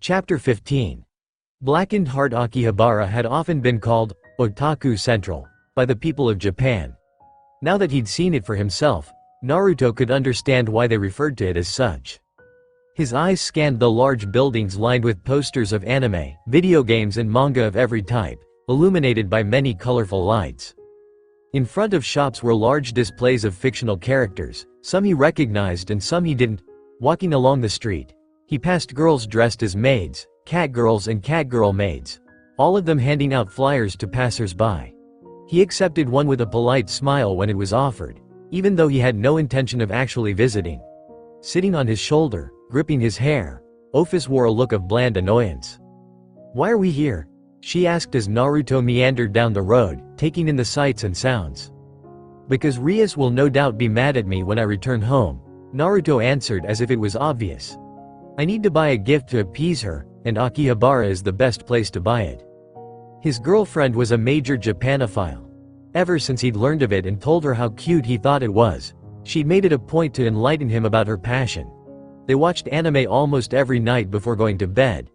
Chapter 15. Blackened Heart. Akihabara had often been called Otaku Central by the people of Japan. Now that he'd seen it for himself, Naruto could understand why they referred to it as such. His eyes scanned the large buildings lined with posters of anime, video games and manga of every type, illuminated by many colorful lights. In front of shops were large displays of fictional characters, some he recognized and some he didn't. Walking along the street, he passed girls dressed as maids, catgirls and catgirl maids, all of them handing out flyers to passers-by. He accepted one with a polite smile when it was offered, even though he had no intention of actually visiting. Sitting on his shoulder, gripping his hair, Ophis wore a look of bland annoyance. "Why are we here?" she asked as Naruto meandered down the road, taking in the sights and sounds. "Because Rias will no doubt be mad at me when I return home," Naruto answered as if it was obvious. "I need to buy a gift to appease her, and Akihabara is the best place to buy it." His girlfriend was a major Japanophile. Ever since he'd learned of it and told her how cute he thought it was, she'd made it a point to enlighten him about her passion. They watched anime almost every night before going to bed.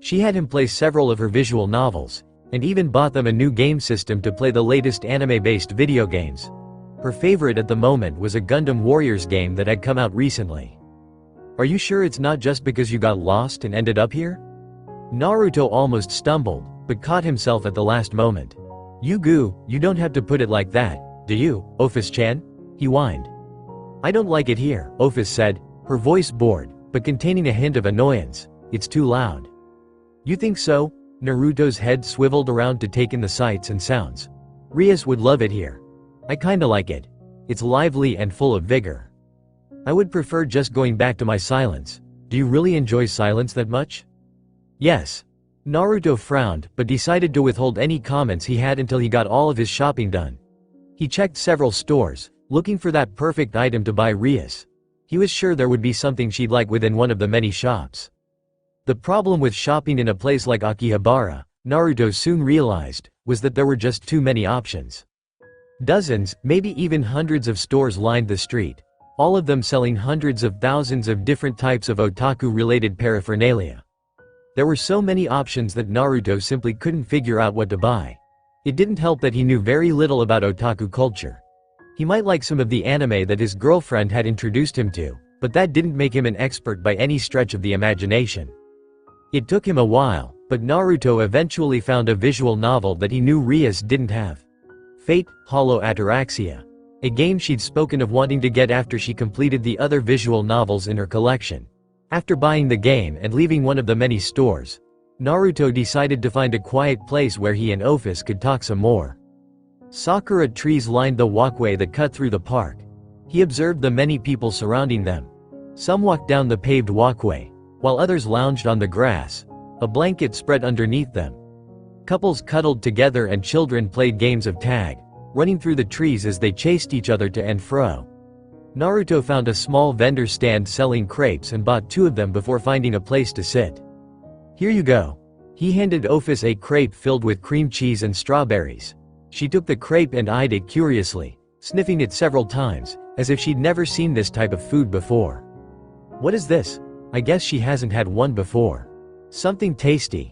She had him play several of her visual novels, and even bought them a new game system to play the latest anime-based video games. Her favorite at the moment was a Gundam Warriors game that had come out recently. "Are you sure it's not just because you got lost and ended up here?" Naruto almost stumbled, but caught himself at the last moment. "Yugu, you don't have to put it like that, do you, Ophis-chan?" he whined. "I don't like it here," Ophis said, her voice bored, but containing a hint of annoyance. "It's too loud." "You think so?" Naruto's head swiveled around to take in the sights and sounds. "Rias would love it here. I kinda like it. It's lively and full of vigor. I would prefer just going back to my silence." "Do you really enjoy silence that much?" "Yes." Naruto frowned, but decided to withhold any comments he had until he got all of his shopping done. He checked several stores, looking for that perfect item to buy Rias. He was sure there would be something she'd like within one of the many shops. The problem with shopping in a place like Akihabara, Naruto soon realized, was that there were just too many options. Dozens, maybe even hundreds of stores lined the street, all of them selling hundreds of thousands of different types of otaku-related paraphernalia. There were so many options that Naruto simply couldn't figure out what to buy. It didn't help that he knew very little about otaku culture. He might like some of the anime that his girlfriend had introduced him to, but that didn't make him an expert by any stretch of the imagination. It took him a while, but Naruto eventually found a visual novel that he knew Rias didn't have. Fate, Hollow Ataraxia. A game she'd spoken of wanting to get after she completed the other visual novels in her collection. After buying the game and leaving one of the many stores, Naruto decided to find a quiet place where he and Ophis could talk some more. Sakura trees lined the walkway that cut through the park. He observed the many people surrounding them. Some walked down the paved walkway, while others lounged on the grass, a blanket spread underneath them. Couples cuddled together and children played games of tag, running through the trees as they chased each other to and fro. Naruto found a small vendor stand selling crepes and bought 2 of them before finding a place to sit. "Here you go." He handed Ophis a crepe filled with cream cheese and strawberries. She took the crepe and eyed it curiously, sniffing it several times, as if she'd never seen this type of food before. "What is this? I guess she hasn't had one before. Something tasty."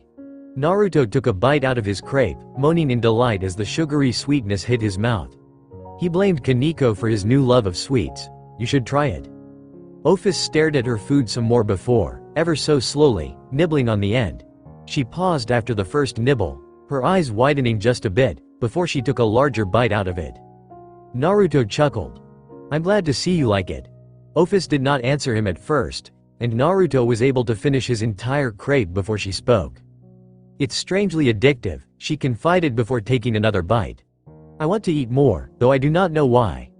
Naruto took a bite out of his crepe, moaning in delight as the sugary sweetness hit his mouth. He blamed Kaneko for his new love of sweets. "You should try it." Ophis stared at her food some more before, ever so slowly, nibbling on the end. She paused after the first nibble, her eyes widening just a bit, before she took a larger bite out of it. Naruto chuckled. "I'm glad to see you like it." Ophis did not answer him at first, and Naruto was able to finish his entire crepe before she spoke. "It's strangely addictive," she confided before taking another bite. "I want to eat more, though I do not know why.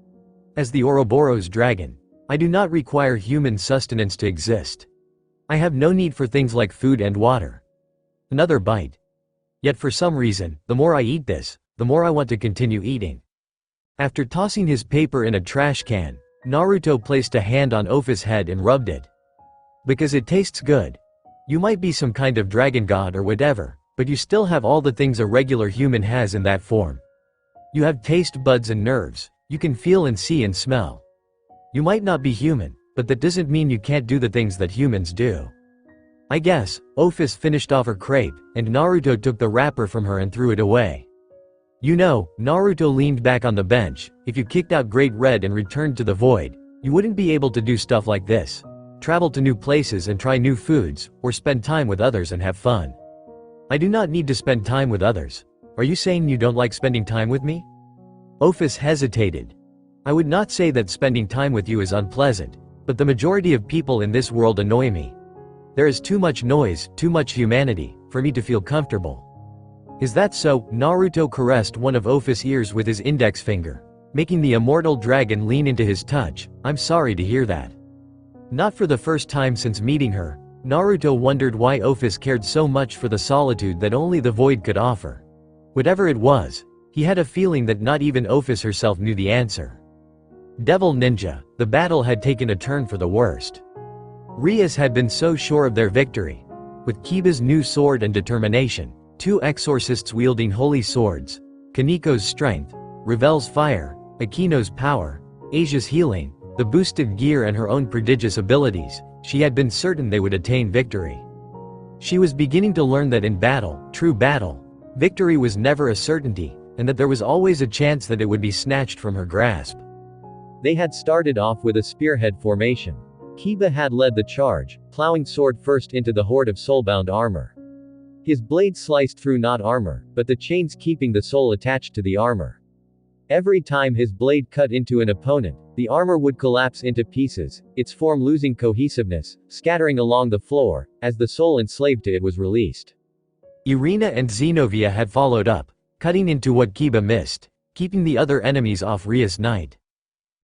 As the Ouroboros dragon, I do not require human sustenance to exist. I have no need for things like food and water." Another bite. "Yet for some reason, the more I eat this, the more I want to continue eating." After tossing his paper in a trash can, Naruto placed a hand on Ophis' head and rubbed it. "Because it tastes good. You might be some kind of dragon god or whatever, but you still have all the things a regular human has in that form. You have taste buds and nerves, you can feel and see and smell. You might not be human, but that doesn't mean you can't do the things that humans do. I guess. Ophis finished off her crepe, and Naruto took the wrapper from her and threw it away. You know, Naruto leaned back on the bench, if you kicked out Great Red and returned to the void, you wouldn't be able to do stuff like this. Travel to new places and try new foods, or spend time with others and have fun. I do not need to spend time with others. Are you saying you don't like spending time with me? Ophis hesitated. I would not say that spending time with you is unpleasant, but the majority of people in this world annoy me. There is too much noise, too much humanity, for me to feel comfortable. Is that so? Naruto caressed one of Ophis' ears with his index finger, making the immortal dragon lean into his touch. I'm sorry to hear that. Not for the first time since meeting her, Naruto wondered why Ophis cared so much for the solitude that only the void could offer. Whatever it was, he had a feeling that not even Ophis herself knew the answer. Devil Ninja, the battle had taken a turn for the worst. Rias had been so sure of their victory. With Kiba's new sword and determination, two exorcists wielding holy swords, Kaniko's strength, Revel's fire, Akino's power, Asia's healing, the boosted gear and her own prodigious abilities, she had been certain they would attain victory. She was beginning to learn that in battle, true battle, victory was never a certainty, and that there was always a chance that it would be snatched from her grasp. They had started off with a spearhead formation. Kiba had led the charge, plowing sword first into the horde of soulbound armor. His blade sliced through not armor, but the chains keeping the soul attached to the armor. Every time his blade cut into an opponent, the armor would collapse into pieces, its form losing cohesiveness, scattering along the floor, as the soul enslaved to it was released. Irina and Xenovia had followed up, cutting into what Kiba missed, keeping the other enemies off Rias' Knight.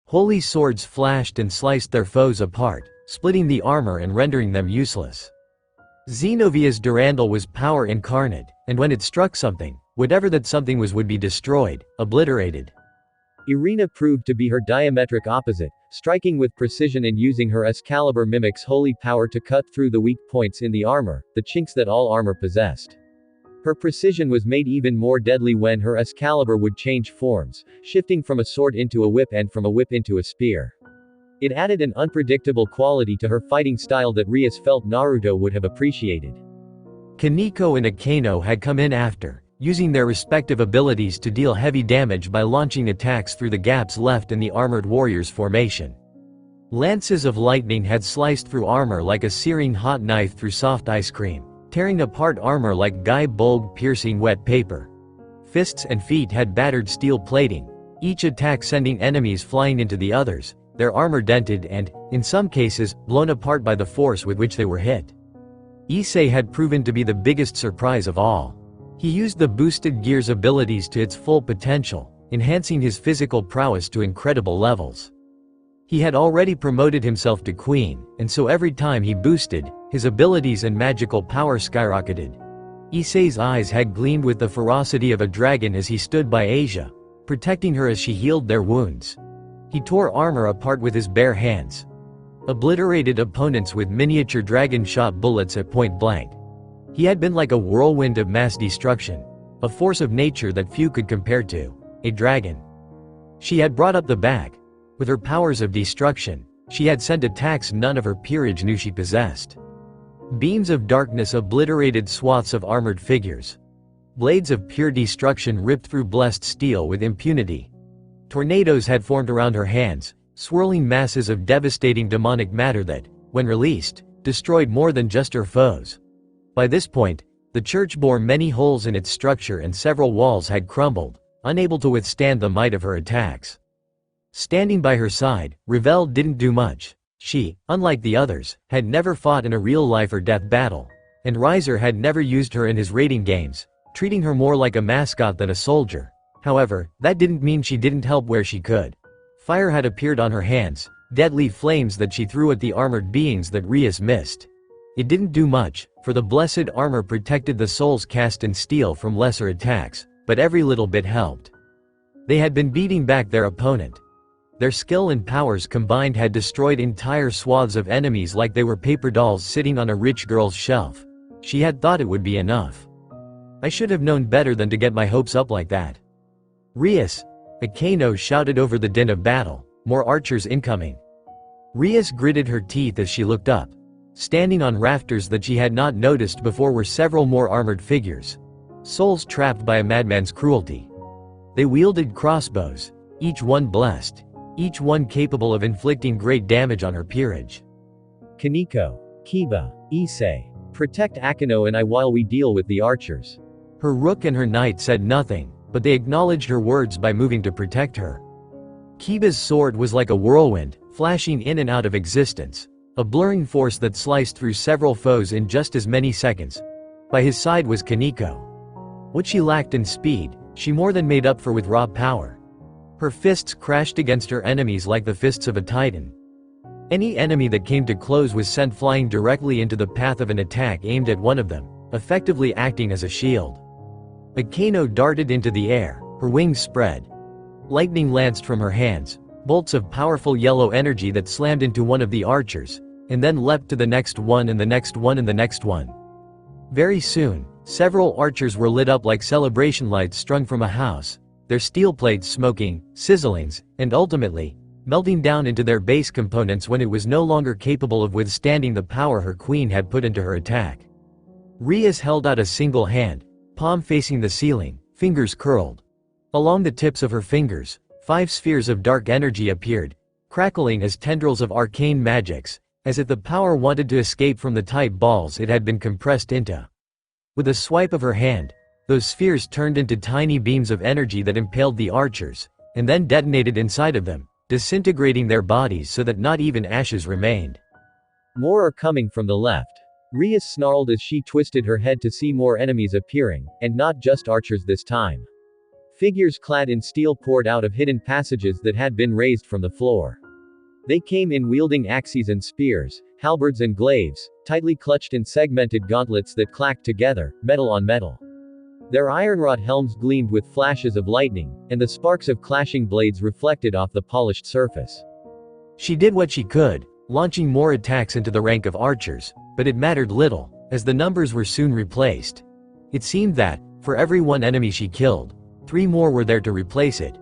Holy swords flashed and sliced their foes apart, splitting the armor and rendering them useless. Xenovia's Durandal was power incarnate, and when it struck something, whatever that something was would be destroyed, obliterated. Irina proved to be her diametric opposite, striking with precision and using her Excalibur mimic's holy power to cut through the weak points in the armor, the chinks that all armor possessed. Her precision was made even more deadly when her Excalibur would change forms, shifting from a sword into a whip and from a whip into a spear. It added an unpredictable quality to her fighting style that Rias felt Naruto would have appreciated. Kaniko and Akino had come in after, using their respective abilities to deal heavy damage by launching attacks through the gaps left in the armored warriors' formation. Lances of lightning had sliced through armor like a searing hot knife through soft ice cream, tearing apart armor like Guy Bulg piercing wet paper. Fists and feet had battered steel plating, each attack sending enemies flying into the others, their armor dented and, in some cases, blown apart by the force with which they were hit. Issei had proven to be the biggest surprise of all. He used the boosted gear's abilities to its full potential, enhancing his physical prowess to incredible levels. He had already promoted himself to queen, and so every time he boosted, his abilities and magical power skyrocketed. Issei's eyes had gleamed with the ferocity of a dragon as he stood by Asia, protecting her as she healed their wounds. He tore armor apart with his bare hands, obliterated opponents with miniature dragon-shot bullets at point blank. He had been like a whirlwind of mass destruction, a force of nature that few could compare to, a dragon. She had brought up the back. With her powers of destruction, she had sent attacks none of her peerage knew she possessed. Beams of darkness obliterated swaths of armored figures. Blades of pure destruction ripped through blessed steel with impunity. Tornadoes had formed around her hands, swirling masses of devastating demonic matter that, when released, destroyed more than just her foes. By this point, the church bore many holes in its structure and several walls had crumbled, unable to withstand the might of her attacks. Standing by her side, Revel didn't do much. She, unlike the others, had never fought in a real life or death battle, and Riser had never used her in his raiding games, treating her more like a mascot than a soldier. However, that didn't mean she didn't help where she could. Fire had appeared on her hands, deadly flames that she threw at the armored beings that Rias missed. It didn't do much, for the blessed armor protected the souls cast in steel from lesser attacks, but every little bit helped. They had been beating back their opponent. Their skill and powers combined had destroyed entire swaths of enemies like they were paper dolls sitting on a rich girl's shelf. She had thought it would be enough. I should have known better than to get my hopes up like that. Rias, Akino shouted over the din of battle, more archers incoming. Rias gritted her teeth as she looked up. Standing on rafters that she had not noticed before were several more armored figures. Souls trapped by a madman's cruelty. They wielded crossbows, each one blessed, each one capable of inflicting great damage on her peerage. Kaneko, Kiba, Issei, protect Akeno and I while we deal with the archers. Her rook and her knight said nothing, but they acknowledged her words by moving to protect her. Kiba's sword was like a whirlwind, flashing in and out of existence, a blurring force that sliced through several foes in just as many seconds. By his side was Kaneko. What she lacked in speed, she more than made up for with raw power. Her fists crashed against her enemies like the fists of a titan. Any enemy that came to close was sent flying directly into the path of an attack aimed at one of them, effectively acting as a shield. Akeno darted into the air, her wings spread. Lightning lanced from her hands, bolts of powerful yellow energy that slammed into one of the archers, and then leapt to the next one and the next one and the next one. Very soon, several archers were lit up like celebration lights strung from a house, their steel plates smoking, sizzling, and ultimately, melting down into their base components when it was no longer capable of withstanding the power her queen had put into her attack. Rias held out a single hand, palm facing the ceiling, fingers curled. Along the tips of her fingers, 5 spheres of dark energy appeared, crackling as tendrils of arcane magics, as if the power wanted to escape from the tight balls it had been compressed into. With a swipe of her hand, those spheres turned into tiny beams of energy that impaled the archers, and then detonated inside of them, disintegrating their bodies so that not even ashes remained. More are coming from the left. Rias snarled as she twisted her head to see more enemies appearing, and not just archers this time. Figures clad in steel poured out of hidden passages that had been raised from the floor. They came in wielding axes and spears, halberds and glaives, tightly clutched in segmented gauntlets that clacked together, metal on metal. Their ironwrought helms gleamed with flashes of lightning, and the sparks of clashing blades reflected off the polished surface. She did what she could, launching more attacks into the rank of archers, but it mattered little, as the numbers were soon replaced. It seemed that, for every one enemy she killed, 3 more were there to replace it.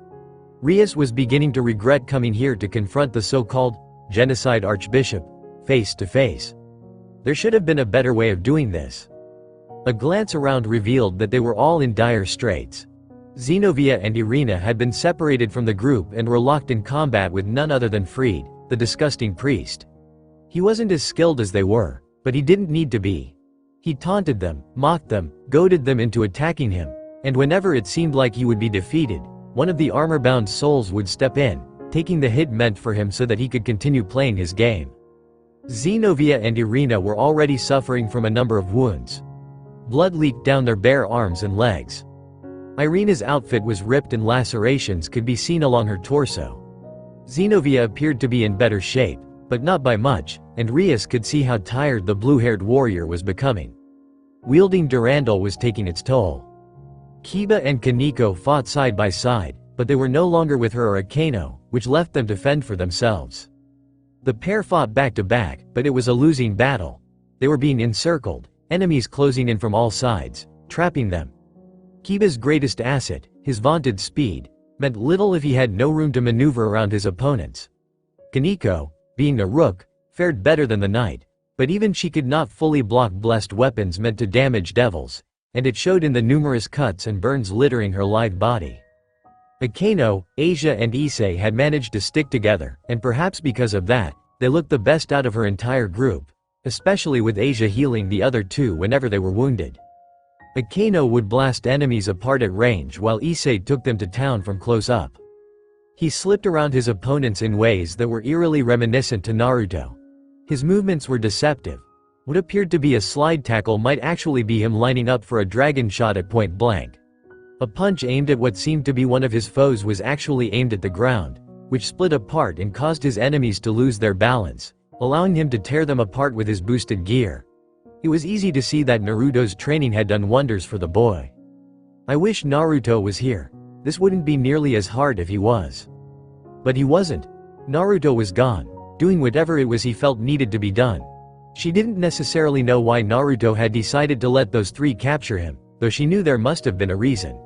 Rias was beginning to regret coming here to confront the so-called genocide archbishop, face to face. There should have been a better way of doing this. A glance around revealed that they were all in dire straits. Zenobia and Irina had been separated from the group and were locked in combat with none other than Fried, the disgusting priest. He wasn't as skilled as they were, but he didn't need to be. He taunted them, mocked them, goaded them into attacking him, and whenever it seemed like he would be defeated, one of the armor-bound souls would step in, taking the hit meant for him so that he could continue playing his game. Zenobia and Irina were already suffering from a number of wounds. Blood leaked down their bare arms and legs. Irina's outfit was ripped and lacerations could be seen along her torso. Zenobia appeared to be in better shape, but not by much, and Rias could see how tired the blue-haired warrior was becoming. Wielding Durandal was taking its toll. Kiba and Kaneko fought side by side, but they were no longer with her or Akeno, which left them to fend for themselves. The pair fought back to back, but it was a losing battle. They were being encircled, enemies closing in from all sides, trapping them. Kiba's greatest asset, his vaunted speed, meant little if he had no room to maneuver around his opponents. Kaneko, being a rook, fared better than the knight, but even she could not fully block blessed weapons meant to damage devils, and it showed in the numerous cuts and burns littering her lithe body. Akeno, Asia and Issei had managed to stick together, and perhaps because of that, they looked the best out of her entire group, especially with Asia healing the other 2 whenever they were wounded. Akeno would blast enemies apart at range while Issei took them to town from close up. He slipped around his opponents in ways that were eerily reminiscent to Naruto. His movements were deceptive. What appeared to be a slide tackle might actually be him lining up for a dragon shot at point blank. A punch aimed at what seemed to be one of his foes was actually aimed at the ground, which split apart and caused his enemies to lose their balance, allowing him to tear them apart with his boosted gear. It was easy to see that Naruto's training had done wonders for the boy. I wish Naruto was here. This wouldn't be nearly as hard if he was. But he wasn't. Naruto was gone, doing whatever it was he felt needed to be done. She didn't necessarily know why Naruto had decided to let those 3 capture him, though she knew there must have been a reason.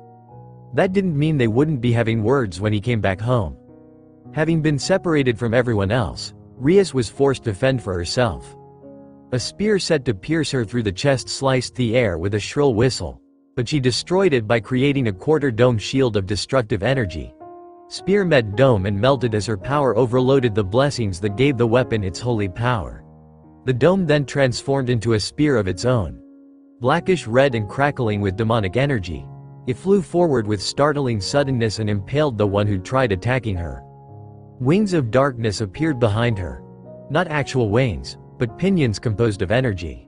That didn't mean they wouldn't be having words when he came back home. Having been separated from everyone else, Rias was forced to fend for herself. A spear set to pierce her through the chest sliced the air with a shrill whistle. But she destroyed it by creating a quarter-dome shield of destructive energy. Spear met dome and melted as her power overloaded the blessings that gave the weapon its holy power. The dome then transformed into a spear of its own. Blackish red and crackling with demonic energy. It flew forward with startling suddenness and impaled the one who tried attacking her. Wings of darkness appeared behind her. Not actual wings, but pinions composed of energy.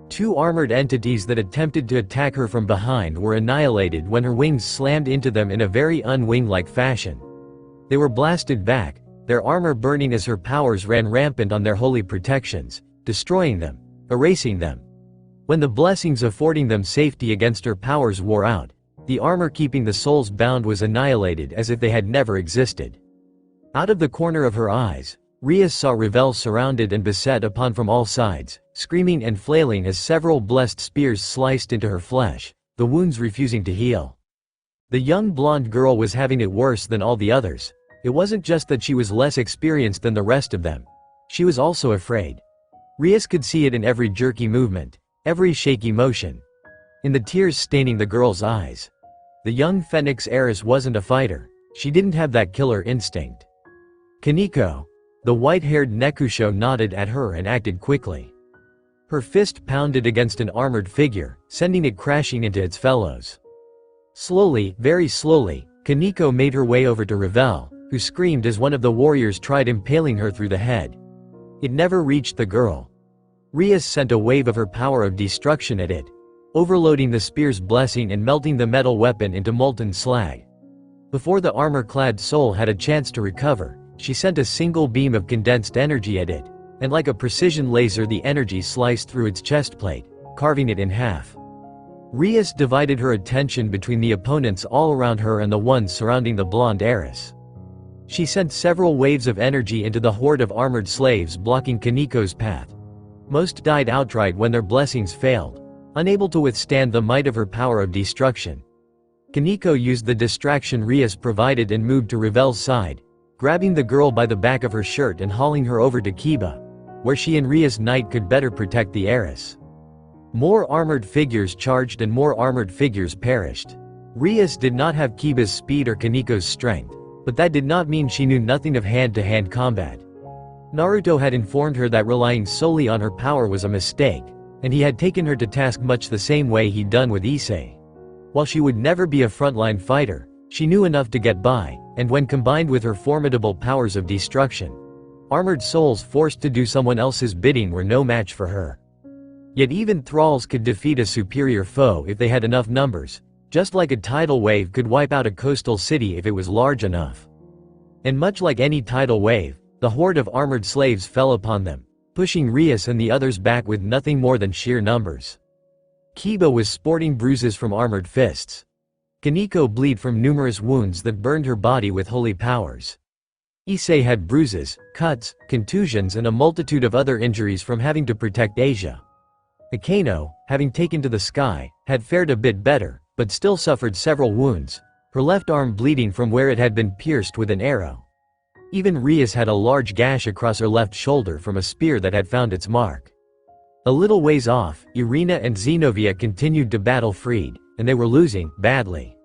Two armored entities that attempted to attack her from behind were annihilated when her wings slammed into them in a very un-wing-like fashion. They were blasted back, their armor burning as her powers ran rampant on their holy protections, destroying them, erasing them. When the blessings affording them safety against her powers wore out, the armor keeping the souls bound was annihilated as if they had never existed. Out of the corner of her eyes, Rias saw Revel surrounded and beset upon from all sides, screaming and flailing as several blessed spears sliced into her flesh, the wounds refusing to heal. The young blonde girl was having it worse than all the others. It wasn't just that she was less experienced than the rest of them. She was also afraid. Rias could see it in every jerky movement, every shaky motion. In the tears staining the girl's eyes. The young Phoenix heiress wasn't a fighter. She didn't have that killer instinct. Kaneko. The white-haired Nekusho nodded at her and acted quickly. Her fist pounded against an armored figure, sending it crashing into its fellows. Slowly, very slowly, Kaneko made her way over to Revel, who screamed as one of the warriors tried impaling her through the head. It never reached the girl. Rias sent a wave of her power of destruction at it, overloading the spear's blessing and melting the metal weapon into molten slag. Before the armor-clad soul had a chance to recover, she sent a single beam of condensed energy at it, and like a precision laser the energy sliced through its chest plate, carving it in half. Rias divided her attention between the opponents all around her and the ones surrounding the blonde heiress. She sent several waves of energy into the horde of armored slaves blocking Kaneko's path. Most died outright when their blessings failed, unable to withstand the might of her power of destruction. Kaneko used the distraction Rias provided and moved to Revel's side, grabbing the girl by the back of her shirt and hauling her over to Kiba, where she and Rias Knight could better protect the heiress. More armored figures charged and more armored figures perished. Rias did not have Kiba's speed or Kaneko's strength, but that did not mean she knew nothing of hand-to-hand combat. Naruto had informed her that relying solely on her power was a mistake, and he had taken her to task much the same way he'd done with Issei. While she would never be a frontline fighter, she knew enough to get by, and when combined with her formidable powers of destruction, armored souls forced to do someone else's bidding were no match for her. Yet even thralls could defeat a superior foe if they had enough numbers, just like a tidal wave could wipe out a coastal city if it was large enough. And much like any tidal wave, the horde of armored slaves fell upon them, pushing Rias and the others back with nothing more than sheer numbers. Kiba was sporting bruises from armored fists. Kaneko bled from numerous wounds that burned her body with holy powers. Issei had bruises, cuts, contusions and a multitude of other injuries from having to protect Asia. Akano, having taken to the sky, had fared a bit better, but still suffered several wounds, her left arm bleeding from where it had been pierced with an arrow. Even Rias had a large gash across her left shoulder from a spear that had found its mark. A little ways off, Irina and Xenovia continued to battle Freed, and they were losing, badly.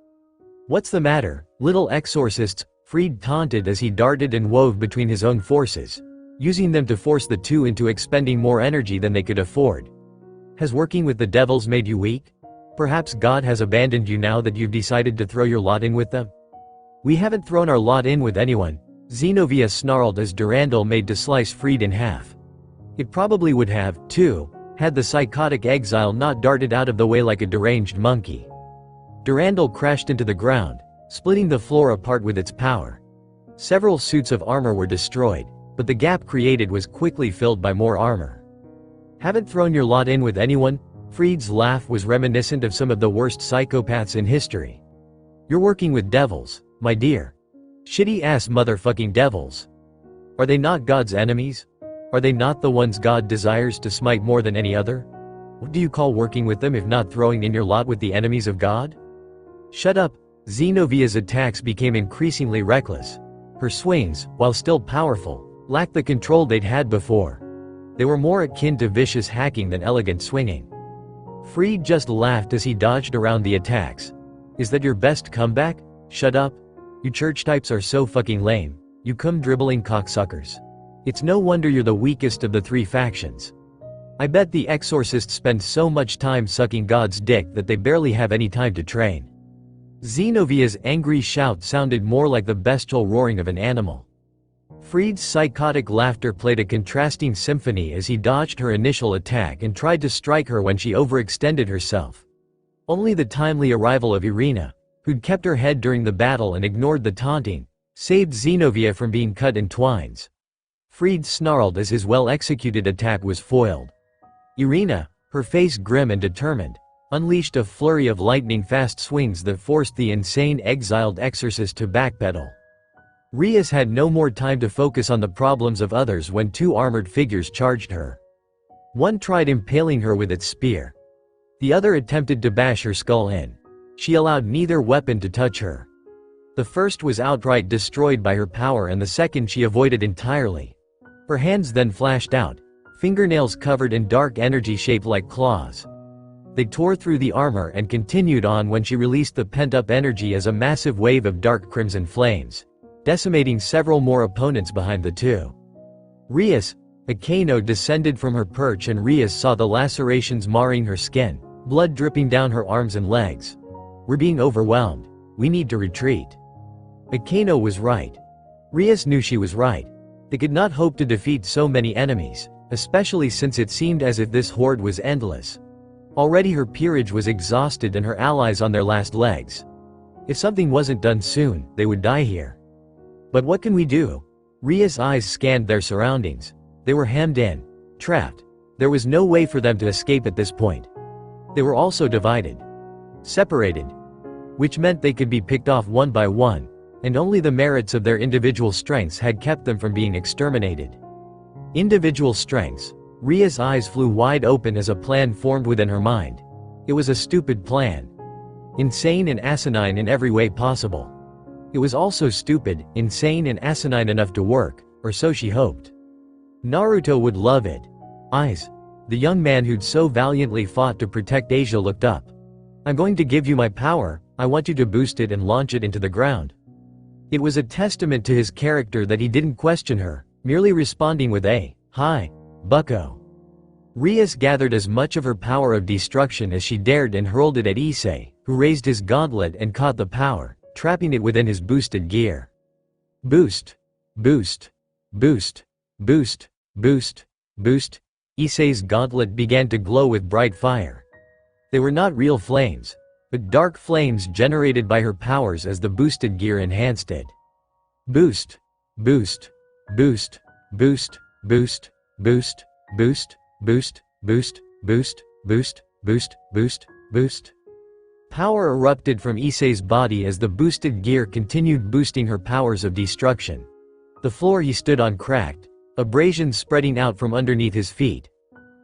"What's the matter, little exorcists?" Freed taunted as he darted and wove between his own forces, using them to force the two into expending more energy than they could afford. "Has working with the devils made you weak? Perhaps God has abandoned you now that you've decided to throw your lot in with them?" "We haven't thrown our lot in with anyone," Xenovia snarled as Durandal made to slice Freed in half. It probably would have, too, had the psychotic exile not darted out of the way like a deranged monkey. Durandal crashed into the ground, splitting the floor apart with its power. Several suits of armor were destroyed, but the gap created was quickly filled by more armor. "Haven't thrown your lot in with anyone?" Freed's laugh was reminiscent of some of the worst psychopaths in history. "You're working with devils, my dear. Shitty-ass motherfucking devils. Are they not God's enemies? Are they not the ones God desires to smite more than any other? What do you call working with them if not throwing in your lot with the enemies of God?" "Shut up." Xenovia's attacks became increasingly reckless. Her swings, while still powerful, lacked the control they'd had before. They were more akin to vicious hacking than elegant swinging. Fried just laughed as he dodged around the attacks. Is that your best comeback? Shut up. You church types are so fucking lame. You cum dribbling cocksuckers. It's no wonder you're the weakest of the three factions. I bet the exorcists spend so much time sucking God's dick that they barely have any time to train. Zenovia's angry shout sounded more like the bestial roaring of an animal. Fried's psychotic laughter played a contrasting symphony as he dodged her initial attack and tried to strike her when she overextended herself. Only the timely arrival of Irina, who'd kept her head during the battle and ignored the taunting, saved Zenovia from being cut in twines. Fried snarled as his well-executed attack was foiled. Irina, her face grim and determined, unleashed a flurry of lightning-fast swings that forced the insane exiled exorcist to backpedal. Rias had no more time to focus on the problems of others when two armored figures charged her. One tried impaling her with its spear. The other attempted to bash her skull in. She allowed neither weapon to touch her. The first was outright destroyed by her power and the second she avoided entirely. Her hands then flashed out, fingernails covered in dark energy shaped like claws. They tore through the armor and continued on when she released the pent-up energy as a massive wave of dark crimson flames, decimating several more opponents behind the two. Rias, Akano descended from her perch and Rias saw the lacerations marring her skin, blood dripping down her arms and legs. We're being overwhelmed. We need to retreat. Akano was right. Rias knew she was right. They could not hope to defeat so many enemies, especially since it seemed as if this horde was endless. Already her peerage was exhausted and her allies on their last legs. If something wasn't done soon, they would die here. But what can we do? Ria's eyes scanned their surroundings. They were hemmed in, trapped. There was no way for them to escape at this point. They were also divided. Separated. Which meant they could be picked off one by one, and only the merits of their individual strengths had kept them from being exterminated. Individual strengths. Ria's eyes flew wide open as a plan formed within her mind. It was a stupid plan. Insane and asinine in every way possible. It was also stupid, insane and asinine enough to work, or so she hoped. Naruto would love it. Eyes. The young man who'd so valiantly fought to protect Asia looked up. I'm going to give you my power, I want you to boost it and launch it into the ground. It was a testament to his character that he didn't question her, merely responding with a, "Hi, bucko." Rias gathered as much of her power of destruction as she dared and hurled it at Issei, who raised his gauntlet and caught the power, trapping it within his boosted gear. Boost. Boost. Boost. Boost. Boost. Boost. Issei's gauntlet began to glow with bright fire. They were not real flames, but dark flames generated by her powers as the boosted gear enhanced it. Boost. Boost. Boost. Boost. Boost. Boost. Boost. Boost. Boost. Boost. Boost. Boost. Boost. Boost. Power erupted from Issei's body as the boosted gear continued boosting her powers of destruction. The floor he stood on cracked, abrasions spreading out from underneath his feet.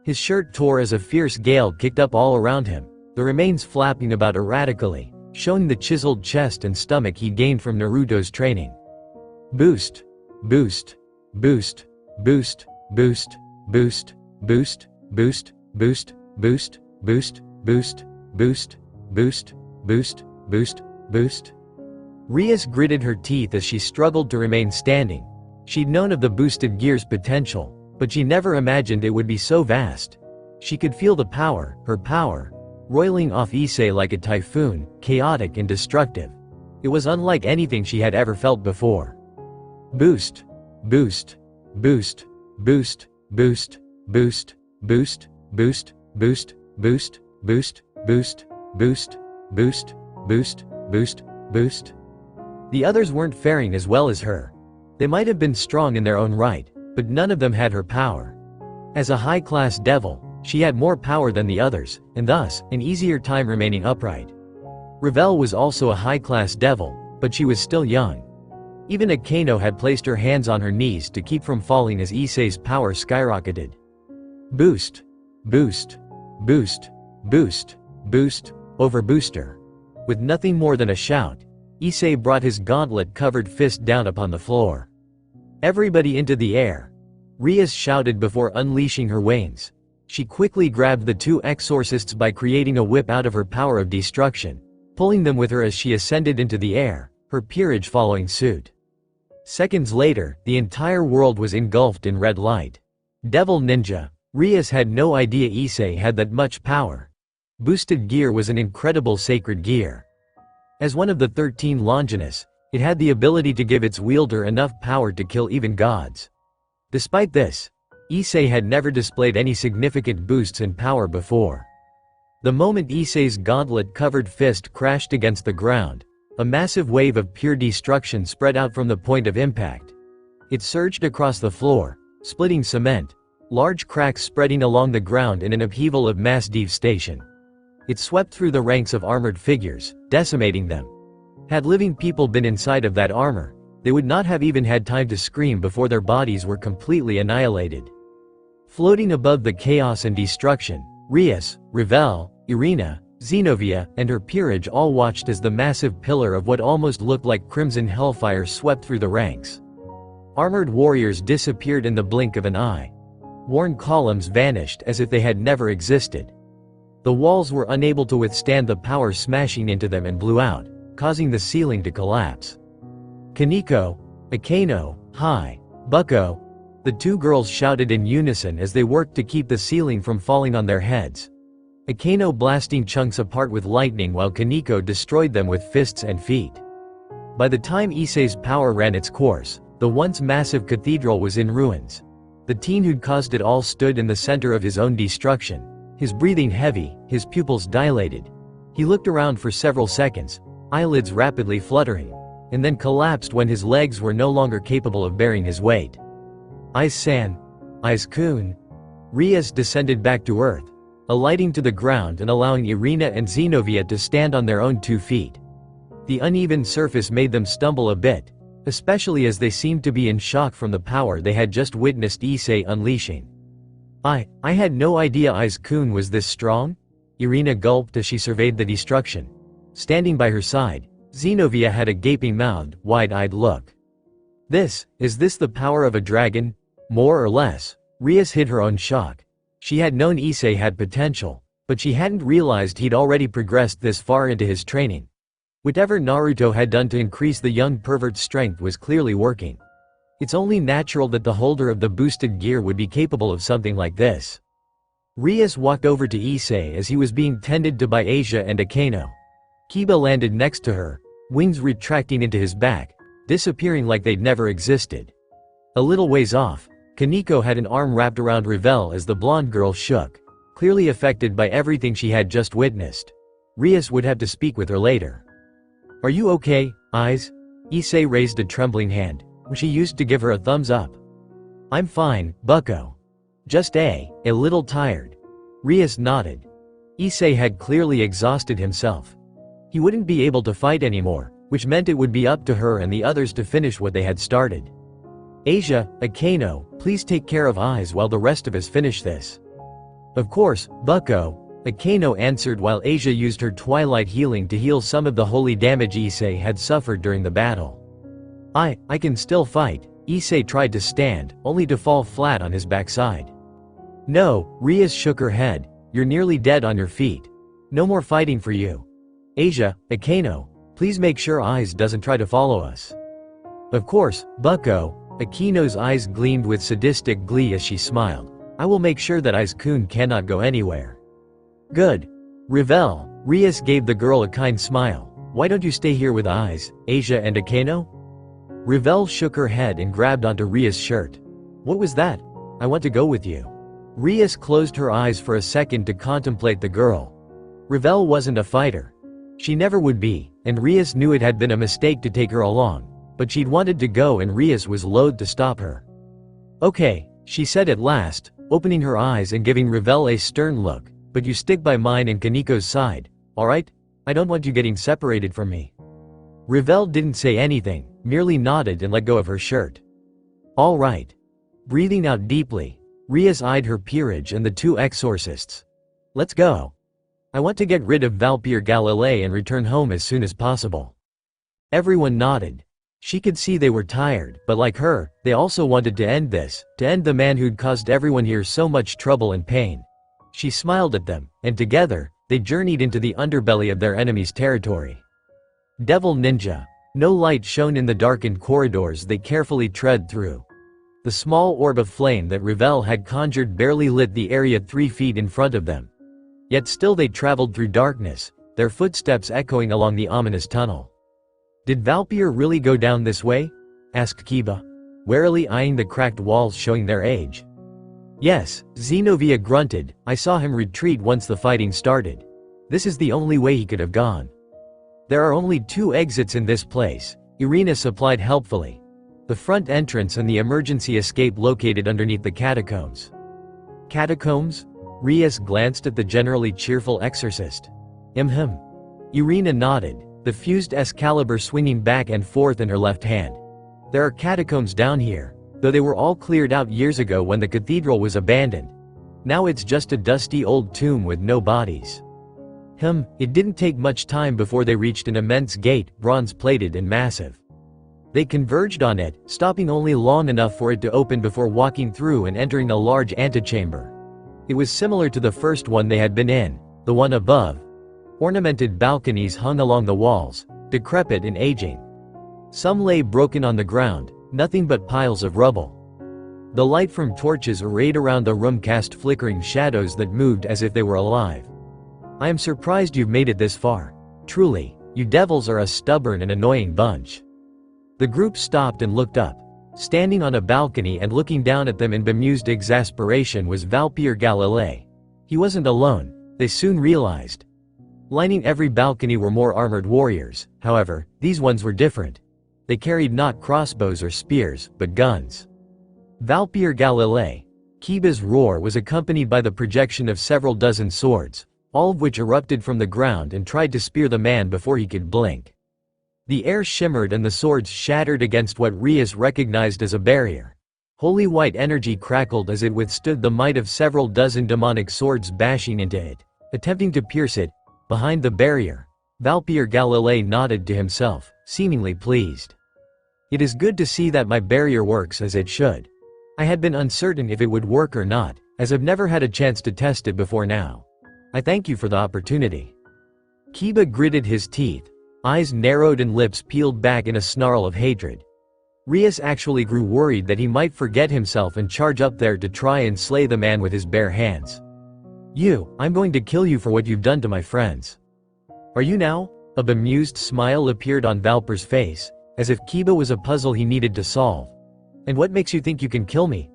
His shirt tore as a fierce gale kicked up all around him, the remains flapping about erratically, showing the chiseled chest and stomach he gained from Naruto's training. Boost. Boost. Boost. Boost. Boost. Boost. Boost. Boost. Boost. Boost. Boost. Boost. Boost. Boost. Boost. Boost. Boost. Rias gritted her teeth as she struggled to remain standing. She'd known of the boosted gear's potential, but she never imagined it would be so vast. She could feel the power, her power, roiling off Issei like a typhoon, chaotic and destructive. It was unlike anything she had ever felt before. Boost. Boost. Boost. Boost. Boost. Boost. Boost. Boost. Boost. Boost. Boost. Boost. Boost. Boost. Boost. Boost. Boost. The others weren't faring as well as her. They might have been strong in their own right, but none of them had her power. As a high-class devil, she had more power than the others, and thus, an easier time remaining upright. Ravel was also a high-class devil, but she was still young. Even Akano had placed her hands on her knees to keep from falling as Issei's power skyrocketed. Boost. Boost. Boost. Boost. Boost. Over booster. With nothing more than a shout, Issei brought his gauntlet-covered fist down upon the floor. Everybody into the air. Rias shouted before unleashing her wings. She quickly grabbed the two exorcists by creating a whip out of her power of destruction, pulling them with her as she ascended into the air, her peerage following suit. Seconds later, the entire world was engulfed in red light. Devil Ninja. Rias had no idea Issei had that much power. Boosted gear was an incredible sacred gear. As one of the 13 Longinus, it had the ability to give its wielder enough power to kill even gods. Despite this, Issei had never displayed any significant boosts in power before. The moment Issei's gauntlet-covered fist crashed against the ground, a massive wave of pure destruction spread out from the point of impact. It surged across the floor, splitting cement, large cracks spreading along the ground in an upheaval of mass devastation. It swept through the ranks of armored figures, decimating them. Had living people been inside of that armor, they would not have even had time to scream before their bodies were completely annihilated. Floating above the chaos and destruction, Rias, Revel, Irina, Xenovia, and her peerage all watched as the massive pillar of what almost looked like crimson hellfire swept through the ranks. Armored warriors disappeared in the blink of an eye. Worn columns vanished as if they had never existed. The walls were unable to withstand the power smashing into them and blew out, causing the ceiling to collapse. Kaneko, Akeno, Hi, Bucko. The two girls shouted in unison as they worked to keep the ceiling from falling on their heads. Akeno blasting chunks apart with lightning while Kaneko destroyed them with fists and feet. By the time Issei's power ran its course, the once massive cathedral was in ruins. The teen who'd caused it all stood in the center of his own destruction, his breathing heavy, his pupils dilated. He looked around for several seconds, eyelids rapidly fluttering, and then collapsed when his legs were no longer capable of bearing his weight. Aiz-san. Aiz-kun. Rias descended back to earth, alighting to the ground and allowing Irina and Xenovia to stand on their own 2 feet. The uneven surface made them stumble a bit, especially as they seemed to be in shock from the power they had just witnessed Issei unleashing. I had no idea Aiz-kun was this strong? Irina gulped as she surveyed the destruction. Standing by her side, Xenovia had a gaping mouth, wide-eyed look. Is this the power of a dragon? More or less. Rias hid her own shock. She had known Issei had potential, but she hadn't realized he'd already progressed this far into his training. Whatever Naruto had done to increase the young pervert's strength was clearly working. It's only natural that the holder of the boosted gear would be capable of something like this. Rias walked over to Issei as he was being tended to by Asia and Akeno. Kiba landed next to her, wings retracting into his back, disappearing like they'd never existed. A little ways off, Kaneko had an arm wrapped around Revel as the blonde girl shook, clearly affected by everything she had just witnessed. Rias would have to speak with her later. Are you okay, Aiz? Issei raised a trembling hand, which he used to give her a thumbs up. I'm fine, Bucko. Just a little tired. Rias nodded. Issei had clearly exhausted himself. He wouldn't be able to fight anymore, which meant it would be up to her and the others to finish what they had started. Asia, Akeno, please take care of Aiz while the rest of us finish this. Of course, Bucko, Akeno answered while Asia used her twilight healing to heal some of the holy damage Issei had suffered during the battle. I can still fight. Issei tried to stand, only to fall flat on his backside. No, Rias shook her head, you're nearly dead on your feet. No more fighting for you. Asia, Akeno, please make sure Aiz doesn't try to follow us. Of course, Bucko. Akeno's eyes gleamed with sadistic glee as she smiled. I will make sure that Aiz-kun cannot go anywhere. Good. Revel. Rias gave the girl a kind smile. Why don't you stay here with Aiz, Asia and Akeno? Revel shook her head and grabbed onto Rias' shirt. What was that? I want to go with you. Rias closed her eyes for a second to contemplate the girl. Revel wasn't a fighter. She never would be, and Rias knew it had been a mistake to take her along, but she'd wanted to go and Rias was loath to stop her. Okay, she said at last, opening her eyes and giving Revel a stern look, but you stick by mine and Kaneko's side, alright? I don't want you getting separated from me. Revel didn't say anything, merely nodded and let go of her shirt. Alright. Breathing out deeply, Rias eyed her peerage and the 2 exorcists. Let's go. I want to get rid of Valpyr Galilei and return home as soon as possible. Everyone nodded. She could see they were tired, but like her, they also wanted to end this, to end the man who'd caused everyone here so much trouble and pain. She smiled at them, and together, they journeyed into the underbelly of their enemy's territory. Devil Ninja. No light shone in the darkened corridors they carefully tread through. The small orb of flame that Ravel had conjured barely lit the area 3 feet in front of them. Yet still they traveled through darkness, their footsteps echoing along the ominous tunnel. "Did Valpier really go down this way?" asked Kiba, warily eyeing the cracked walls showing their age. "Yes," Xenovia grunted, "I saw him retreat once the fighting started. This is the only way he could have gone." "There are only 2 exits in this place," Irina supplied helpfully. "The front entrance and the emergency escape located underneath the catacombs." "Catacombs?" Rias glanced at the generally cheerful exorcist. Irina nodded, the fused Excalibur swinging back and forth in her left hand. "There are catacombs down here, though they were all cleared out years ago when the cathedral was abandoned. Now it's just a dusty old tomb with no bodies." It didn't take much time before they reached an immense gate, bronze-plated and massive. They converged on it, stopping only long enough for it to open before walking through and entering a large antechamber. It was similar to the first one they had been in, the one above. Ornamented balconies hung along the walls, decrepit and aging. Some lay broken on the ground, nothing but piles of rubble. The light from torches arrayed around the room cast flickering shadows that moved as if they were alive. "I am surprised you've made it this far. Truly, you devils are a stubborn and annoying bunch." The group stopped and looked up. Standing on a balcony and looking down at them in bemused exasperation was Valpier Galilei. He wasn't alone, they soon realized. Lining every balcony were more armored warriors, however, these ones were different. They carried not crossbows or spears, but guns. Valpier Galilei. Kiba's roar was accompanied by the projection of several dozen swords, all of which erupted from the ground and tried to spear the man before he could blink. The air shimmered and the swords shattered against what Rias recognized as a barrier. Holy white energy crackled as it withstood the might of several dozen demonic swords bashing into it, attempting to pierce it. Behind the barrier, Valpier Galilei nodded to himself, seemingly pleased. "It is good to see that my barrier works as it should. I had been uncertain if it would work or not, as I've never had a chance to test it before now. I thank you for the opportunity." Kiba gritted his teeth, eyes narrowed and lips peeled back in a snarl of hatred. Rias actually grew worried that he might forget himself and charge up there to try and slay the man with his bare hands. I'm going to kill you for what you've done to my friends." "Are you now?" A bemused smile appeared on Valper's face, as if Kiba was a puzzle he needed to solve. "And what makes you think you can kill me?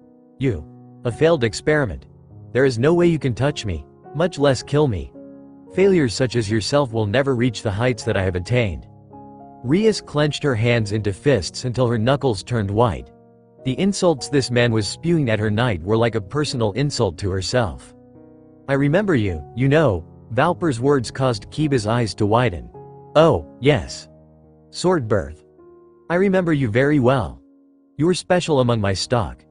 A failed experiment. There is no way you can touch me, much less kill me. Failures such as yourself will never reach the heights that I have attained." Rias clenched her hands into fists until her knuckles turned white. The insults this man was spewing at her night were like a personal insult to herself. "I remember you, Valper's words caused Kiba's eyes to widen. "Oh, yes. Swordbirth. I remember you very well. You were special among my stock.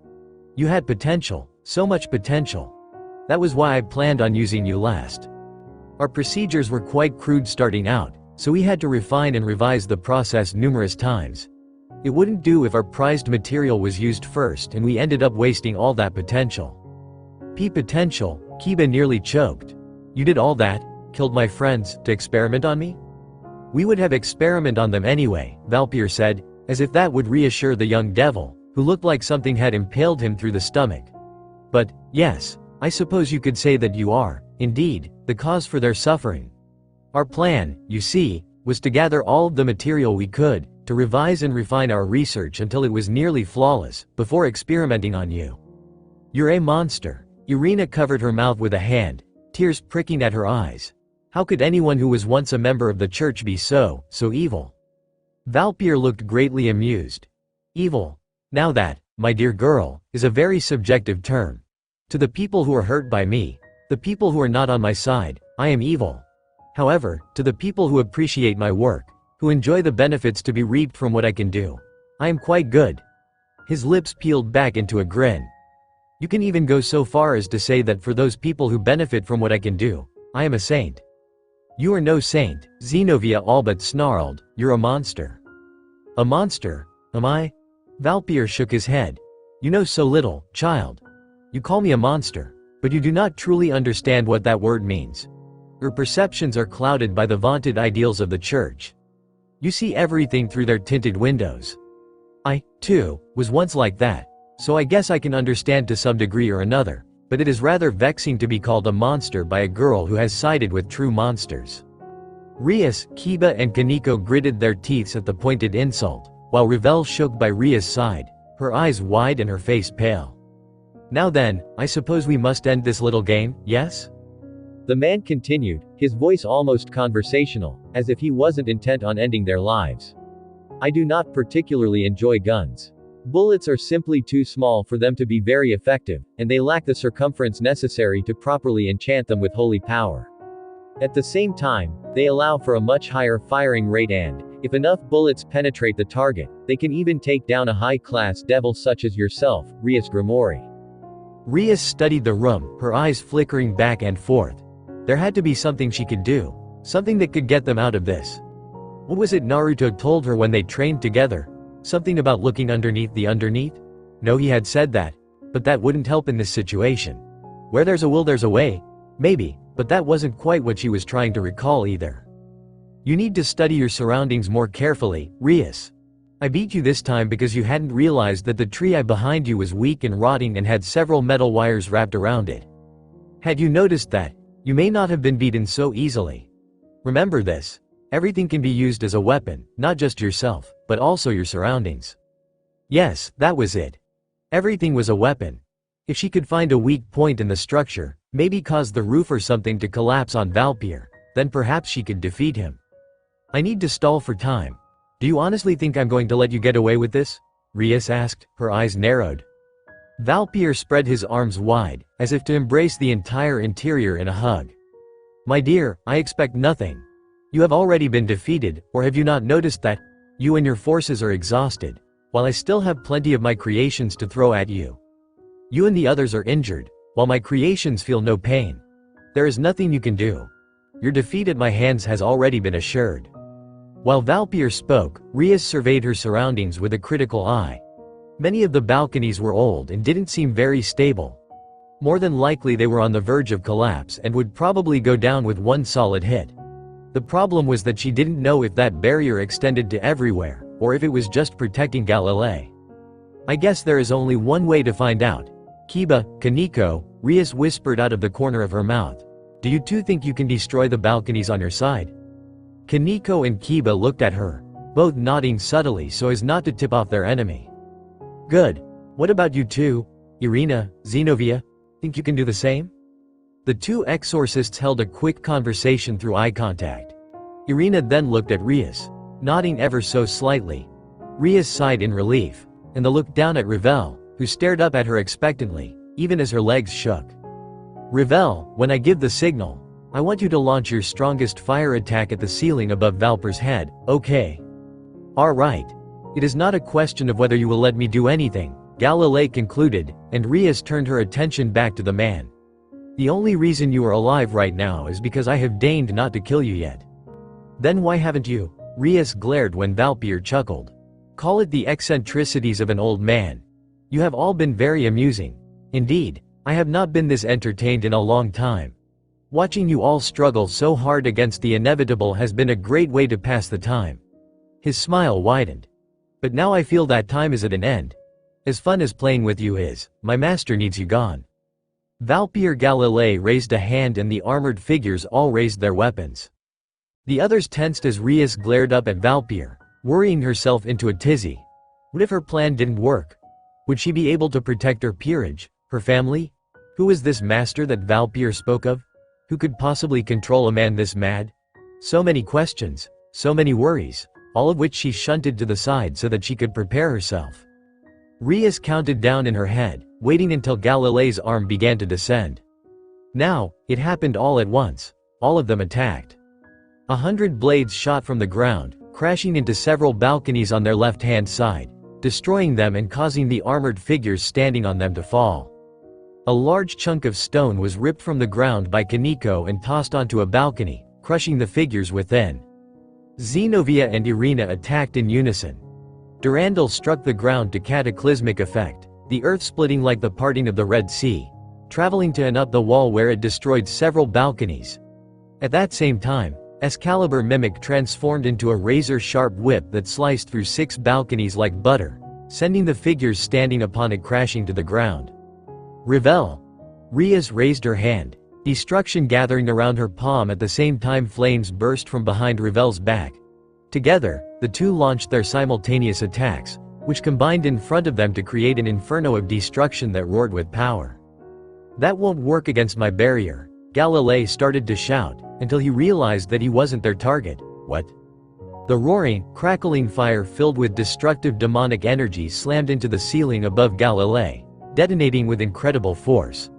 You had potential, so much potential. That was why I planned on using you last. Our procedures were quite crude starting out, so we had to refine and revise the process numerous times. It wouldn't do if our prized material was used first and we ended up wasting all that potential." Potential, Kiba nearly choked. "You did all that, killed my friends, to experiment on me?" "We would have experiment on them anyway," Valpier said, as if that would reassure the young devil, who looked like something had impaled him through the stomach. "But, yes, I suppose you could say that you are, indeed, the cause for their suffering. Our plan, you see, was to gather all of the material we could, to revise and refine our research until it was nearly flawless, before experimenting on you. You're a monster." Irina covered her mouth with a hand, tears pricking at her eyes. How could anyone who was once a member of the church be so evil? Valpier looked greatly amused. "Evil. Now that, my dear girl, is a very subjective term. To the people who are hurt by me, the people who are not on my side, I am evil. However, to the people who appreciate my work, who enjoy the benefits to be reaped from what I can do, I am quite good." His lips peeled back into a grin. "You can even go so far as to say that for those people who benefit from what I can do, I am a saint." "You are no saint," Xenovia all but snarled, "you're a monster." A monster, am I? Valpier shook his head. You know so little, child. You call me a monster, but you do not truly understand what that word means. Your perceptions are clouded by the vaunted ideals of the church. You see everything through their tinted windows. I, too, was once like that, so I guess I can understand to some degree or another, but it is rather vexing to be called a monster by a girl who has sided with true monsters. Rias, Kiba and Kaneko gritted their teeth at the pointed insult, while Revel shook by Ria's side, her eyes wide and her face pale. Now then, I suppose we must end this little game, yes? The man continued, his voice almost conversational, as if he wasn't intent on ending their lives. I do not particularly enjoy guns. Bullets are simply too small for them to be very effective, and they lack the circumference necessary to properly enchant them with holy power. At the same time, they allow for a much higher firing rate and, if enough bullets penetrate the target, they can even take down a high-class devil such as yourself, Rias Grimoire. Rias studied the room, her eyes flickering back and forth. There had to be something she could do, something that could get them out of this. What was it Naruto told her when they trained together? Something about looking underneath the underneath? No, he had said that, but that wouldn't help in this situation. Where there's a will there's a way. Maybe, but that wasn't quite what she was trying to recall either. You need to study your surroundings more carefully, Rias. I beat you this time because you hadn't realized that the tree behind you was weak and rotting and had several metal wires wrapped around it. Had you noticed that, you may not have been beaten so easily. Remember this. Everything can be used as a weapon, not just yourself, but also your surroundings. Yes, that was it. Everything was a weapon. If she could find a weak point in the structure, maybe cause the roof or something to collapse on Valpier, then perhaps she could defeat him. I need to stall for time. Do you honestly think I'm going to let you get away with this? Rias asked, her eyes narrowed. Valpier spread his arms wide, as if to embrace the entire interior in a hug. My dear, I expect nothing. You have already been defeated, or have you not noticed that? You and your forces are exhausted, while I still have plenty of my creations to throw at you. You and the others are injured, while my creations feel no pain. There is nothing you can do. Your defeat at my hands has already been assured. While Valpier spoke, Rias surveyed her surroundings with a critical eye. Many of the balconies were old and didn't seem very stable. More than likely they were on the verge of collapse and would probably go down with one solid hit. The problem was that she didn't know if that barrier extended to everywhere, or if it was just protecting Galilei. I guess there is only one way to find out. Kiba, Kaneko, Rias whispered out of the corner of her mouth. Do you two think you can destroy the balconies on your side? Kaneko and Kiba looked at her, both nodding subtly so as not to tip off their enemy. Good. What about you two? Irina, Xenovia? Think you can do the same? The two exorcists held a quick conversation through eye contact. Irina then looked at Rias, nodding ever so slightly. Rias sighed in relief, and the look down at Revel, who stared up at her expectantly, even as her legs shook. Revel, when I give the signal, I want you to launch your strongest fire attack at the ceiling above Valper's head, okay? Alright. It is not a question of whether you will let me do anything, Galilei concluded, and Rias turned her attention back to the man. The only reason you are alive right now is because I have deigned not to kill you yet. Then why haven't you? Rias glared when Valpier chuckled. Call it the eccentricities of an old man. You have all been very amusing. Indeed, I have not been this entertained in a long time. Watching you all struggle so hard against the inevitable has been a great way to pass the time. His smile widened. But now I feel that time is at an end. As fun as playing with you is, my master needs you gone. Valpier Galilei raised a hand and the armored figures all raised their weapons. The others tensed as Rias glared up at Valpier, worrying herself into a tizzy. What if her plan didn't work? Would she be able to protect her peerage, her family? Who was this master that Valpier spoke of? Who could possibly control a man this mad? So many questions, so many worries, all of which she shunted to the side so that she could prepare herself. Rias counted down in her head, waiting until Galilei's arm began to descend. Now, it happened all at once. All of them attacked. 100 blades shot from the ground, crashing into several balconies on their left-hand side, destroying them and causing the armored figures standing on them to fall. A large chunk of stone was ripped from the ground by Kaneko and tossed onto a balcony, crushing the figures within. Xenovia and Irina attacked in unison. Durandal struck the ground to cataclysmic effect, the earth splitting like the parting of the Red Sea, traveling to and up the wall where it destroyed several balconies. At that same time, Excalibur Mimic transformed into a razor-sharp whip that sliced through 6 balconies like butter, sending the figures standing upon it crashing to the ground. Revel! Rias raised her hand, destruction gathering around her palm. At the same time, flames burst from behind Revel's back. Together, the two launched their simultaneous attacks, which combined in front of them to create an inferno of destruction that roared with power. "That won't work against my barrier," Galilei started to shout, until he realized that he wasn't their target. What? The roaring, crackling fire filled with destructive demonic energy slammed into the ceiling above Galilei, detonating with incredible force.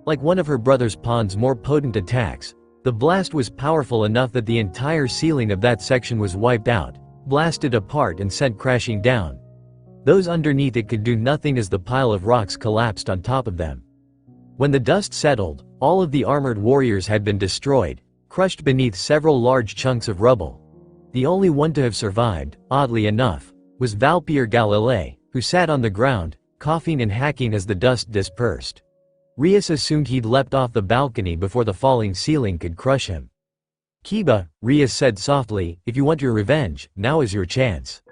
Like one of her brother's pawn's more potent attacks, the blast was powerful enough that the entire ceiling of that section was wiped out, blasted apart and sent crashing down. Those underneath it could do nothing as the pile of rocks collapsed on top of them. When the dust settled, all of the armored warriors had been destroyed, crushed beneath several large chunks of rubble. The only one to have survived, oddly enough, was Valpierre Galilei, who sat on the ground, coughing and hacking as the dust dispersed. Rias assumed he'd leapt off the balcony before the falling ceiling could crush him. "Kiba," Rias said softly, "if you want your revenge, now is your chance."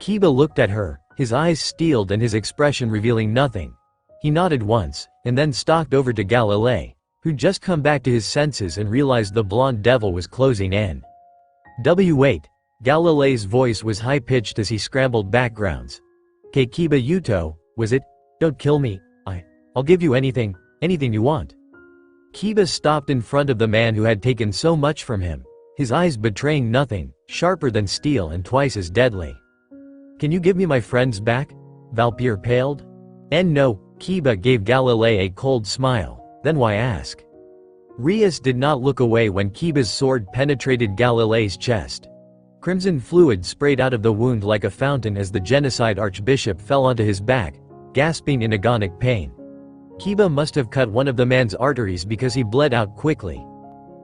Kiba looked at her, his eyes steeled and his expression revealing nothing. He nodded once, and then stalked over to Galilei, who'd just come back to his senses and realized the blonde devil was closing in. "Wait." Galilei's voice was high-pitched as he scrambled backgrounds. "K Kiba Yuto, was it? Don't kill me, I'll give you anything you want." Kiba stopped in front of the man who had taken so much from him, his eyes betraying nothing, sharper than steel and twice as deadly. "Can you give me my friends back?" Valpierre paled. "No," Kiba gave Galilei a cold smile, "then why ask?" Rias did not look away when Kiba's sword penetrated Galilei's chest. Crimson fluid sprayed out of the wound like a fountain as the genocide archbishop fell onto his back, gasping in agonic pain. Kiba must have cut one of the man's arteries because he bled out quickly.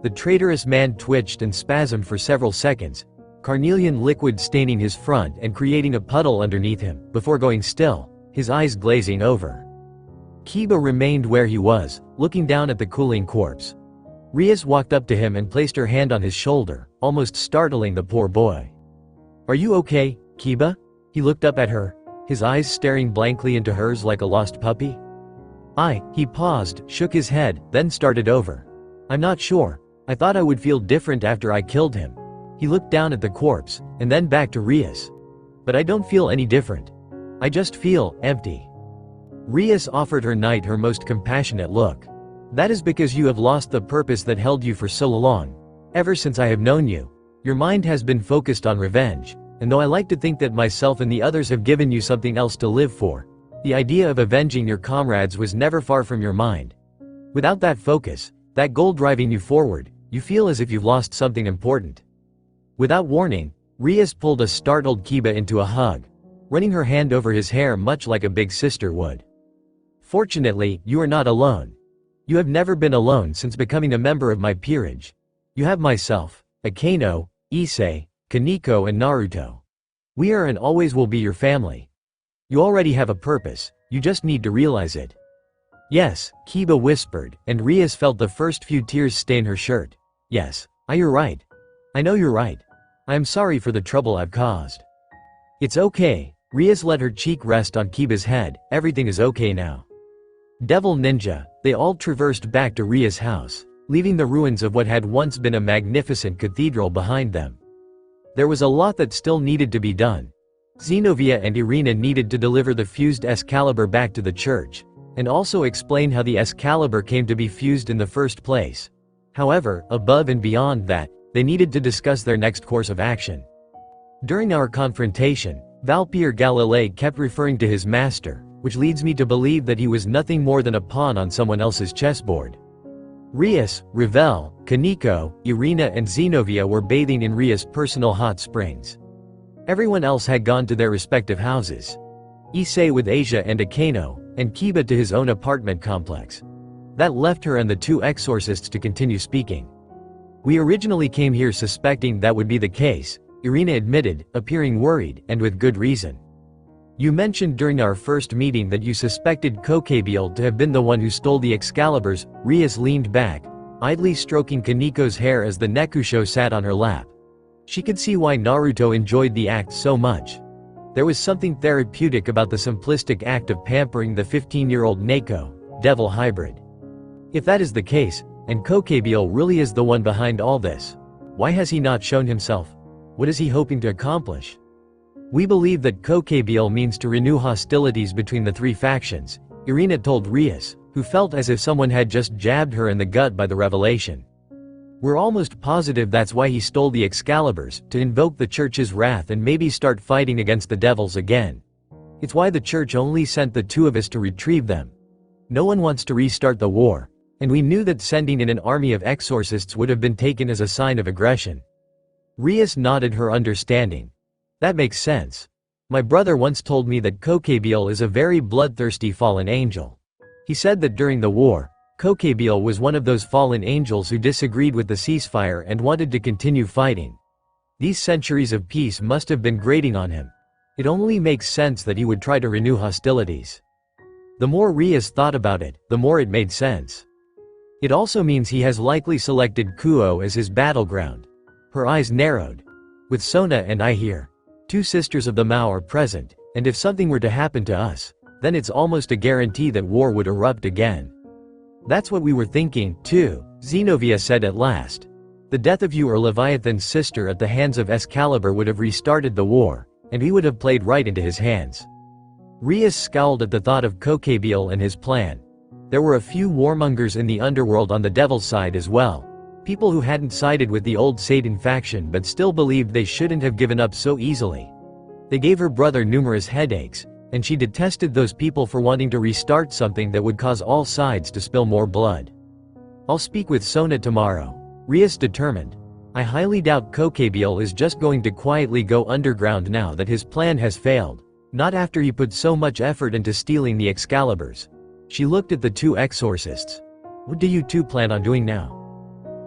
The traitorous man twitched and spasmed for several seconds, carnelian liquid staining his front and creating a puddle underneath him, before going still, his eyes glazing over. Kiba remained where he was, looking down at the cooling corpse. Rias walked up to him and placed her hand on his shoulder, almost startling the poor boy. "Are you okay, Kiba?" He looked up at her, his eyes staring blankly into hers like a lost puppy. He paused, shook his head, then started over. "I'm not sure. I thought I would feel different after I killed him." He looked down at the corpse, and then back to Rias. "But I don't feel any different. I just feel empty." Rias offered her knight her most compassionate look. "That is because you have lost the purpose that held you for so long. Ever since I have known you, your mind has been focused on revenge, and though I like to think that myself and the others have given you something else to live for, the idea of avenging your comrades was never far from your mind. Without that focus, that goal driving you forward, you feel as if you've lost something important." Without warning, Rias pulled a startled Kiba into a hug, running her hand over his hair much like a big sister would. "Fortunately, you are not alone. You have never been alone since becoming a member of my peerage. You have myself, Akeno, Issei, Kaneko and Naruto. We are and always will be your family. You already have a purpose, you just need to realize it." "Yes," Kiba whispered, and Rias felt the first few tears stain her shirt. "Yes, you're right. I know you're right. I am sorry for the trouble I've caused." "It's okay." Rias let her cheek rest on Kiba's head, "everything is okay now." Devil Ninja, they all traversed back to Rias' house, leaving the ruins of what had once been a magnificent cathedral behind them. There was a lot that still needed to be done. Zenobia and Irina needed to deliver the fused Excalibur back to the church, and also explain how the Excalibur came to be fused in the first place. However, above and beyond that, they needed to discuss their next course of action. During our confrontation, Valpierre Galilei kept referring to his master, which leads me to believe that he was nothing more than a pawn on someone else's chessboard. Rias, Revel, Kaneko, Irina and Zenobia were bathing in Rias' personal hot springs. Everyone else had gone to their respective houses. Issei with Asia and Akeno, and Kiba to his own apartment complex. That left her and the two exorcists to continue speaking. "We originally came here suspecting that would be the case," Irina admitted, appearing worried, and with good reason. You mentioned during our first meeting that you suspected Kokabiel to have been the one who stole the Excaliburs. Rias leaned back, idly stroking Kaniko's hair as the Nekusho sat on her lap. She could see why Naruto enjoyed the act so much. There was something therapeutic about the simplistic act of pampering the 15-year-old Neko, devil hybrid. If that is the case, and Kokabiel really is the one behind all this, why has he not shown himself? What is he hoping to accomplish? We believe that Kokabiel means to renew hostilities between the three factions, Irina told Rias, who felt as if someone had just jabbed her in the gut by the revelation. We're almost positive that's why he stole the Excaliburs, to invoke the church's wrath and maybe start fighting against the devils again. It's why the church only sent the two of us to retrieve them. No one wants to restart the war, and we knew that sending in an army of exorcists would have been taken as a sign of aggression. Rias nodded her understanding. That makes sense. My brother once told me that Kokabiel is a very bloodthirsty fallen angel. He said that during the war, Kokabiel was one of those fallen angels who disagreed with the ceasefire and wanted to continue fighting. These centuries of peace must have been grating on him. It only makes sense that he would try to renew hostilities. The more Rias thought about it, the more it made sense. It also means he has likely selected Kuo as his battleground. Her eyes narrowed. With Sona and I here, two sisters of the Mao are present, and if something were to happen to us, then it's almost a guarantee that war would erupt again. That's what we were thinking, too, Zenobia said at last. The death of you or Leviathan's sister at the hands of Excalibur would have restarted the war, and we would have played right into his hands. Rias scowled at the thought of Kokabiel and his plan. There were a few warmongers in the underworld on the devil's side as well. People who hadn't sided with the old Satan faction but still believed they shouldn't have given up so easily. They gave her brother numerous headaches, and she detested those people for wanting to restart something that would cause all sides to spill more blood. I'll speak with Sona tomorrow, Rias determined. I highly doubt Kokabiel is just going to quietly go underground now that his plan has failed, not after he put so much effort into stealing the Excaliburs. She looked at the two exorcists. What do you two plan on doing now?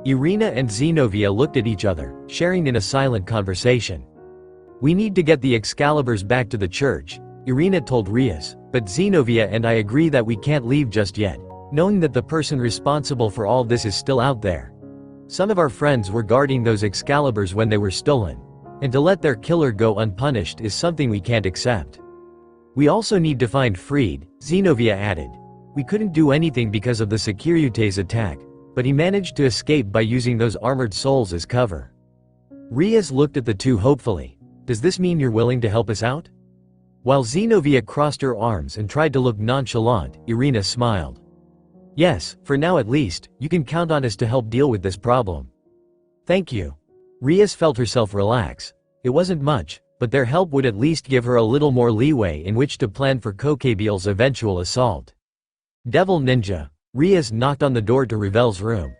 Irina and Zenobia looked at each other, sharing in a silent conversation. We need to get the Excaliburs back to the church, Irina told Rias, but Zenobia and I agree that we can't leave just yet, knowing that the person responsible for all this is still out there. Some of our friends were guarding those Excaliburs when they were stolen, and to let their killer go unpunished is something we can't accept. We also need to find Fried, Zenobia added. We couldn't do anything because of the Security's attack, but he managed to escape by using those armored souls as cover. Rias looked at the two hopefully. Does this mean you're willing to help us out? While Zenobia crossed her arms and tried to look nonchalant, Irina smiled. Yes, for now at least, you can count on us to help deal with this problem. Thank you. Rias felt herself relax. It wasn't much, but their help would at least give her a little more leeway in which to plan for Kokabiel's eventual assault. Devil Ninja. Rias knocked on the door to Revel's room.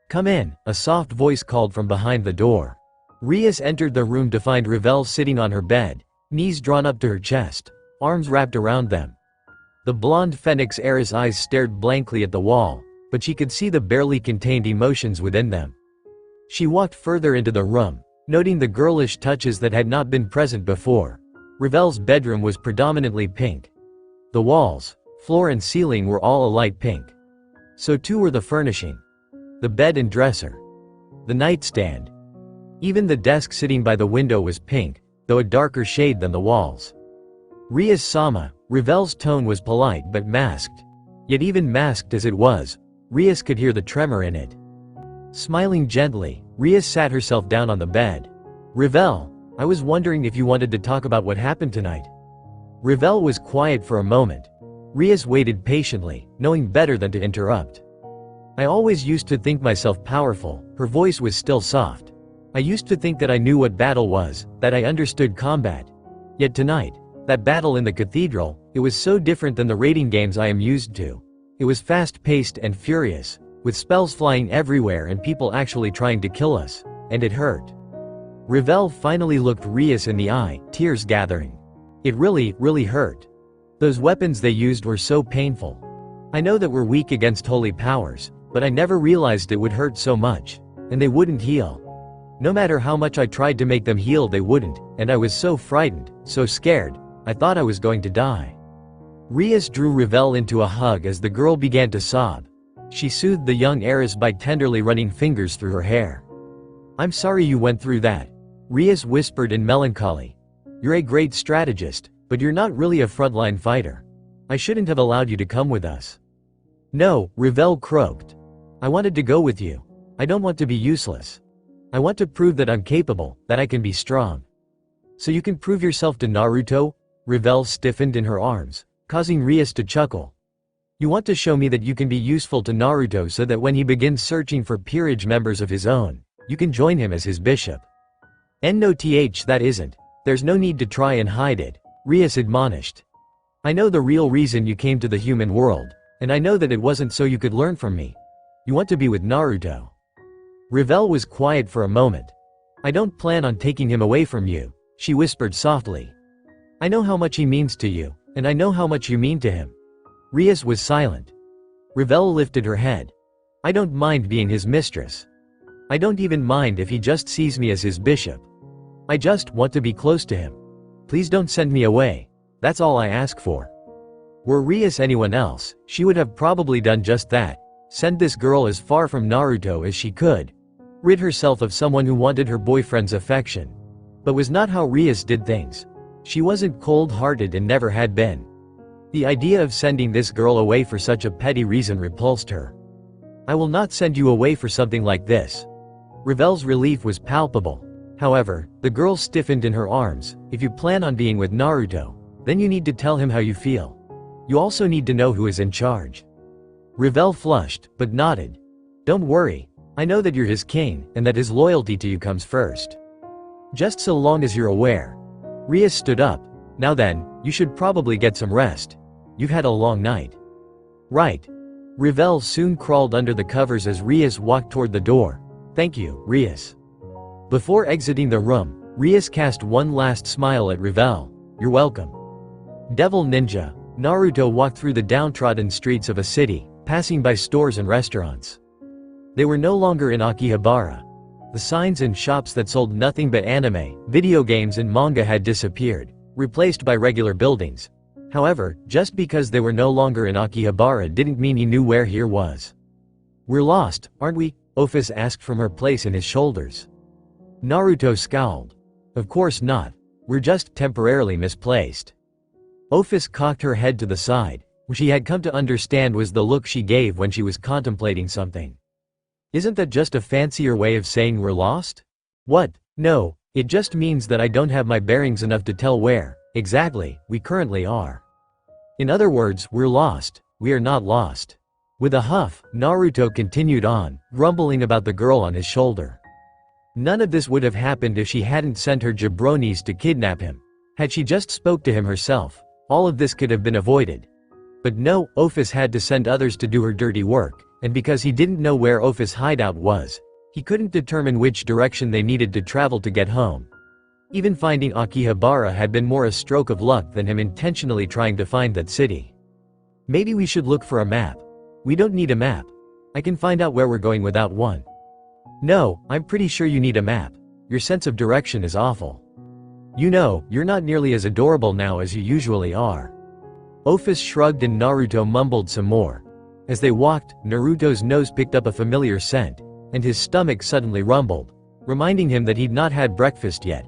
Come in, a soft voice called from behind the door. Rias entered the room to find Revel sitting on her bed, knees drawn up to her chest, arms wrapped around them. The blonde Phoenix heiress eyes stared blankly at the wall, but she could see the barely contained emotions within them. She walked further into the room, noting the girlish touches that had not been present before. Revel's bedroom was predominantly pink. The walls, floor and ceiling were all a light pink. So too were the furnishing. The bed and dresser. The nightstand. Even the desk sitting by the window was pink, though a darker shade than the walls. Rias-sama, Revel's tone was polite but masked. Yet even masked as it was, Rias could hear the tremor in it. Smiling gently, Rias sat herself down on the bed. Revel, I was wondering if you wanted to talk about what happened tonight. Revel was quiet for a moment. Rias waited patiently, knowing better than to interrupt. I always used to think myself powerful, her voice was still soft. I used to think that I knew what battle was, that I understood combat. Yet tonight, that battle in the cathedral, it was so different than the raiding games I am used to. It was fast-paced and furious, with spells flying everywhere and people actually trying to kill us, and it hurt. Revel finally looked Rias in the eye, tears gathering. It really hurt. Those weapons they used were so painful. I know that we're weak against holy powers, but I never realized it would hurt so much, and they wouldn't heal. No matter how much I tried to make them heal, they wouldn't, and I was so frightened, so scared, I thought I was going to die. Rias drew Ravel into a hug as the girl began to sob. She soothed the young heiress by tenderly running fingers through her hair. "I'm sorry you went through that," Rias whispered in melancholy. "You're a great strategist, but you're not really a frontline fighter. I shouldn't have allowed you to come with us." "No," Ravel croaked. "I wanted to go with you. I don't want to be useless. I want to prove that I'm capable, that I can be strong." "So you can prove yourself to Naruto?" Ravel stiffened in her arms, causing Rias to chuckle. "You want to show me that you can be useful to Naruto so that when he begins searching for peerage members of his own, you can join him as his bishop." "No, that isn't. There's no need to try and hide it," Rias admonished. "I know the real reason you came to the human world, and I know that it wasn't so you could learn from me. You want to be with Naruto." Ravel was quiet for a moment. "I don't plan on taking him away from you," she whispered softly. "I know how much he means to you, and I know how much you mean to him." Rias was silent. Ravel lifted her head. "I don't mind being his mistress. I don't even mind if he just sees me as his bishop. I just want to be close to him. Please don't send me away. That's all I ask for." Were Rias anyone else, she would have probably done just that. Send this girl as far from Naruto as she could. Rid herself of someone who wanted her boyfriend's affection. But was not how Rias did things. She wasn't cold-hearted and never had been. The idea of sending this girl away for such a petty reason repulsed her. "I will not send you away for something like this." Ravel's relief was palpable. However, the girl stiffened in her arms. "If you plan on being with Naruto, then you need to tell him how you feel. You also need to know who is in charge." Ravel flushed, but nodded. "Don't worry. I know that you're his king, and that his loyalty to you comes first. Just so long as you're aware." Rias stood up. "Now then, you should probably get some rest. You've had a long night." "Right." Ravel soon crawled under the covers as Rias walked toward the door. "Thank you, Rias." Before exiting the room, Rias cast one last smile at Ravel. "You're welcome." Devil Ninja, Naruto walked through the downtrodden streets of a city, passing by stores and restaurants. They were no longer in Akihabara. The signs and shops that sold nothing but anime, video games and manga had disappeared, replaced by regular buildings. However, just because they were no longer in Akihabara didn't mean he knew where here was. "We're lost, aren't we?" Office asked from her place in his shoulders. Naruto scowled. "Of course not. We're just temporarily misplaced." Office cocked her head to the side, which he had come to understand was the look she gave when she was contemplating something. "Isn't that just a fancier way of saying we're lost?" "What? No, it just means that I don't have my bearings enough to tell where, exactly, we currently are. In other words, we're lost, we are not lost." With a huff, Naruto continued on, grumbling about the girl on his shoulder. None of this would have happened if she hadn't sent her jabronis to kidnap him. Had she just spoke to him herself, all of this could have been avoided. But no, Office had to send others to do her dirty work, and because he didn't know where Office's hideout was, he couldn't determine which direction they needed to travel to get home. Even finding Akihabara had been more a stroke of luck than him intentionally trying to find that city. "Maybe we should look for a map." "We don't need a map. I can find out where we're going without one." "No, I'm pretty sure you need a map. Your sense of direction is awful. You know, you're not nearly as adorable now as you usually are." Office shrugged and Naruto mumbled some more. As they walked, Naruto's nose picked up a familiar scent, and his stomach suddenly rumbled, reminding him that he'd not had breakfast yet.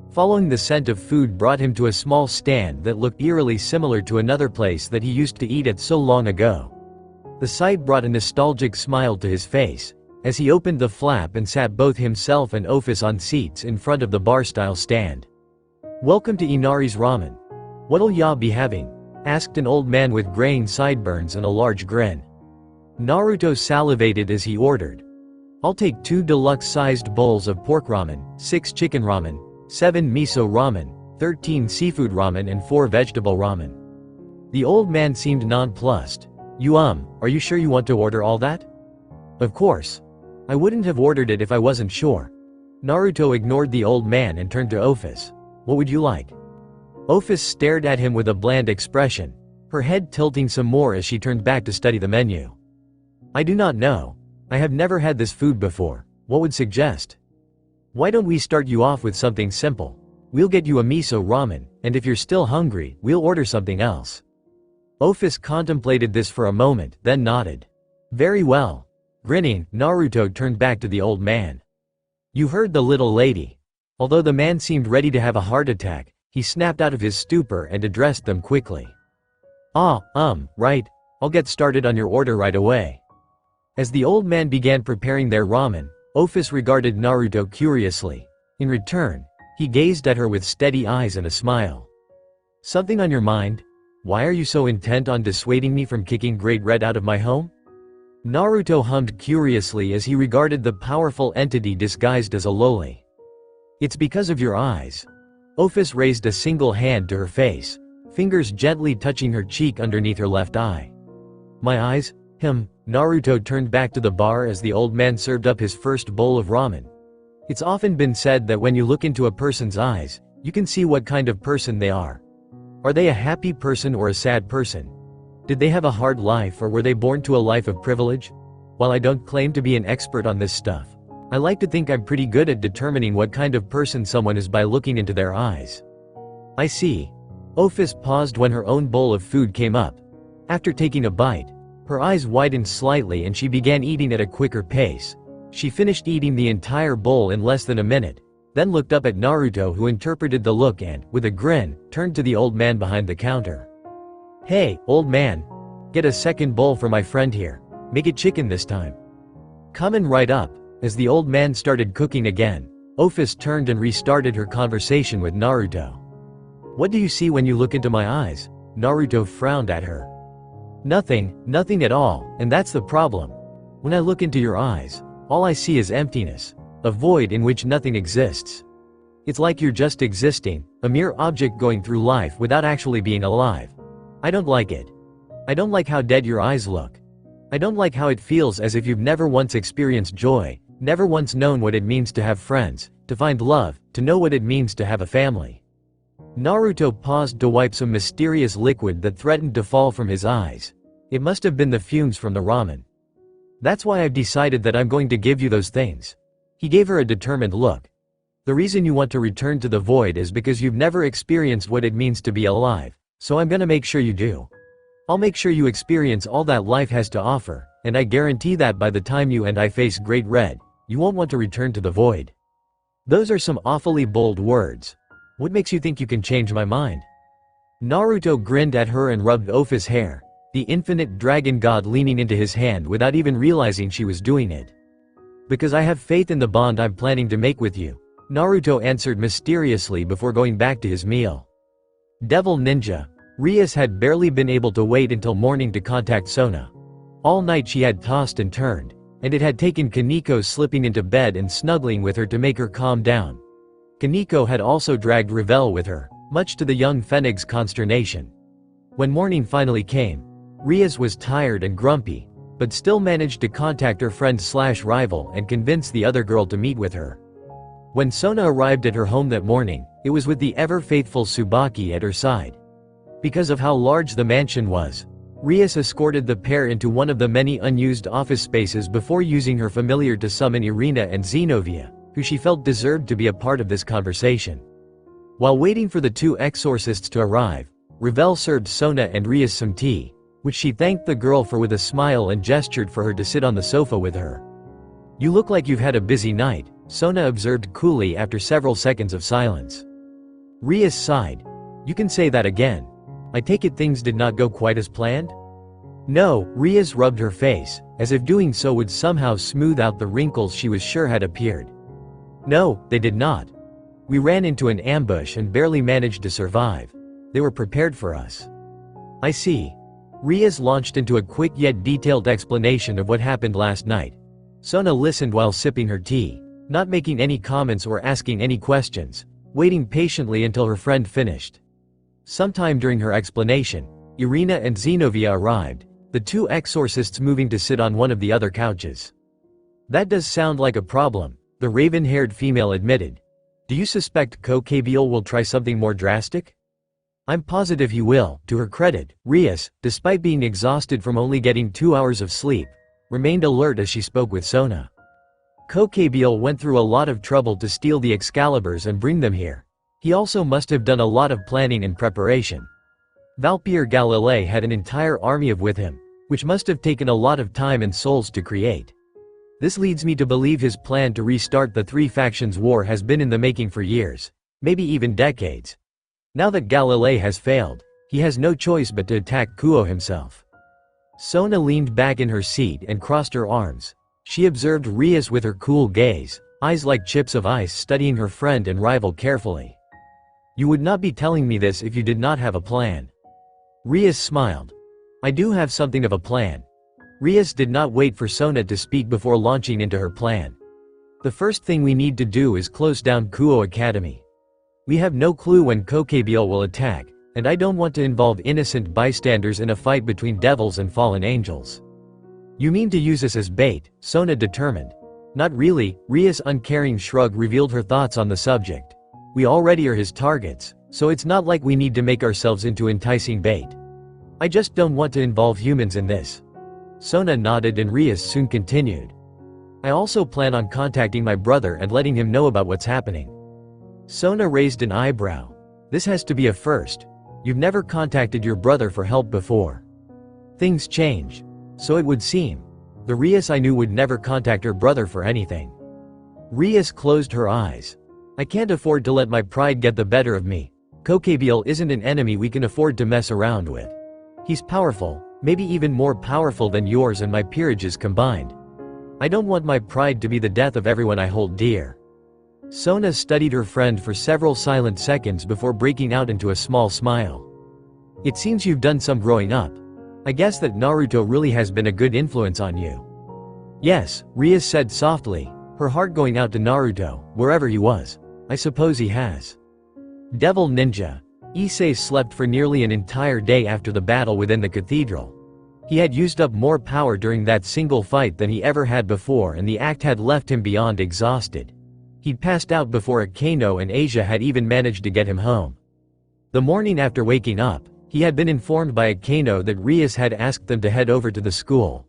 Following the scent of food brought him to a small stand that looked eerily similar to another place that he used to eat at so long ago. The sight brought a nostalgic smile to his face, as he opened the flap and sat both himself and Office on seats in front of the bar-style stand. "Welcome to Inari's Ramen. What'll ya be having?" asked an old man with graying sideburns and a large grin. Naruto salivated as he ordered. "I'll take 2 deluxe-sized bowls of pork ramen, 6 chicken ramen, 7 miso ramen, 13 seafood ramen and 4 vegetable ramen." The old man seemed nonplussed. Are you sure you want to order all that?" "Of course. I wouldn't have ordered it if I wasn't sure." Naruto ignored the old man and turned to Office. "What would you like?" Office stared at him with a bland expression, her head tilting some more as she turned back to study the menu. "I do not know. I have never had this food before. What would suggest?" Why don't we start you off with something simple? We'll get you a miso ramen, and if you're still hungry, we'll order something else. Office contemplated this for a moment, then nodded. Very well. Grinning, Naruto turned back to the old man. You heard the little lady. Although the man seemed ready to have a heart attack, he snapped out of his stupor and addressed them quickly. Right. I'll get started on your order right away. As the old man began preparing their ramen, Office regarded Naruto curiously. In return, he gazed at her with steady eyes and a smile. Something on your mind? Why are you so intent on dissuading me from kicking Great Red out of my home? Naruto hummed curiously as he regarded the powerful entity disguised as a loli. It's because of your eyes. Office raised a single hand to her face, fingers gently touching her cheek underneath her left eye. My eyes? Naruto turned back to the bar as the old man served up his first bowl of ramen. It's often been said that when you look into a person's eyes, you can see what kind of person they are. Are they a happy person or a sad person? Did they have a hard life or were they born to a life of privilege? While I don't claim to be an expert on this stuff, I like to think I'm pretty good at determining what kind of person someone is by looking into their eyes. I see. Office paused when her own bowl of food came up. After taking a bite, her eyes widened slightly and she began eating at a quicker pace. She finished eating the entire bowl in less than a minute, then looked up at Naruto, who interpreted the look and, with a grin, turned to the old man behind the counter. Hey, old man. Get a second bowl for my friend here. Make it chicken this time. Coming right up. As the old man started cooking again, Office turned and restarted her conversation with Naruto. What do you see when you look into my eyes? Naruto frowned at her. Nothing at all, and that's the problem. When I look into your eyes, all I see is emptiness, a void in which nothing exists. It's like you're just existing, a mere object going through life without actually being alive. I don't like it. I don't like how dead your eyes look. I don't like how it feels as if you've never once experienced joy, never once known what it means to have friends, to find love, to know what it means to have a family. Naruto paused to wipe some mysterious liquid that threatened to fall from his eyes. It must have been the fumes from the ramen. That's why I've decided that I'm going to give you those things. He gave her a determined look. The reason you want to return to the void is because you've never experienced what it means to be alive, so I'm gonna make sure you do. I'll make sure you experience all that life has to offer, and I guarantee that by the time you and I face Great Red, you won't want to return to the void. Those are some awfully bold words. What makes you think you can change my mind? Naruto grinned at her and rubbed Office's hair, the infinite dragon god leaning into his hand without even realizing she was doing it. Because I have faith in the bond I'm planning to make with you, Naruto answered mysteriously before going back to his meal. Devil Ninja. Rias had barely been able to wait until morning to contact Sona. All night she had tossed and turned, and it had taken Kaneko slipping into bed and snuggling with her to make her calm down. Kaneko had also dragged Revel with her, much to the young Phoenix's consternation. When morning finally came, Rias was tired and grumpy, but still managed to contact her friend/rival and convince the other girl to meet with her. When Sona arrived at her home that morning, it was with the ever-faithful Tsubaki at her side. Because of how large the mansion was, Rias escorted the pair into one of the many unused office spaces before using her familiar to summon Irina and Zenobia, who she felt deserved to be a part of this conversation. While waiting for the two exorcists to arrive, Revel served Sona and Rias some tea, which she thanked the girl for with a smile and gestured for her to sit on the sofa with her. You look like you've had a busy night, Sona observed coolly after several seconds of silence. Rias sighed. You can say that again. I take it things did not go quite as planned? No, Rias rubbed her face, as if doing so would somehow smooth out the wrinkles she was sure had appeared. No, they did not. We ran into an ambush and barely managed to survive. They were prepared for us. I see. Rias launched into a quick yet detailed explanation of what happened last night. Sona listened while sipping her tea, not making any comments or asking any questions, waiting patiently until her friend finished. Sometime during her explanation, Irina and Zenobia arrived, the two exorcists moving to sit on one of the other couches. That does sound like a problem, the raven-haired female admitted. Do you suspect Kokabiel will try something more drastic? I'm positive he will. To her credit, Rias, despite being exhausted from only getting 2 hours of sleep, remained alert as she spoke with Sona. Kokebiel went through a lot of trouble to steal the Excaliburs and bring them here. He also must have done a lot of planning and preparation. Valpierre Galilei had an entire army with him, which must have taken a lot of time and souls to create. This leads me to believe his plan to restart the Three Factions War has been in the making for years, maybe even decades. Now that Galilei has failed, he has no choice but to attack Kuo himself. Sona leaned back in her seat and crossed her arms. She observed Rias with her cool gaze, eyes like chips of ice, studying her friend and rival carefully. "You would not be telling me this if you did not have a plan." Rias smiled. "I do have something of a plan." Rias did not wait for Sona to speak before launching into her plan. "The first thing we need to do is close down Kuo Academy. We have no clue when Kokebiel will attack, and I don't want to involve innocent bystanders in a fight between devils and fallen angels." "You mean to use us as bait?" Sona determined. "Not really." Ria's uncaring shrug revealed her thoughts on the subject. "We already are his targets, so it's not like we need to make ourselves into enticing bait. I just don't want to involve humans in this." Sona nodded and Rias soon continued. "I also plan on contacting my brother and letting him know about what's happening." Sona raised an eyebrow. "This has to be a first. You've never contacted your brother for help before." "Things change. So it would seem. The Rias I knew would never contact her brother for anything." Rias closed her eyes. "I can't afford to let my pride get the better of me. Kokebiel isn't an enemy we can afford to mess around with. He's powerful, maybe even more powerful than yours and my peerages combined. I don't want my pride to be the death of everyone I hold dear." Sona studied her friend for several silent seconds before breaking out into a small smile. "It seems you've done some growing up. I guess that Naruto really has been a good influence on you." "Yes," Rias said softly, her heart going out to Naruto, wherever he was. "I suppose he has." Devil Ninja. Issei slept for nearly an entire day after the battle within the cathedral. He had used up more power during that single fight than he ever had before, and the act had left him beyond exhausted. He'd passed out before Akano and Asia had even managed to get him home. The morning after waking up, he had been informed by Akano that Rias had asked them to head over to the school.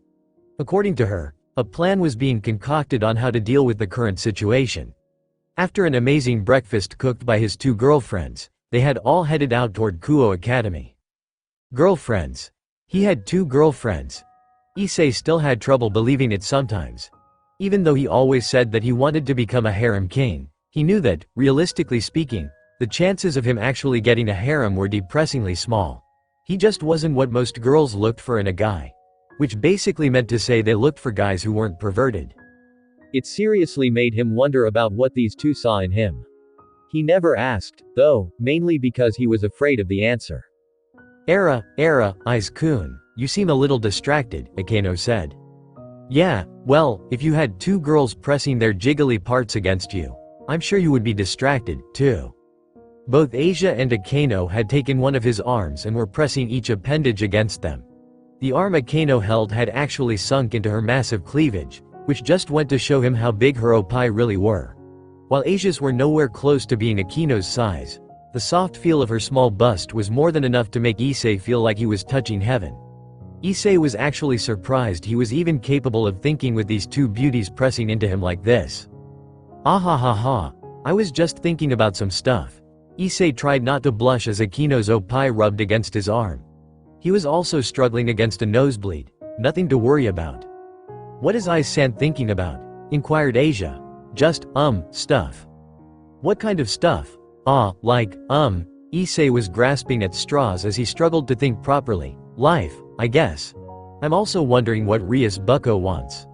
According to her, a plan was being concocted on how to deal with the current situation. After an amazing breakfast cooked by his two girlfriends, they had all headed out toward Kuo Academy. Girlfriends. He had two girlfriends. Issei still had trouble believing it sometimes. Even though he always said that he wanted to become a harem king, he knew that, realistically speaking, the chances of him actually getting a harem were depressingly small. He just wasn't what most girls looked for in a guy. Which basically meant to say they looked for guys who weren't perverted. It seriously made him wonder about what these two saw in him. He never asked, though, mainly because he was afraid of the answer. Aiz-kun, you seem a little distracted," Akano said. "Yeah, well, if you had two girls pressing their jiggly parts against you, I'm sure you would be distracted, too." Both Asia and Akano had taken one of his arms and were pressing each appendage against them. The arm Akano held had actually sunk into her massive cleavage, which just went to show him how big her oppai really were. While Asia's were nowhere close to being Akino's size, the soft feel of her small bust was more than enough to make Issei feel like he was touching heaven. Issei was actually surprised he was even capable of thinking with these two beauties pressing into him like this. "Ah, I was just thinking about some stuff." Issei tried not to blush as Akino's oppai rubbed against his arm. He was also struggling against a nosebleed. "Nothing to worry about." "What is Aiz-san thinking about?" inquired Asia. "Just, stuff." "What kind of stuff?" Issei was grasping at straws as he struggled to think properly. "Life, I guess. I'm also wondering what Rias Bucko wants."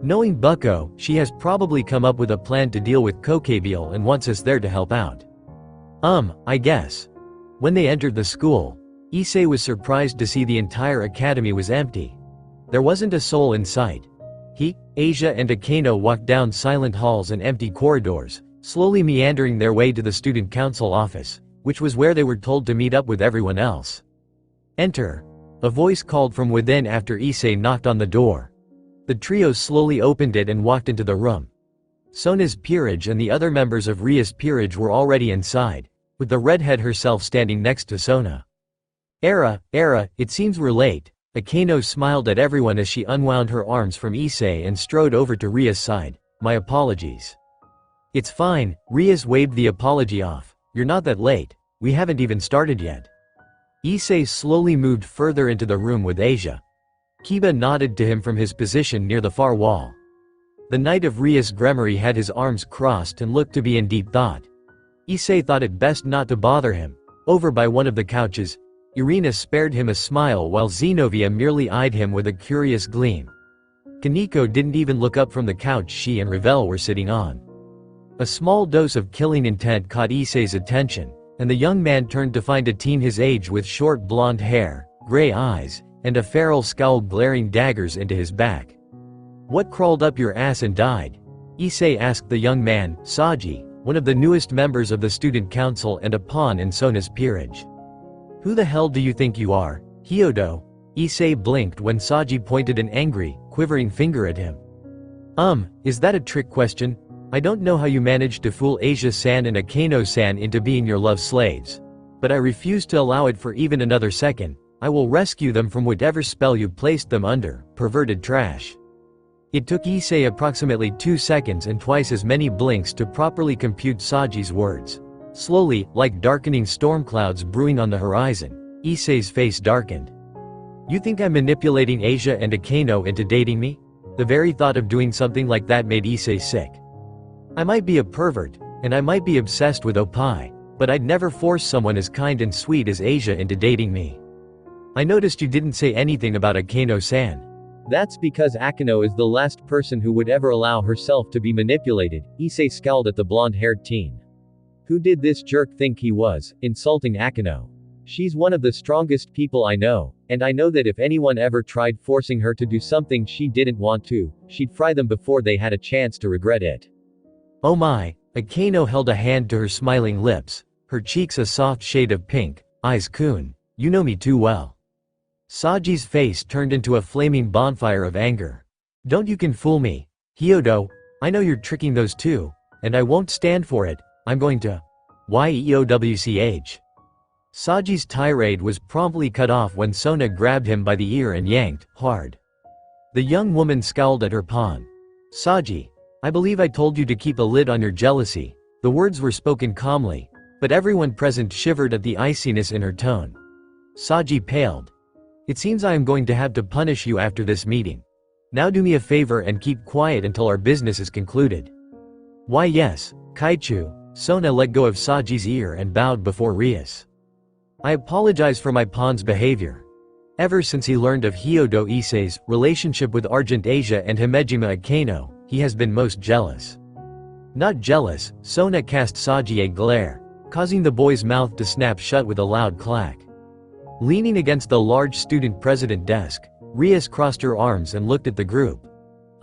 Knowing Bucko, she has probably come up with a plan to deal with Kokebiel and wants us there to help out. I guess. When they entered the school, Issei was surprised to see the entire academy was empty. There wasn't a soul in sight. He, Asia and Akano walked down silent halls and empty corridors, slowly meandering their way to the student council office, which was where they were told to meet up with everyone else. "Enter." A voice called from within after Issei knocked on the door. The trio slowly opened it and walked into the room. Sona's peerage and the other members of Ria's peerage were already inside, with the redhead herself standing next to Sona. Era, it seems we're late." Akano smiled at everyone as she unwound her arms from Issei and strode over to Ria's side. my apologies. It's fine, Rias waved the apology off. You're not that late. We haven't even started yet. Issei slowly moved further into the room with Asia. Kiba nodded to him from his position near the far wall. The Knight of Rias Gremory had his arms crossed and looked to be in deep thought. Issei thought it best not to bother him. Over by one of the couches, Irina spared him a smile while Zenobia merely eyed him with a curious gleam. Kaneko didn't even look up from the couch she and Ravel were sitting on. A small dose of killing intent caught Issei's attention, and the young man turned to find a teen his age with short blonde hair, gray eyes, and a feral scowl glaring daggers into his back. What crawled up your ass and died? Issei asked the young man, Saji, one of the newest members of the student council and a pawn in Sona's peerage. Who the hell do you think you are, Hyodo? Issei blinked when Saji pointed an angry, quivering finger at him. Is that a trick question? I don't know how you managed to fool Asia-san and Akeno-san into being your love slaves. But I refuse to allow it for even another second. I will rescue them from whatever spell you placed them under, perverted trash. It took Issei approximately 2 seconds and twice as many blinks to properly compute Saji's words. Slowly, like darkening storm clouds brewing on the horizon, Issei's face darkened. You think I'm manipulating Asia and Akeno into dating me? The very thought of doing something like that made Issei sick. I might be a pervert, and I might be obsessed with Oppai, but I'd never force someone as kind and sweet as Asia into dating me. I noticed you didn't say anything about Akeno-san. That's because Akeno is the last person who would ever allow herself to be manipulated, Issei scowled at the blonde-haired teen. Who did this jerk think he was, insulting Akeno? She's one of the strongest people I know, and I know that if anyone ever tried forcing her to do something she didn't want to, she'd fry them before they had a chance to regret it. Oh my, Akeno held a hand to her smiling lips, her cheeks a soft shade of pink. Eyes-kun, you know me too well. Saji's face turned into a flaming bonfire of anger. Don't you can fool me, Hyodo, I know you're tricking those two, and I won't stand for it, I'm going to… YEOWCH. Saji's tirade was promptly cut off when Sona grabbed him by the ear and yanked, hard. The young woman scowled at her pawn. Saji, I believe I told you to keep a lid on your jealousy. The words were spoken calmly, but everyone present shivered at the iciness in her tone. Saji paled. It seems I am going to have to punish you after this meeting. Now do me a favor and keep quiet until our business is concluded. Why yes, Kaichu, Sona let go of Saji's ear and bowed before Rias. I apologize for my pawn's behavior. Ever since he learned of Hyodo Issei's relationship with Argent Asia and Himejima Akeno, he has been most jealous. Not jealous, Sona cast Saji a glare, causing the boy's mouth to snap shut with a loud clack. Leaning against the large student president desk, Rias crossed her arms and looked at the group.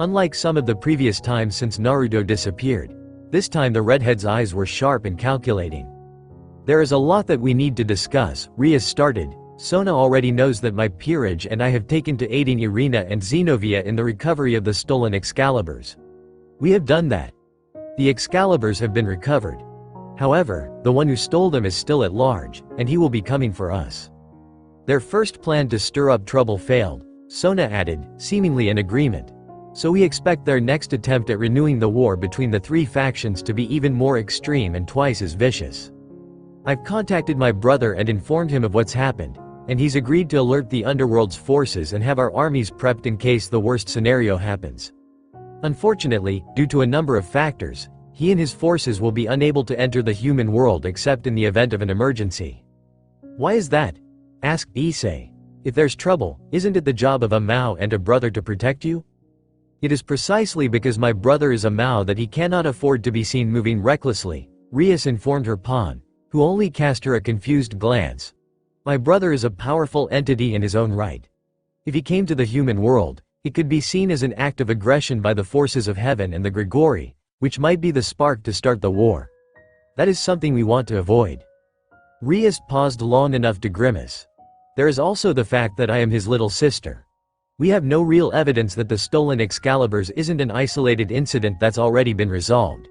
Unlike some of the previous times since Naruto disappeared, this time the redhead's eyes were sharp and calculating. There is a lot that we need to discuss, Rias started. Sona already knows that my peerage and I have taken to aiding Irina and Zenobia in the recovery of the stolen Excaliburs. We have done that. The Excaliburs have been recovered. However, the one who stole them is still at large, and he will be coming for us. Their first plan to stir up trouble failed, Sona added, seemingly in agreement. So we expect their next attempt at renewing the war between the three factions to be even more extreme and twice as vicious. I've contacted my brother and informed him of what's happened, and he's agreed to alert the underworld's forces and have our armies prepped in case the worst scenario happens. Unfortunately, due to a number of factors, he and his forces will be unable to enter the human world except in the event of an emergency. Why is that? Asked Issei. If there's trouble, isn't it the job of a Mao and a brother to protect you? It is precisely because my brother is a Mao that he cannot afford to be seen moving recklessly, Rias informed her pawn, who only cast her a confused glance. My brother is a powerful entity in his own right. If he came to the human world, it could be seen as an act of aggression by the forces of heaven and the Grigori, which might be the spark to start the war. That is something we want to avoid. Rias paused long enough to grimace. There is also the fact that I am his little sister. We have no real evidence that the stolen Excaliburs isn't an isolated incident that's already been resolved.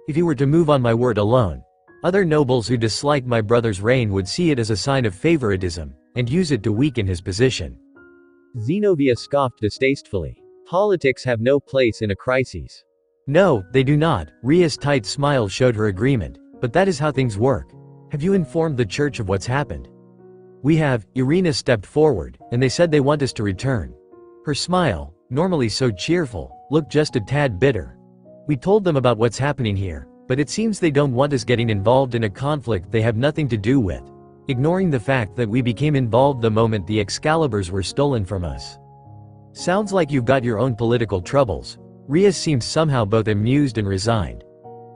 If he were to move on my word alone, other nobles who dislike my brother's reign would see it as a sign of favoritism, and use it to weaken his position. Zenobia scoffed distastefully. Politics have no place in a crisis. No, they do not. Ria's tight smile showed her agreement. But that is how things work. Have you informed the church of what's happened? We have. Irina stepped forward, and they said they want us to return. Her smile, normally so cheerful, looked just a tad bitter. We told them about what's happening here, but it seems they don't want us getting involved in a conflict they have nothing to do with, ignoring the fact that we became involved the moment the Excaliburs were stolen from us. Sounds like you've got your own political troubles. Ria seemed somehow both amused and resigned.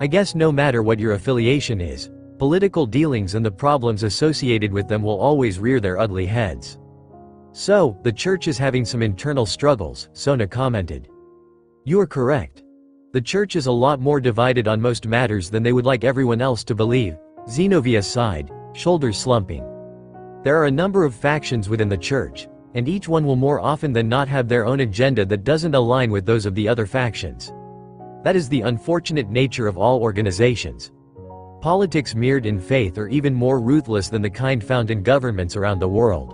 I guess no matter what your affiliation is, political dealings and the problems associated with them will always rear their ugly heads. So, the church is having some internal struggles, Sona commented. You are correct. The church is a lot more divided on most matters than they would like everyone else to believe, Zenobia sighed, shoulders slumping. There are a number of factions within the church, and each one will more often than not have their own agenda that doesn't align with those of the other factions. That is the unfortunate nature of all organizations. Politics mirrored in faith are even more ruthless than the kind found in governments around the world.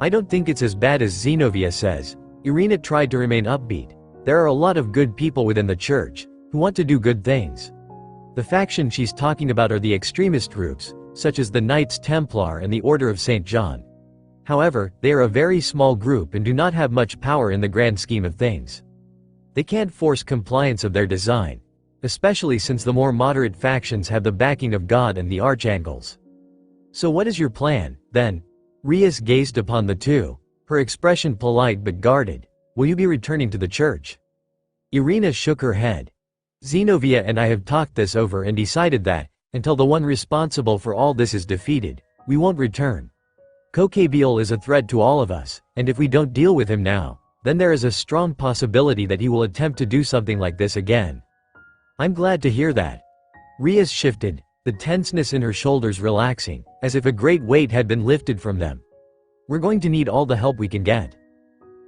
I don't think it's as bad as Zenobia says. Irina tried to remain upbeat. There are a lot of good people within the church, who want to do good things. The faction she's talking about are the extremist groups, such as the Knights Templar and the Order of St. John. However, they are a very small group and do not have much power in the grand scheme of things. They can't force compliance of their design, especially since the more moderate factions have the backing of God and the Archangels. So what is your plan, then? Rias gazed upon the two, her expression polite but guarded. Will you be returning to the church? Irina shook her head. Zenobia and I have talked this over and decided that, until the one responsible for all this is defeated, we won't return. Kokebiel is a threat to all of us, and if we don't deal with him now, then there is a strong possibility that he will attempt to do something like this again. I'm glad to hear that. Rias shifted, the tenseness in her shoulders relaxing, as if a great weight had been lifted from them. We're going to need all the help we can get.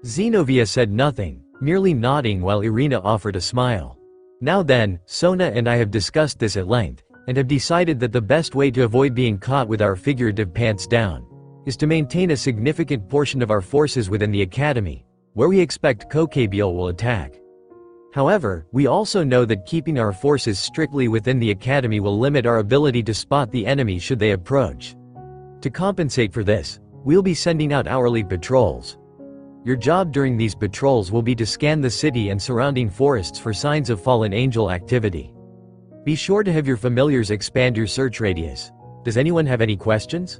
Zenobia said nothing, merely nodding while Irina offered a smile. Now then, Sona and I have discussed this at length, and have decided that the best way to avoid being caught with our figurative pants down is to maintain a significant portion of our forces within the academy, where we expect Kokebiel will attack. However, we also know that keeping our forces strictly within the academy will limit our ability to spot the enemy should they approach. To compensate for this, we'll be sending out hourly patrols. Your job during these patrols will be to scan the city and surrounding forests for signs of fallen angel activity. Be sure to have your familiars expand your search radius. Does anyone have any questions?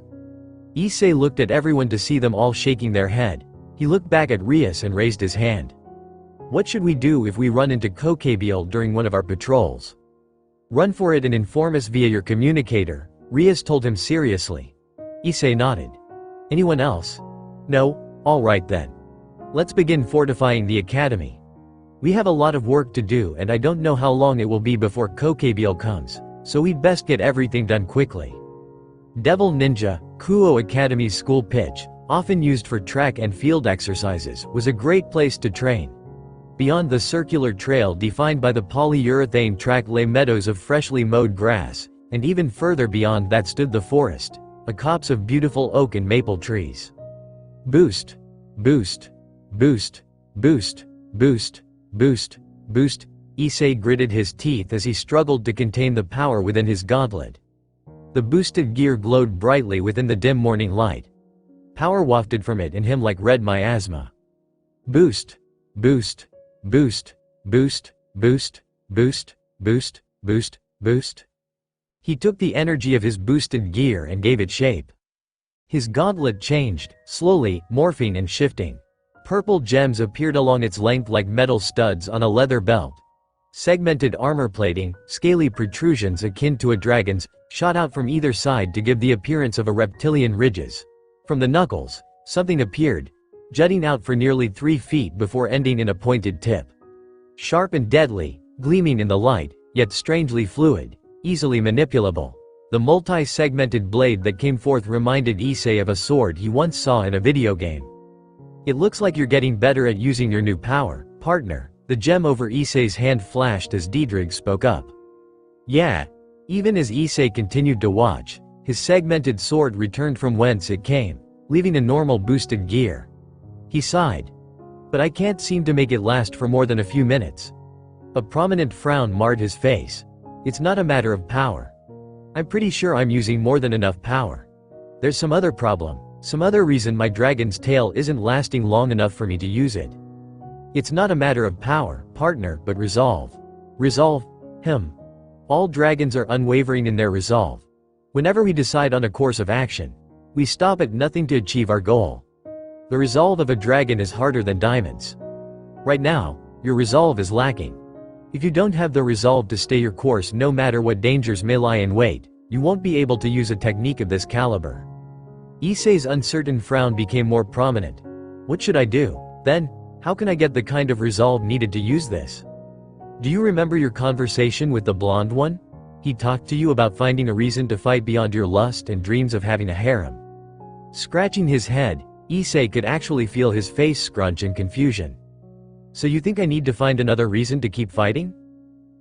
Issei looked at everyone to see them all shaking their head. He looked back at Rias and raised his hand. What should we do if we run into Kokebiel during one of our patrols? Run for it and inform us via your communicator, Rias told him seriously. Issei nodded. Anyone else? No? All right then. Let's begin fortifying the academy. We have a lot of work to do and I don't know how long it will be before Kokebiel comes, so we'd best get everything done quickly. Devil Ninja, Kuo Academy's school pitch, often used for track and field exercises, was a great place to train. Beyond the circular trail defined by the polyurethane track lay meadows of freshly mowed grass, and even further beyond that stood the forest, a copse of beautiful oak and maple trees. Boost. Boost. Boost. Boost. Boost. Boost. Boost. Issei gritted his teeth as he struggled to contain the power within his gauntlet. The boosted gear glowed brightly within the dim morning light. Power wafted from it in him like red miasma. Boost. Boost. Boost. Boost. Boost. Boost. Boost. Boost. Boost. He took the energy of his boosted gear and gave it shape. His gauntlet changed, slowly, morphing and shifting. Purple gems appeared along its length like metal studs on a leather belt. Segmented armor plating, scaly protrusions akin to a dragon's, shot out from either side to give the appearance of a reptilian ridges. From the knuckles, something appeared, jutting out for nearly 3 feet before ending in a pointed tip. Sharp and deadly, gleaming in the light, yet strangely fluid, easily manipulable. The multi-segmented blade that came forth reminded Issei of a sword he once saw in a video game. It looks like you're getting better at using your new power, partner. The gem over Issei's hand flashed as Diedrich spoke up. Yeah. Even as Issei continued to watch, his segmented sword returned from whence it came, leaving a normal boosted gear. He sighed. But I can't seem to make it last for more than a few minutes. A prominent frown marred his face. It's not a matter of power. I'm pretty sure I'm using more than enough power. There's some other problem, some other reason my dragon's tail isn't lasting long enough for me to use it. It's not a matter of power, partner, but resolve. Resolve? All dragons are unwavering in their resolve. Whenever we decide on a course of action, we stop at nothing to achieve our goal. The resolve of a dragon is harder than diamonds. Right now, your resolve is lacking. If you don't have the resolve to stay your course no matter what dangers may lie in wait, you won't be able to use a technique of this caliber. Issei's uncertain frown became more prominent. What should I do, then? How can I get the kind of resolve needed to use this? Do you remember your conversation with the blonde one? He talked to you about finding a reason to fight beyond your lust and dreams of having a harem. Scratching his head, Issei could actually feel his face scrunch in confusion. So you think I need to find another reason to keep fighting?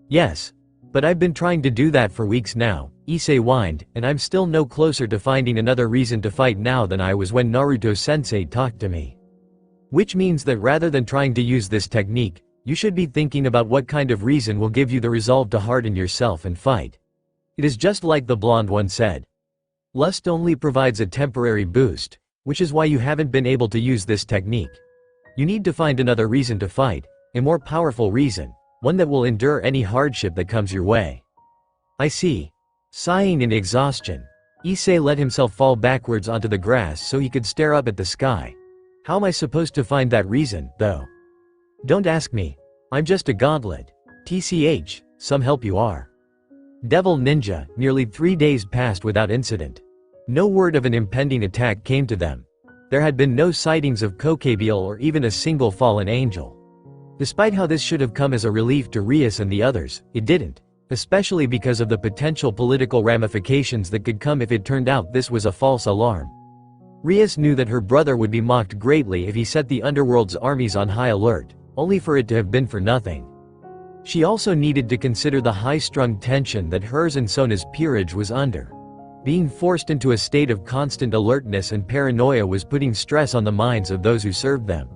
Yes. But I've been trying to do that for weeks now, Issei whined, and I'm still no closer to finding another reason to fight now than I was when Naruto-sensei talked to me. Which means that rather than trying to use this technique, you should be thinking about what kind of reason will give you the resolve to harden yourself and fight. It is just like the blonde one said. Lust only provides a temporary boost, which is why you haven't been able to use this technique. You need to find another reason to fight, a more powerful reason, one that will endure any hardship that comes your way. I see. Sighing in exhaustion, Issei let himself fall backwards onto the grass so he could stare up at the sky. How am I supposed to find that reason, though? Don't ask me. I'm just a gauntlet. TCH, some help you are. Devil Ninja, nearly 3 days passed without incident. No word of an impending attack came to them. There had been no sightings of Kokebiel or even a single fallen angel. Despite how this should have come as a relief to Rias and the others, it didn't, especially because of the potential political ramifications that could come if it turned out this was a false alarm. Rias knew that her brother would be mocked greatly if he set the underworld's armies on high alert, only for it to have been for nothing. She also needed to consider the high-strung tension that hers and Sona's peerage was under. Being forced into a state of constant alertness and paranoia was putting stress on the minds of those who served them.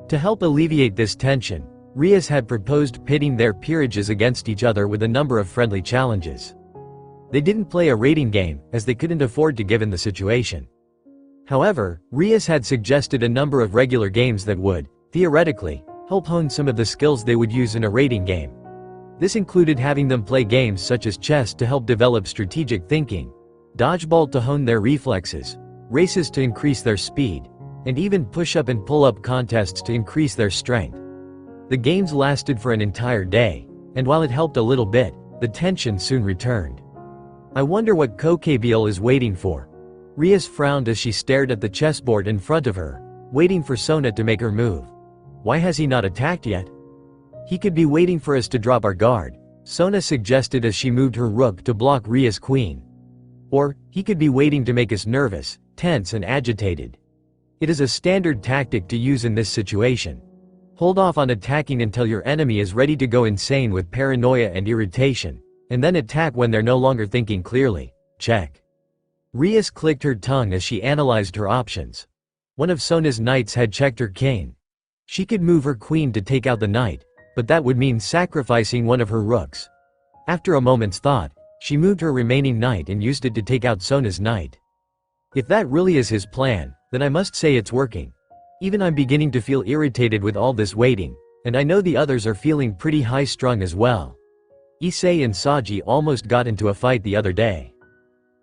To help alleviate this tension, Rias had proposed pitting their peerages against each other with a number of friendly challenges. They didn't play a rating game, as they couldn't afford to given the situation. However, Rias had suggested a number of regular games that would, theoretically, help hone some of the skills they would use in a rating game. This included having them play games such as chess to help develop strategic thinking, dodgeball to hone their reflexes, races to increase their speed, and even push-up and pull-up contests to increase their strength. The games lasted for an entire day, and while it helped a little bit, the tension soon returned. I wonder what Kokebiel is waiting for. Rias frowned as she stared at the chessboard in front of her, waiting for Sona to make her move. Why has he not attacked yet? He could be waiting for us to drop our guard, Sona suggested as she moved her rook to block Ria's queen. Or, he could be waiting to make us nervous, tense and agitated. It is a standard tactic to use in this situation. Hold off on attacking until your enemy is ready to go insane with paranoia and irritation, and then attack when they're no longer thinking clearly. Check. Rias clicked her tongue as she analyzed her options. One of Sona's knights had checked her king. She could move her queen to take out the knight, but that would mean sacrificing one of her rooks. After a moment's thought, she moved her remaining knight and used it to take out Sona's knight. If that really is his plan, then I must say it's working. Even I'm beginning to feel irritated with all this waiting, and I know the others are feeling pretty high-strung as well. Issei and Saji almost got into a fight the other day.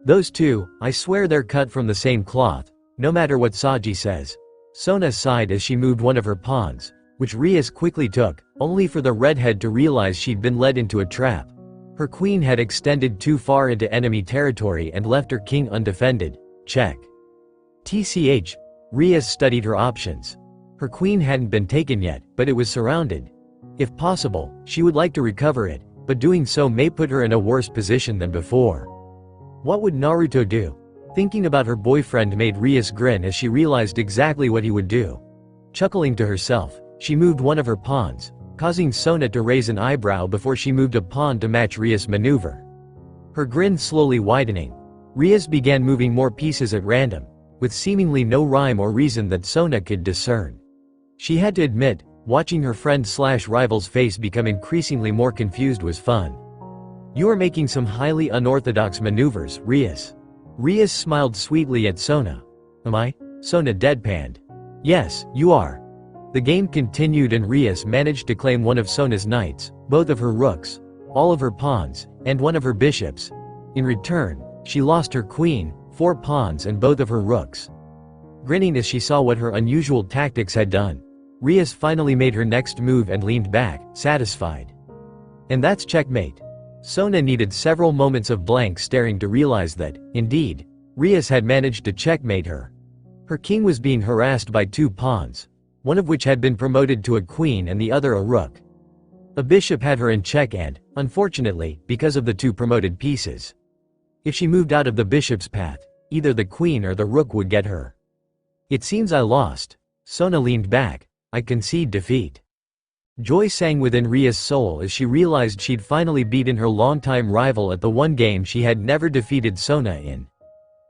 Those two, I swear they're cut from the same cloth, no matter what Saji says. Sona sighed as she moved one of her pawns, which Rias quickly took, only for the redhead to realize she'd been led into a trap. Her queen had extended too far into enemy territory and left her king undefended. Check. TCH, Rias studied her options. Her queen hadn't been taken yet, but it was surrounded. If possible, she would like to recover it, but doing so may put her in a worse position than before. What would Naruto do? Thinking about her boyfriend made Rias grin as she realized exactly what he would do. Chuckling to herself, she moved one of her pawns, causing Sona to raise an eyebrow before she moved a pawn to match Rias' maneuver. Her grin slowly widening, Rias began moving more pieces at random, with seemingly no rhyme or reason that Sona could discern. She had to admit, Watching her friend/rival's face become increasingly more confused was fun. "You are making some highly unorthodox maneuvers, Rias." Rias smiled sweetly at Sona. "Am I?" Sona deadpanned. "Yes, you are." The game continued and Rias managed to claim one of Sona's knights, both of her rooks, all of her pawns, and one of her bishops. In return, she lost her queen, 4 pawns and both of her rooks. Grinning as she saw what her unusual tactics had done, Rias finally made her next move and leaned back, satisfied. And that's checkmate. Sona needed several moments of blank staring to realize that, indeed, Rias had managed to checkmate her. Her king was being harassed by 2 pawns, one of which had been promoted to a queen and the other a rook. A bishop had her in check and, unfortunately, because of the 2 promoted pieces, if she moved out of the bishop's path, either the queen or the rook would get her. "It seems I lost." Sona leaned back. "I concede defeat." Joy sang within Ria's soul as she realized she'd finally beaten her longtime rival at the one game she had never defeated Sona in.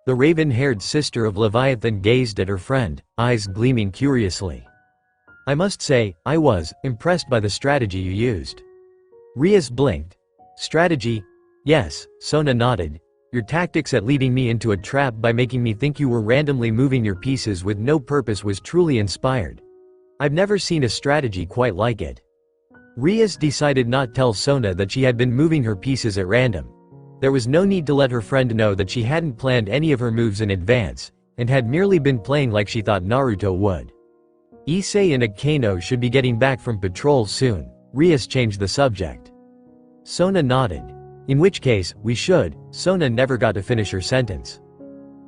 The raven-haired sister of Leviathan gazed at her friend, eyes gleaming curiously. "I must say, I was impressed by the strategy you used." Rias blinked. "Strategy? Yes," Sona nodded. "Your tactics at leading me into a trap by making me think you were randomly moving your pieces with no purpose was truly inspired. I've never seen a strategy quite like it." Rias decided not tell Sona that she had been moving her pieces at random. There was no need to let her friend know that she hadn't planned any of her moves in advance, and had merely been playing like she thought Naruto would. "Issei and Akano should be getting back from patrol soon." Rias changed the subject. Sona nodded. "In which case, we should." Sona never got to finish her sentence.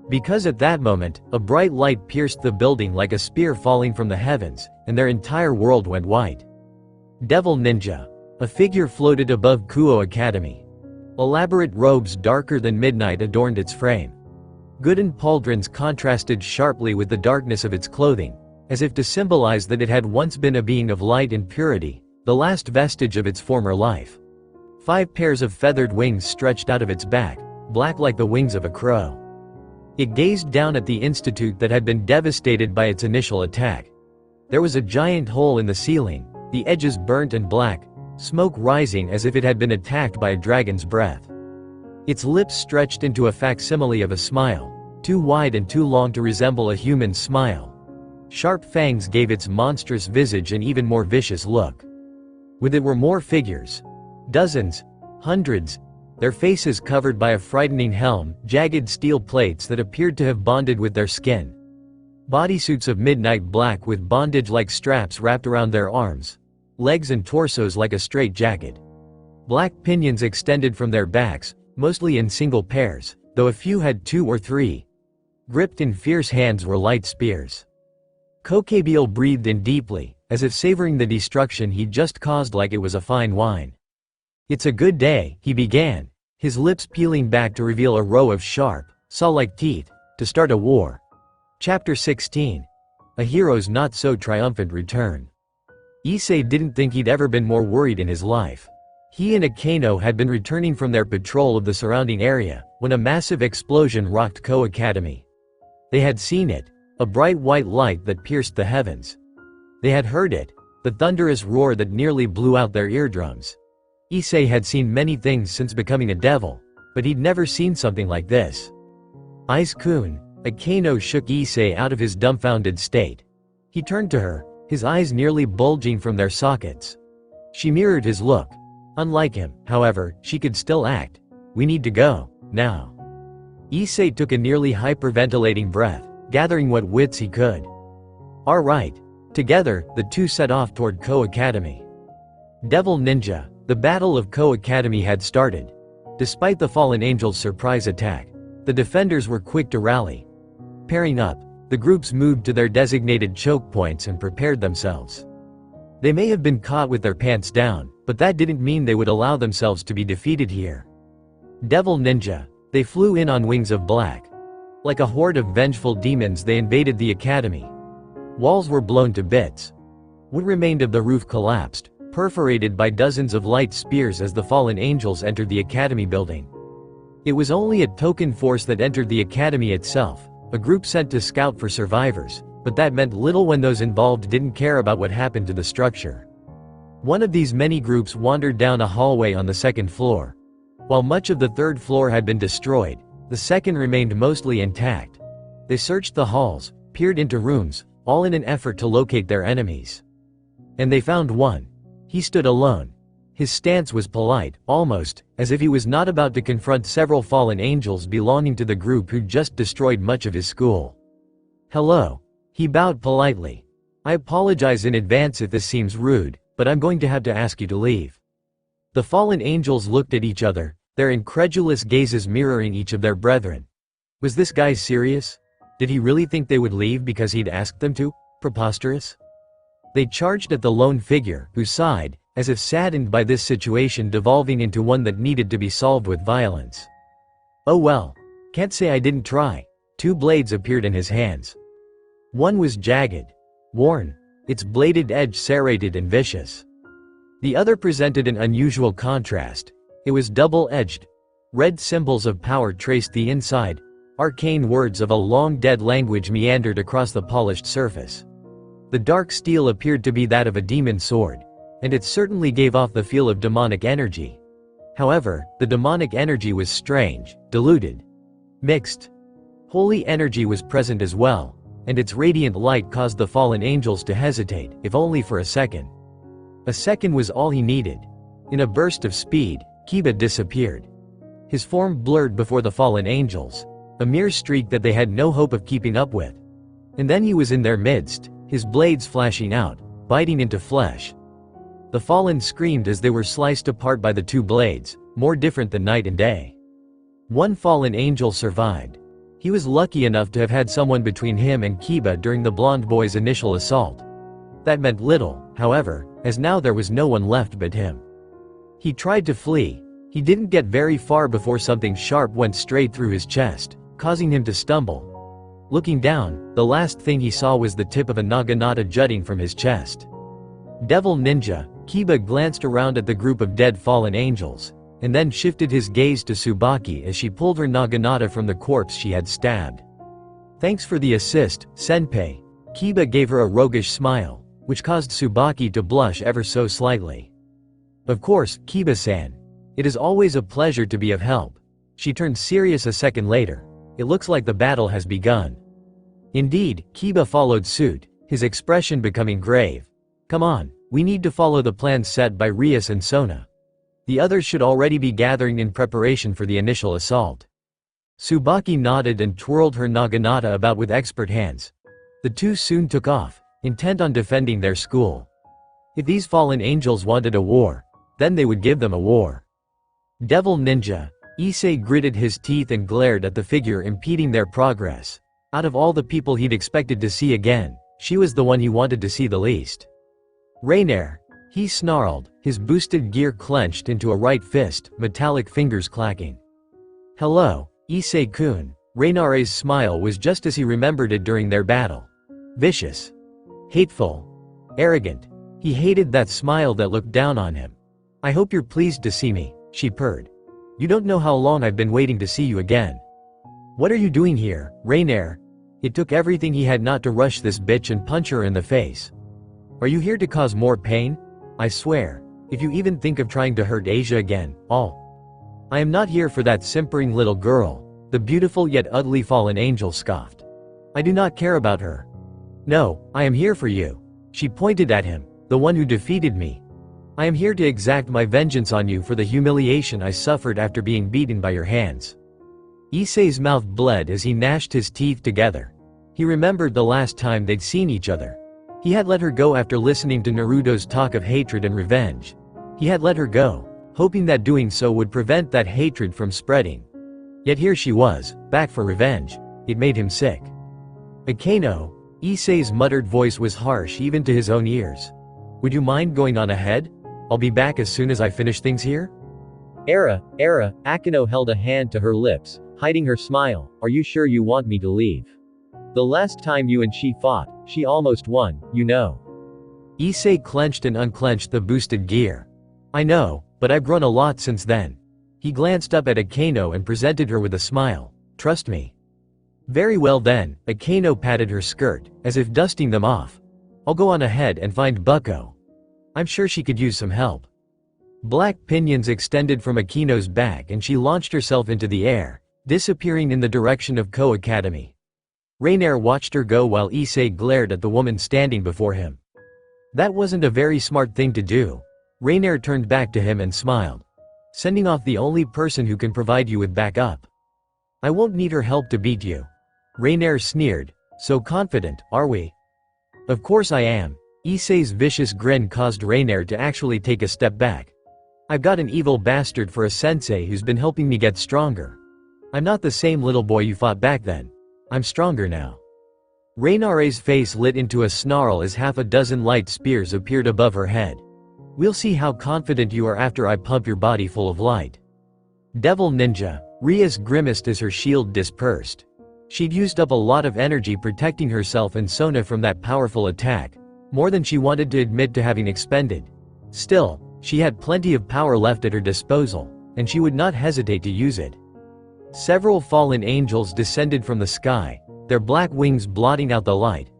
Because at that moment, a bright light pierced the building like a spear falling from the heavens, and their entire world went white. Devil Ninja. A figure floated above Kuo Academy. Elaborate robes darker than midnight adorned its frame. Gooden pauldrons contrasted sharply with the darkness of its clothing, as if to symbolize that it had once been a being of light and purity, the last vestige of its former life. 5 pairs of feathered wings stretched out of its back, black like the wings of a crow. It gazed down at the institute that had been devastated by its initial attack. There was a giant hole in the ceiling, the edges burnt and black, smoke rising as if it had been attacked by a dragon's breath. Its lips stretched into a facsimile of a smile, too wide and too long to resemble a human smile. Sharp fangs gave its monstrous visage an even more vicious look. With it were more figures. Dozens. Hundreds. Their faces covered by a frightening helm, jagged steel plates that appeared to have bonded with their skin. Bodysuits of midnight black with bondage-like straps wrapped around their arms. Legs and torsos like a straitjacket. Black pinions extended from their backs, mostly in single pairs, though a few had 2 or 3. Gripped in fierce hands were light spears. Kokebiel breathed in deeply, as if savoring the destruction he'd just caused like it was a fine wine. "It's a good day," he began, his lips peeling back to reveal a row of sharp, saw-like teeth, "to start a war." Chapter 16. A Hero's Not-So-Triumphant Return. Issei didn't think he'd ever been more worried in his life. He and Akano had been returning from their patrol of the surrounding area, when a massive explosion rocked Ko Academy. They had seen it, a bright white light that pierced the heavens. They had heard it, the thunderous roar that nearly blew out their eardrums. Issei had seen many things since becoming a devil, but he'd never seen something like this. Ice-kun, Akano shook Issei out of his dumbfounded state. He turned to her, his eyes nearly bulging from their sockets. She mirrored his look. Unlike him, however, she could still act. "We need to go, now." Issei took a nearly hyperventilating breath, gathering what wits he could. "All right." Together, the two set off toward Ko Academy. Devil Ninja. The Battle of Ko Academy had started. Despite the fallen angels' surprise attack, the defenders were quick to rally. Pairing up, the groups moved to their designated choke points and prepared themselves. They may have been caught with their pants down, but that didn't mean they would allow themselves to be defeated here. Devil Ninja. They flew in on wings of black. Like a horde of vengeful demons they invaded the academy. Walls were blown to bits. What remained of the roof collapsed, perforated by dozens of light spears as the fallen angels entered the academy building. It was only a token force that entered the academy itself, a group sent to scout for survivors, but that meant little when those involved didn't care about what happened to the structure. One of these many groups wandered down a hallway on the second floor. While much of the third floor had been destroyed, the second remained mostly intact. They searched the halls, peered into rooms, all in an effort to locate their enemies. And they found one. He stood alone. His stance was polite, almost as if he was not about to confront several fallen angels belonging to the group who'd just destroyed much of his school. "Hello." He bowed politely. "I apologize in advance if this seems rude, but I'm going to have to ask you to leave." The fallen angels looked at each other, their incredulous gazes mirroring each of their brethren. Was this guy serious? Did he really think they would leave because he'd asked them to? Preposterous. They charged at the lone figure, who sighed, as if saddened by this situation devolving into one that needed to be solved with violence. "Oh well. Can't say I didn't try." Two blades appeared in his hands. One was jagged, worn, its bladed edge serrated and vicious. The other presented an unusual contrast. It was double-edged. Red symbols of power traced the inside. Arcane words of a long-dead language meandered across the polished surface. The dark steel appeared to be that of a demon sword, and it certainly gave off the feel of demonic energy. However, the demonic energy was strange, diluted, mixed. Holy energy was present as well, and its radiant light caused the fallen angels to hesitate, if only for a second. A second was all he needed. In a burst of speed, Kiba disappeared. His form blurred before the fallen angels, a mere streak that they had no hope of keeping up with. And then he was in their midst, his blades flashing out, biting into flesh. The fallen screamed as they were sliced apart by the two blades, more different than night and day. One fallen angel survived. He was lucky enough to have had someone between him and Kiba during the blonde boy's initial assault. That meant little, however, as now there was no one left but him. He tried to flee. He didn't get very far before something sharp went straight through his chest, causing him to stumble. Looking down, the last thing he saw was the tip of a naginata jutting from his chest. Devil Ninja, Kiba glanced around at the group of dead fallen angels, and then shifted his gaze to Tsubaki as she pulled her naginata from the corpse she had stabbed. "Thanks for the assist, Senpai." Kiba gave her a roguish smile, which caused Tsubaki to blush ever so slightly. "Of course, Kiba-san. It is always a pleasure to be of help." She turned serious a second later. "It looks like the battle has begun." Indeed, Kiba followed suit, his expression becoming grave. "Come on, we need to follow the plan set by Rias and Sona. The others should already be gathering in preparation for the initial assault." Tsubaki nodded and twirled her naginata about with expert hands. The two soon took off, intent on defending their school. If these fallen angels wanted a war, then they would give them a war. Devil Ninja, Issei gritted his teeth and glared at the figure impeding their progress. Out of all the people he'd expected to see again, she was the one he wanted to see the least. "Rainier," he snarled, his boosted gear clenched into a right fist, metallic fingers clacking. "Hello, Issei-kun." Rainire's smile was just as he remembered it during their battle. Vicious. Hateful. Arrogant. He hated that smile that looked down on him. "I hope you're pleased to see me," she purred. "You don't know how long I've been waiting to see you again." "What are you doing here, Rainier?" It took everything he had not to rush this bitch and punch her in the face. "Are you here to cause more pain? I swear, if you even think of trying to hurt Asia again, I am not here for that simpering little girl," the beautiful yet ugly fallen angel scoffed. "I do not care about her. No, I am here for you." She pointed at him, "The one who defeated me. I am here to exact my vengeance on you for the humiliation I suffered after being beaten by your hands." Issei's mouth bled as he gnashed his teeth together. He remembered the last time they'd seen each other. He had let her go after listening to Naruto's talk of hatred and revenge. He had let her go, hoping that doing so would prevent that hatred from spreading. Yet here she was, back for revenge. It made him sick. "Akeno," Issei's muttered voice was harsh even to his own ears. "Would you mind going on ahead? I'll be back as soon as I finish things here." Era, Akeno held a hand to her lips, hiding her smile. "Are you sure you want me to leave? The last time you and she fought, she almost won, you know." Issei clenched and unclenched the boosted gear. "I know, but I've grown a lot since then." He glanced up at Akeno and presented her with a smile. "Trust me." Very well then, Akano patted her skirt, as if dusting them off. I'll go on ahead and find Bucko. I'm sure she could use some help. Black pinions extended from Akino's back and she launched herself into the air, disappearing in the direction of Ko Academy. Rainier watched her go while Issei glared at the woman standing before him. That wasn't a very smart thing to do. Rainier turned back to him and smiled. Sending off the only person who can provide you with backup. I won't need her help to beat you. Rainier sneered. So confident, are we? Of course I am. Issei's vicious grin caused Rainier to actually take a step back. I've got an evil bastard for a sensei who's been helping me get stronger. I'm not the same little boy you fought back then. I'm stronger now. Rainiere's face lit into a snarl as half a dozen light spears appeared above her head. We'll see how confident you are after I pump your body full of light. Devil Ninja. Rias grimaced as her shield dispersed. She'd used up a lot of energy protecting herself and Sona from that powerful attack, more than she wanted to admit to having expended. Still, she had plenty of power left at her disposal, and she would not hesitate to use it. Several fallen angels descended from the sky, their black wings blotting out the light.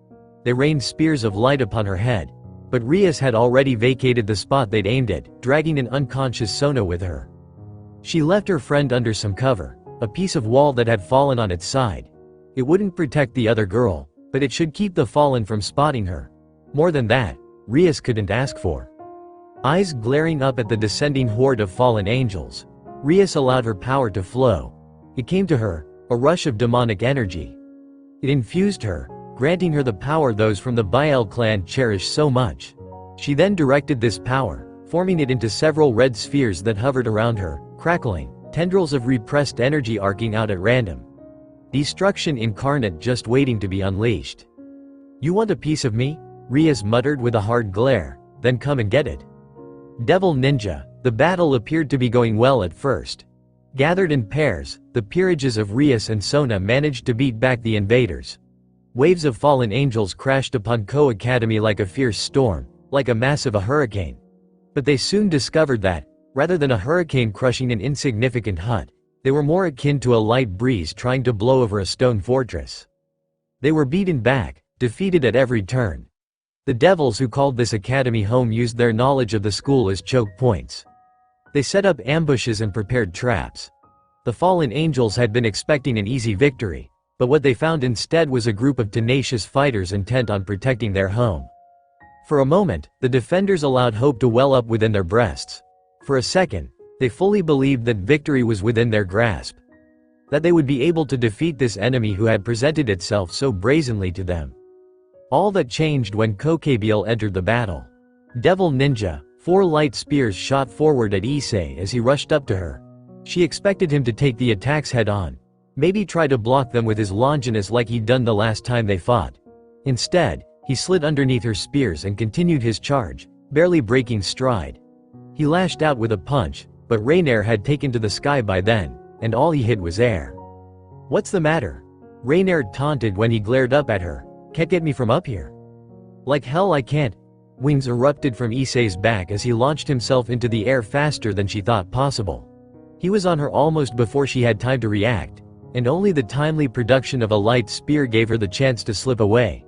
They rained spears of light upon her head, but Rias had already vacated the spot they'd aimed at, dragging an unconscious Sona with her. She left her friend under some cover, a piece of wall that had fallen on its side. It wouldn't protect the other girl, but it should keep the fallen from spotting her. More than that, Rias couldn't ask for. Eyes glaring up at the descending horde of fallen angels, Rias allowed her power to flow. It came to her, a rush of demonic energy. It infused her, granting her the power those from the Bael clan cherished so much. She then directed this power, forming it into several red spheres that hovered around her, crackling, tendrils of repressed energy arcing out at random. Destruction incarnate just waiting to be unleashed. You want a piece of me? Rias muttered with a hard glare, then come and get it. Devil Ninja. The battle appeared to be going well at first. Gathered in pairs, the peerages of Rias and Sona managed to beat back the invaders. Waves of fallen angels crashed upon Ko Academy like a fierce storm, like a massive hurricane. But they soon discovered that, rather than a hurricane crushing an insignificant hut, they were more akin to a light breeze trying to blow over a stone fortress. They were beaten back, defeated at every turn. The devils who called this academy home used their knowledge of the school as choke points. They set up ambushes and prepared traps. The fallen angels had been expecting an easy victory, but what they found instead was a group of tenacious fighters intent on protecting their home. For a moment, the defenders allowed hope to well up within their breasts. For a second, they fully believed that victory was within their grasp. That they would be able to defeat this enemy who had presented itself so brazenly to them. All that changed when Kokabiel entered the battle. Devil Ninja. 4 light spears shot forward at Issei as he rushed up to her. She expected him to take the attacks head on. Maybe try to block them with his Longinus like he'd done the last time they fought. Instead, he slid underneath her spears and continued his charge, barely breaking stride. He lashed out with a punch, but Rainier had taken to the sky by then, and all he hit was air. What's the matter? Rainier taunted when he glared up at her. Can't get me from up here? Like hell I can't. Wings erupted from Issei's back as he launched himself into the air faster than she thought possible. He was on her almost before she had time to react, and only the timely production of a light spear gave her the chance to slip away.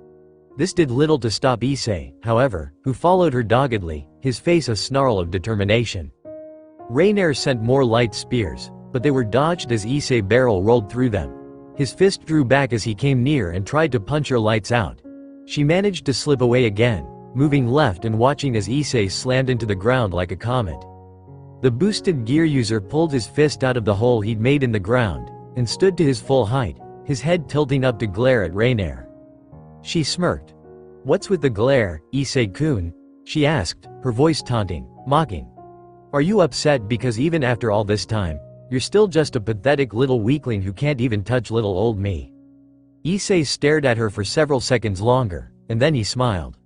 This did little to stop Issei, however, who followed her doggedly, his face a snarl of determination. Rainier sent more light spears, but they were dodged as Issei barrel rolled through them. His fist drew back as he came near and tried to punch her lights out. She managed to slip away again, moving left and watching as Issei slammed into the ground like a comet. The boosted gear user pulled his fist out of the hole he'd made in the ground, and stood to his full height, his head tilting up to glare at Rainier. She smirked. What's with the glare, Issei-kun? She asked, her voice taunting, mocking. Are you upset because even after all this time, you're still just a pathetic little weakling who can't even touch little old me? Issei stared at her for several seconds longer, and then he smiled.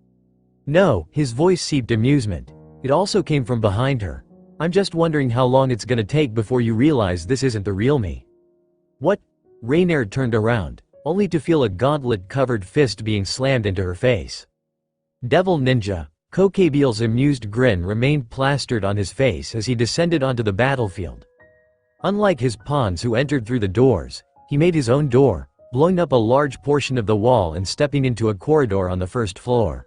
No, his voice seeped amusement. It also came from behind her. I'm just wondering how long it's gonna take before you realize this isn't the real me. What? Rainier turned around, only to feel a gauntlet-covered fist being slammed into her face. Devil Ninja. Kokabiel's amused grin remained plastered on his face as he descended onto the battlefield. Unlike his pawns who entered through the doors, he made his own door, blowing up a large portion of the wall and stepping into a corridor on the first floor.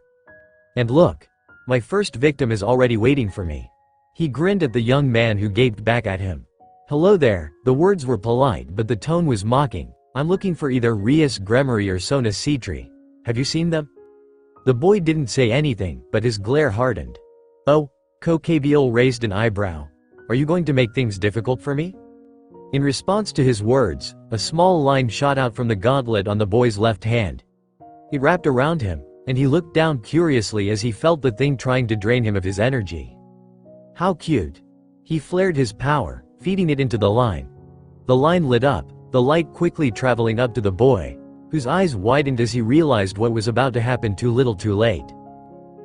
And look! My first victim is already waiting for me. He grinned at the young man who gaped back at him. Hello there, the words were polite but the tone was mocking. I'm looking for either Rias Gremory or Sona Citri. Have you seen them? The boy didn't say anything, but his glare hardened. Oh, Kokabiel raised an eyebrow. Are you going to make things difficult for me? In response to his words, a small line shot out from the gauntlet on the boy's left hand. It wrapped around him, and he looked down curiously as he felt the thing trying to drain him of his energy. How cute. He flared his power, feeding it into the line. The line lit up, the light quickly traveling up to the boy, whose eyes widened as he realized what was about to happen too little too late.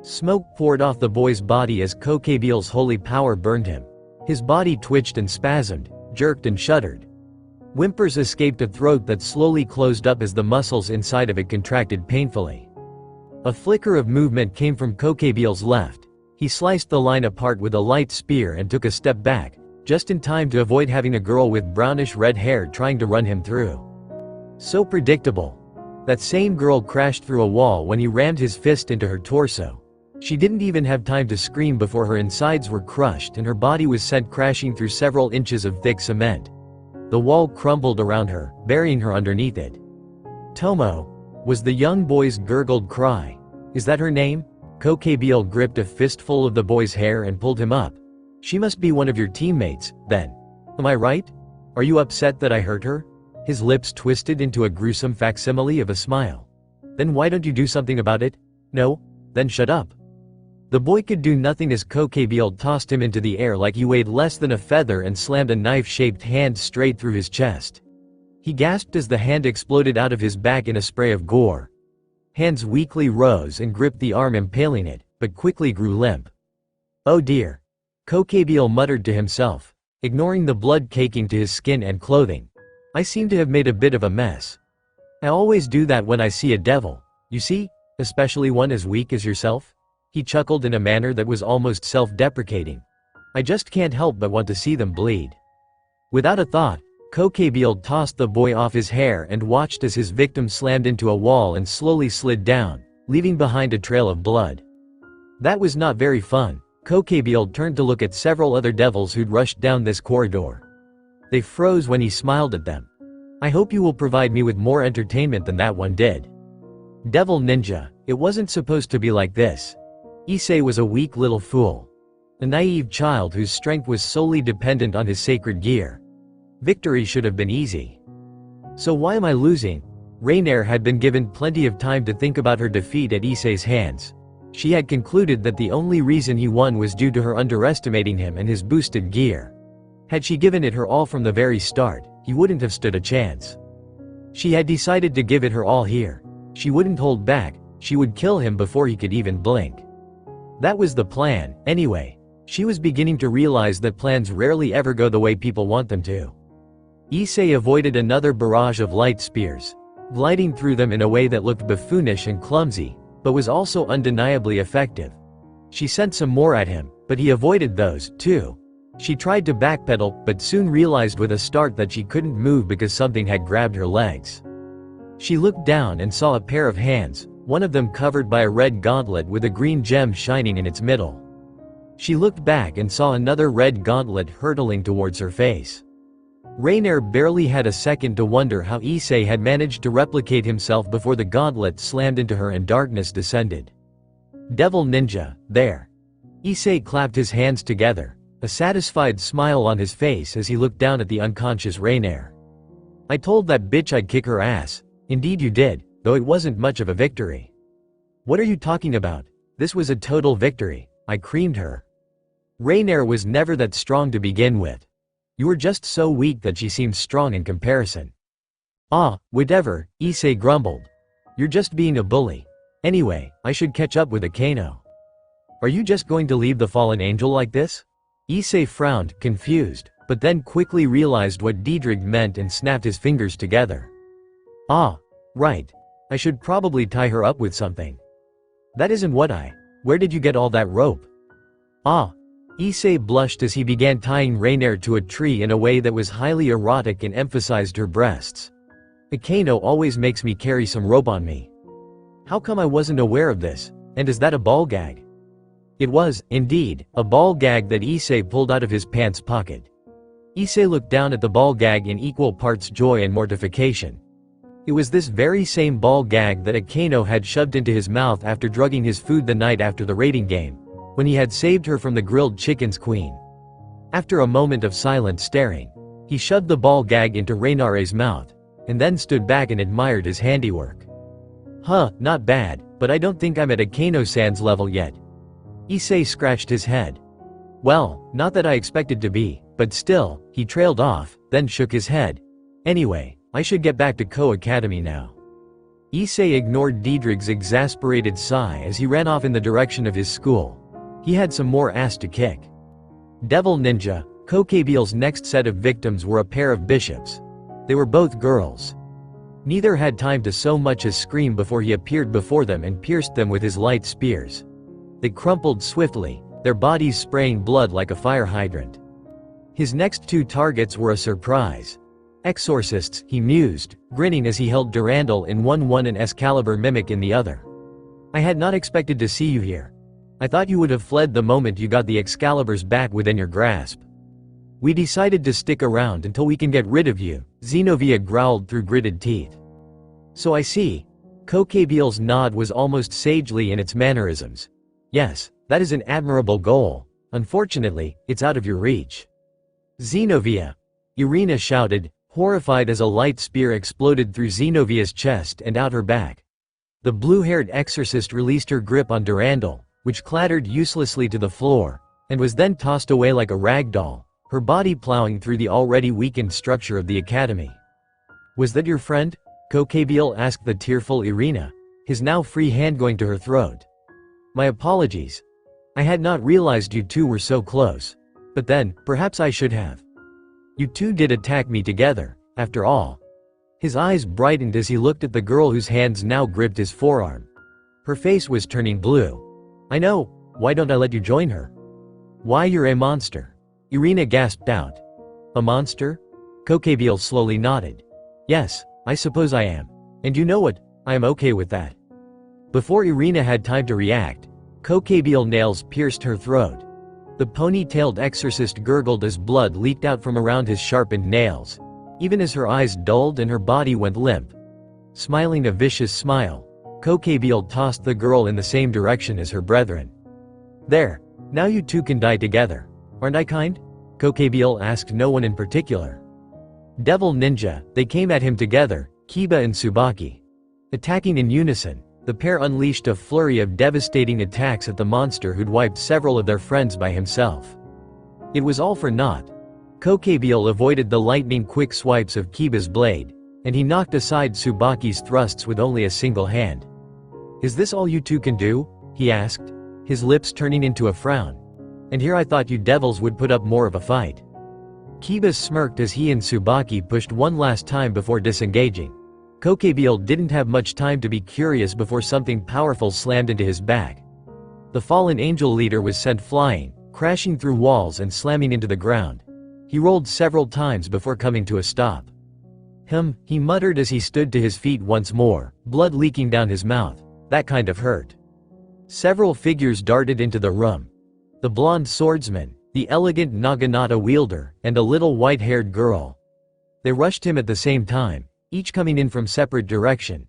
Smoke poured off the boy's body as Kokabiel's holy power burned him. His body twitched and spasmed, jerked and shuddered. Whimpers escaped a throat that slowly closed up as the muscles inside of it contracted painfully. A flicker of movement came from Kokabiel's left. He sliced the line apart with a light spear and took a step back, just in time to avoid having a girl with brownish-red hair trying to run him through. So predictable. That same girl crashed through a wall when he rammed his fist into her torso. She didn't even have time to scream before her insides were crushed and her body was sent crashing through several inches of thick cement. The wall crumbled around her, burying her underneath it. Tomo, was the young boy's gurgled cry. Is that her name? Kokabiel gripped a fistful of the boy's hair and pulled him up. She must be one of your teammates, then. Am I right? Are you upset that I hurt her? His lips twisted into a gruesome facsimile of a smile. Then why don't you do something about it? No? Then shut up. The boy could do nothing as Kokabiel tossed him into the air like he weighed less than a feather and slammed a knife-shaped hand straight through his chest. He gasped as the hand exploded out of his back in a spray of gore. Hands weakly rose and gripped the arm impaling it, but quickly grew limp. Oh dear. Kokabiel muttered to himself, ignoring the blood caking to his skin and clothing. I seem to have made a bit of a mess. I always do that when I see a devil, you see, especially one as weak as yourself. He chuckled in a manner that was almost self-deprecating. I just can't help but want to see them bleed. Without a thought, Kokabiel tossed the boy off his hair and watched as his victim slammed into a wall and slowly slid down, leaving behind a trail of blood. That was not very fun. Kokabiel turned to look at several other devils who'd rushed down this corridor. They froze when he smiled at them. I hope you will provide me with more entertainment than that one did. Devil Ninja, it wasn't supposed to be like this. Issei was a weak little fool. A naive child whose strength was solely dependent on his sacred gear. Victory should have been easy. So why am I losing? Rainier had been given plenty of time to think about her defeat at Issei's hands. She had concluded that the only reason he won was due to her underestimating him and his boosted gear. Had she given it her all from the very start, he wouldn't have stood a chance. She had decided to give it her all here. She wouldn't hold back, she would kill him before he could even blink. That was the plan, anyway. She was beginning to realize that plans rarely ever go the way people want them to. Issei avoided another barrage of light spears, gliding through them in a way that looked buffoonish and clumsy, but was also undeniably effective. She sent some more at him, but he avoided those, too. She tried to backpedal, but soon realized with a start that she couldn't move because something had grabbed her legs. She looked down and saw a pair of hands, one of them covered by a red gauntlet with a green gem shining in its middle. She looked back and saw another red gauntlet hurtling towards her face. Rainier barely had a second to wonder how Issei had managed to replicate himself before the gauntlet slammed into her and darkness descended. Devil Ninja, there. Issei clapped his hands together, a satisfied smile on his face as he looked down at the unconscious Rainier. I told that bitch I'd kick her ass. Indeed you did, though it wasn't much of a victory. What are you talking about? This was a total victory. I creamed her. Rainier was never that strong to begin with. You were just so weak that she seemed strong in comparison. Ah, whatever, Issei grumbled. You're just being a bully. Anyway, I should catch up with Akano. Are you just going to leave the fallen angel like this? Issei frowned, confused, but then quickly realized what Diedrich meant and snapped his fingers together. Ah, right. I should probably tie her up with something. That isn't what Where did you get all that rope? Ah. Issei blushed as he began tying Rainier to a tree in a way that was highly erotic and emphasized her breasts. Akano always makes me carry some rope on me. How come I wasn't aware of this? And is that a ball gag? It was, indeed, a ball gag that Issei pulled out of his pants pocket. Issei looked down at the ball gag in equal parts joy and mortification. It was this very same ball gag that Akano had shoved into his mouth after drugging his food the night after the raiding game, when he had saved her from the grilled chicken's queen. After a moment of silent staring, he shoved the ball gag into Reinare's mouth, and then stood back and admired his handiwork. Huh, not bad, but I don't think I'm at Akano-san's level yet. Issei scratched his head. Well, not that I expected to be, but still, he trailed off, then shook his head. Anyway, I should get back to Ko Academy now. Issei ignored Diedrig's exasperated sigh as he ran off in the direction of his school. He had some more ass to kick. Devil Ninja, Kokebiel's next set of victims were a pair of bishops. They were both girls. Neither had time to so much as scream before he appeared before them and pierced them with his light spears. They crumpled swiftly, their bodies spraying blood like a fire hydrant. His next two targets were a surprise. Exorcists, he mused, grinning as he held Durandal in one and Excalibur Mimic in the other. I had not expected to see you here. I thought you would have fled the moment you got the Excaliburs back within your grasp. We decided to stick around until we can get rid of you, Xenovia growled through gritted teeth. So I see. Kokebiel's nod was almost sagely in its mannerisms. Yes, that is an admirable goal. Unfortunately, it's out of your reach. Xenovia! Irina shouted, horrified as a light spear exploded through Xenovia's chest and out her back. The blue-haired exorcist released her grip on Durandal, which clattered uselessly to the floor, and was then tossed away like a rag doll, her body plowing through the already weakened structure of the academy. Was that your friend? Kokebiel asked the tearful Irina, his now free hand going to her throat. My apologies. I had not realized you two were so close. But then, perhaps I should have. You two did attack me together, after all. His eyes brightened as he looked at the girl whose hands now gripped his forearm. Her face was turning blue. I know, why don't I let you join her? Why, you're a monster. Irina gasped out. A monster? Kokebiel slowly nodded. Yes, I suppose I am. And you know what, I am okay with that. Before Irina had time to react, Kokebiel nails pierced her throat. The pony-tailed exorcist gurgled as blood leaked out from around his sharpened nails, even as her eyes dulled and her body went limp. Smiling a vicious smile, Kokebiel tossed the girl in the same direction as her brethren. There, now you two can die together. Aren't I kind? Kokebiel asked no one in particular. Devil Ninja, they came at him together, Kiba and Tsubaki. Attacking in unison, the pair unleashed a flurry of devastating attacks at the monster who'd wiped several of their friends by himself. It was all for naught. Kokebiel avoided the lightning-quick swipes of Kiba's blade, and he knocked aside Tsubaki's thrusts with only a single hand. Is this all you two can do? He asked, his lips turning into a frown. And here I thought you devils would put up more of a fight. Kiba smirked as he and Tsubaki pushed one last time before disengaging. Kokebiel didn't have much time to be curious before something powerful slammed into his back. The fallen angel leader was sent flying, crashing through walls and slamming into the ground. He rolled several times before coming to a stop. He muttered as he stood to his feet once more, blood leaking down his mouth. That kind of hurt. Several figures darted into the room. The blonde swordsman, the elegant naginata wielder, and a little white-haired girl. They rushed him at the same time, each coming in from separate direction.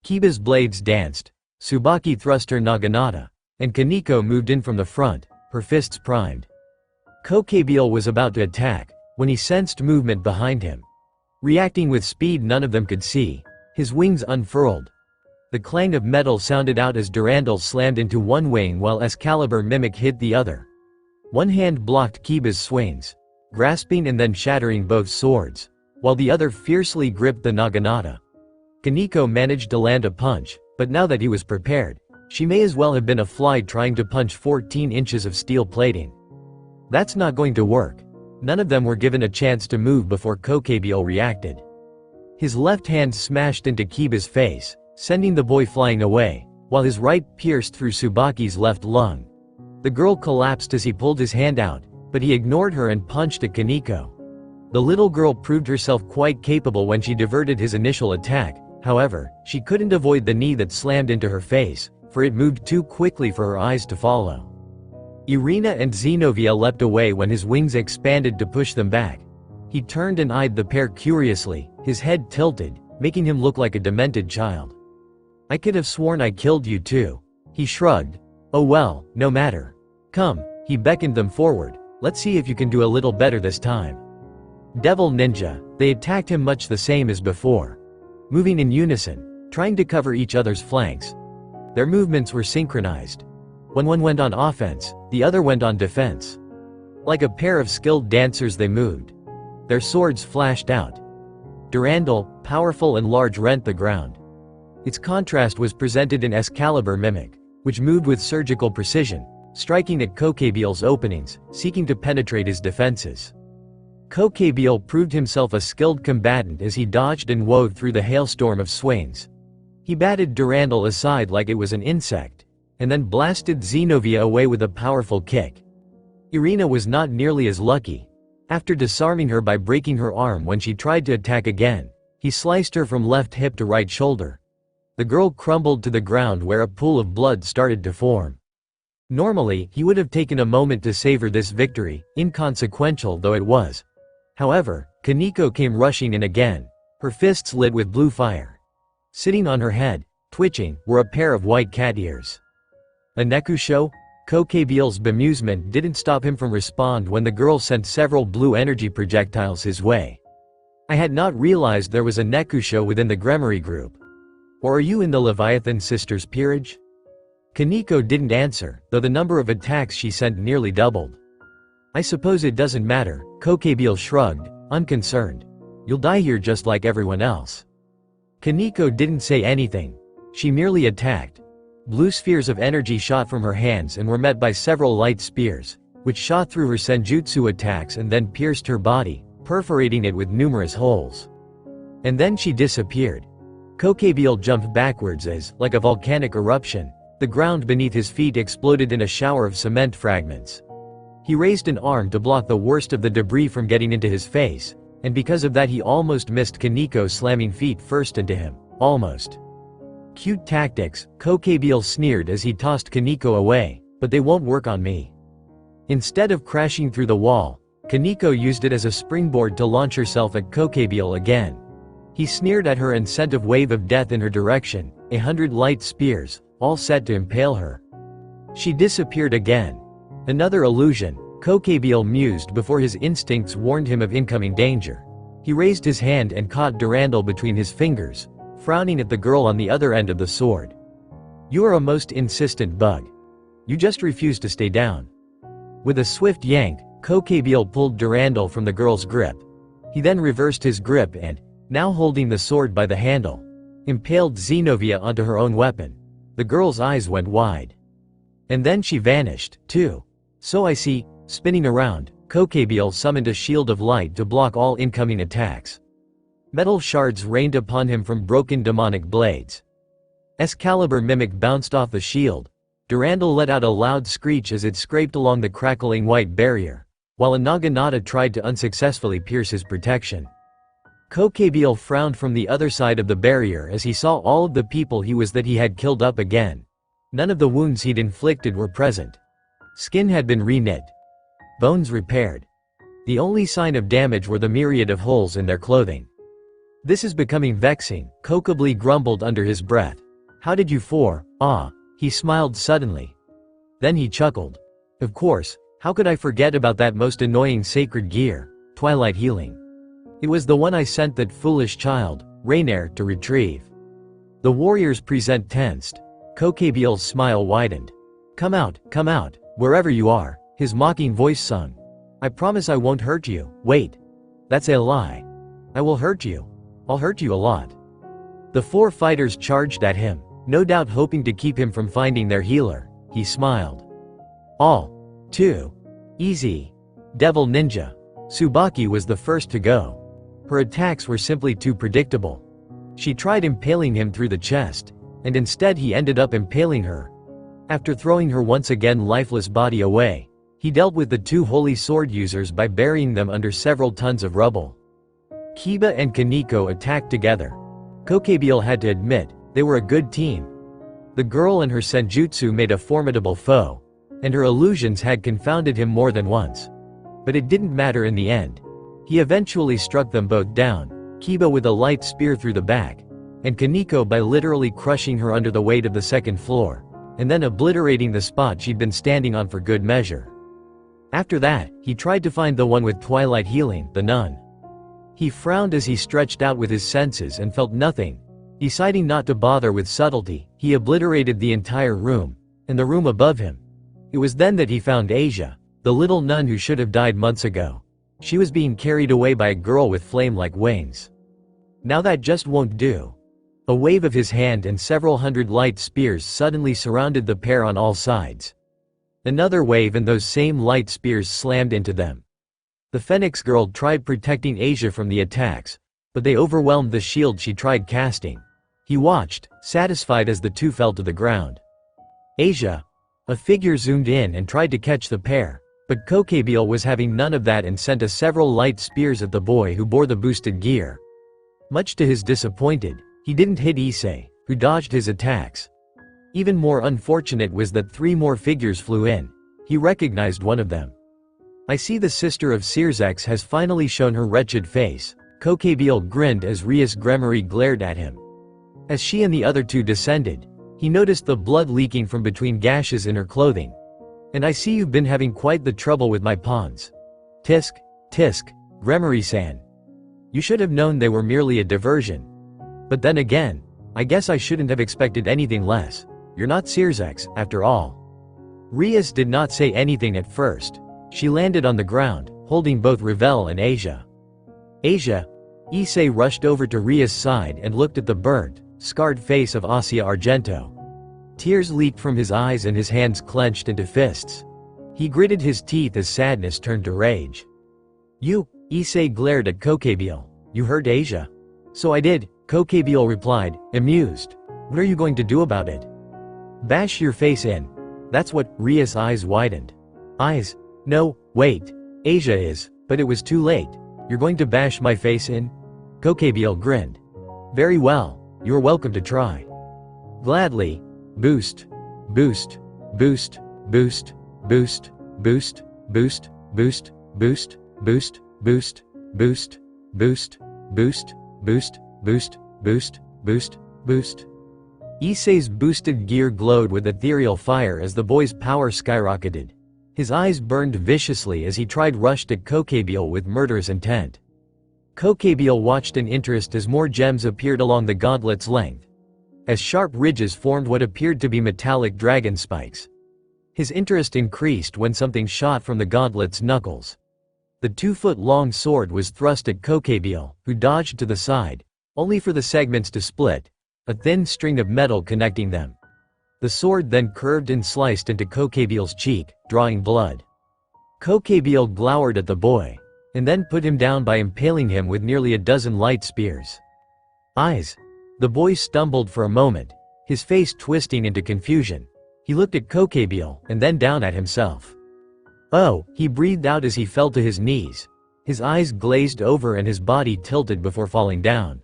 Kiba's blades danced, Tsubaki thrust her naginata, and Kaneko moved in from the front, her fists primed. Kokebiel was about to attack, when he sensed movement behind him. Reacting with speed none of them could see, his wings unfurled. The clang of metal sounded out as Durandal slammed into one wing while Excalibur Mimic hit the other. One hand blocked Kiba's swings, grasping and then shattering both swords, while the other fiercely gripped the naginata. Kaneko managed to land a punch, but now that he was prepared, she may as well have been a fly trying to punch 14 inches of steel plating. That's not going to work. None of them were given a chance to move before Kokebiel reacted. His left hand smashed into Kiba's face, sending the boy flying away, while his right pierced through Tsubaki's left lung. The girl collapsed as he pulled his hand out, but he ignored her and punched at Kaneko. The little girl proved herself quite capable when she diverted his initial attack. However, she couldn't avoid the knee that slammed into her face, for it moved too quickly for her eyes to follow. Irina and Zenobia leapt away when his wings expanded to push them back. He turned and eyed the pair curiously, his head tilted, making him look like a demented child. "I could have sworn I killed you too." He shrugged. "Oh well, no matter. Come." He beckoned them forward. "Let's see if you can do a little better this time." Devil Ninja, they attacked him much the same as before. Moving in unison, trying to cover each other's flanks. Their movements were synchronized. When one went on offense, the other went on defense. Like a pair of skilled dancers they moved. Their swords flashed out. Durandal, powerful and large, rent the ground. Its contrast was presented in Excalibur Mimic, which moved with surgical precision, striking at Kokebiel's openings, seeking to penetrate his defenses. Kokebiel proved himself a skilled combatant as he dodged and wove through the hailstorm of swings. He batted Durandal aside like it was an insect, and then blasted Zenobia away with a powerful kick. Irina was not nearly as lucky. After disarming her by breaking her arm when she tried to attack again, he sliced her from left hip to right shoulder. The girl crumbled to the ground where a pool of blood started to form. Normally, he would have taken a moment to savor this victory, inconsequential though it was. However, Kaneko came rushing in again, her fists lit with blue fire. Sitting on her head, twitching, were a pair of white cat ears. A Nekusho? Kokebiel's bemusement didn't stop him from respond when the girl sent several blue energy projectiles his way. "I had not realized there was a Nekusho within the Gremory group. Or are you in the Leviathan Sisters peerage?" Kaneko didn't answer, though the number of attacks she sent nearly doubled. "I suppose it doesn't matter," Kokebiel shrugged, unconcerned. "You'll die here just like everyone else." Kaneko didn't say anything. She merely attacked. Blue spheres of energy shot from her hands and were met by several light spears, which shot through her senjutsu attacks and then pierced her body, perforating it with numerous holes. And then she disappeared. Kokebiel jumped backwards as, like a volcanic eruption, the ground beneath his feet exploded in a shower of cement fragments. He raised an arm to block the worst of the debris from getting into his face, and because of that he almost missed Kaneko slamming feet first into him. Almost. "Cute tactics," Kokebiel sneered as he tossed Kaneko away, "but they won't work on me." Instead of crashing through the wall, Kaneko used it as a springboard to launch herself at Kokebiel again. He sneered at her and sent a wave of death in her direction, 100 light spears, all set to impale her. She disappeared again. Another illusion, Kokebiel mused before his instincts warned him of incoming danger. He raised his hand and caught Durandal between his fingers, frowning at the girl on the other end of the sword. "You are a most insistent bug. You just refuse to stay down." With a swift yank, Kokebiel pulled Durandal from the girl's grip. He then reversed his grip and, now holding the sword by the handle, impaled Zenobia onto her own weapon. The girl's eyes went wide. And then she vanished, too. "So I see." Spinning around, Kokebiel summoned a shield of light to block all incoming attacks. Metal shards rained upon him from broken demonic blades. Excalibur Mimic bounced off the shield. Durandal let out a loud screech as it scraped along the crackling white barrier, while a Naginata tried to unsuccessfully pierce his protection. Kokebiel frowned from the other side of the barrier as he saw all of the people he had killed up again. None of the wounds he'd inflicted were present. Skin had been reknit. Bones repaired. The only sign of damage were the myriad of holes in their clothing. "This is becoming vexing," Kokebiel grumbled under his breath. "How did you He smiled suddenly. Then he chuckled. "Of course, how could I forget about that most annoying sacred gear, Twilight Healing? It was the one I sent that foolish child, Rainier, to retrieve." The warriors present tensed. Kokebiel's smile widened. Come out, wherever you are," his mocking voice sung. "I promise I won't hurt you." "Wait. That's a lie. I will hurt you. I'll hurt you a lot." The four fighters charged at him, no doubt hoping to keep him from finding their healer. He smiled. "All too easy. Devil Ninja." Tsubaki was the first to go. Her attacks were simply too predictable. She tried impaling him through the chest, and instead he ended up impaling her. After throwing her once again lifeless body away, He dealt with the two holy sword users by burying them under several tons of rubble. Kiba and Kaneko attacked together. Kokebiel had to admit, they were a good team. The girl and her senjutsu made a formidable foe, and her illusions had confounded him more than once. But it didn't matter in the end. He eventually struck them both down, Kiba with a light spear through the back, and Kaneko by literally crushing her under the weight of the second floor, and then obliterating the spot she'd been standing on for good measure. After that, he tried to find the one with twilight healing, the nun. He frowned as he stretched out with his senses and felt nothing. Deciding not to bother with subtlety, he obliterated the entire room, and the room above him. It was then that he found Asia, the little nun who should have died months ago. She was being carried away by a girl with flame-like wings. Now that just won't do. A wave of his hand and several hundred light spears suddenly surrounded the pair on all sides. Another wave and those same light spears slammed into them. The Phoenix girl tried protecting Asia from the attacks, but they overwhelmed the shield she tried casting. He watched, satisfied as the two fell to the ground. Asia. A figure zoomed in and tried to catch the pair, but Kokebiel was having none of that and sent several light spears at the boy who bore the boosted gear. Much to his disappointed, he didn't hit Issei, who dodged his attacks. Even more unfortunate was that 3 more figures flew in. He recognized one of them. I see the sister of Sirzax has finally shown her wretched face. Kokebiel grinned as Rias Gremory glared at him. As she and the other two descended, he noticed the blood leaking from between gashes in her clothing. And I see you've been having quite the trouble with my pawns. Tisk, tisk, Gremory-san. You should have known they were merely a diversion. But then again, I guess I shouldn't have expected anything less. You're not Sirzax, after all. Rias did not say anything at first. She landed on the ground, holding both Ravel and Asia. Asia. Issei rushed over to Rias' side and looked at the burnt, scarred face of Asia Argento. Tears leaked from his eyes and his hands clenched into fists. He gritted his teeth as sadness turned to rage. You, Issei glared at Kokebiel. You hurt Asia? So I did, Kokebiel replied, amused. What are you going to do about it? Bash your face in. That's what. Rias' eyes widened. Eyes? No, wait. Asia is, but it was too late. You're going to bash my face in? Kokebiel grinned. Very well, you're welcome to try. Gladly. Boost. Boost. Boost. Boost. Boost. Boost. Boost. Boost. Boost. Boost. Boost. Boost. Boost. Boost. Boost. Boost. Boost. Boost. Boost. Issei's boosted gear glowed with ethereal fire as the boy's power skyrocketed. His eyes burned viciously as he tried rushed at Kokebiel with murderous intent. Kokebiel watched in interest as more gems appeared along the gauntlet's length, as sharp ridges formed what appeared to be metallic dragon spikes. His interest increased when something shot from the gauntlet's knuckles. The 2-foot-long sword was thrust at Kokebiel, who dodged to the side, only for the segments to split, a thin string of metal connecting them. The sword then curved and sliced into Kokebiel's cheek, drawing blood. Kokebiel glowered at the boy, and then put him down by impaling him with nearly a dozen light spears. Eyes. The boy stumbled for a moment, his face twisting into confusion. He looked at Kokebiel and then down at himself. Oh, he breathed out as he fell to his knees. His eyes glazed over and his body tilted before falling down.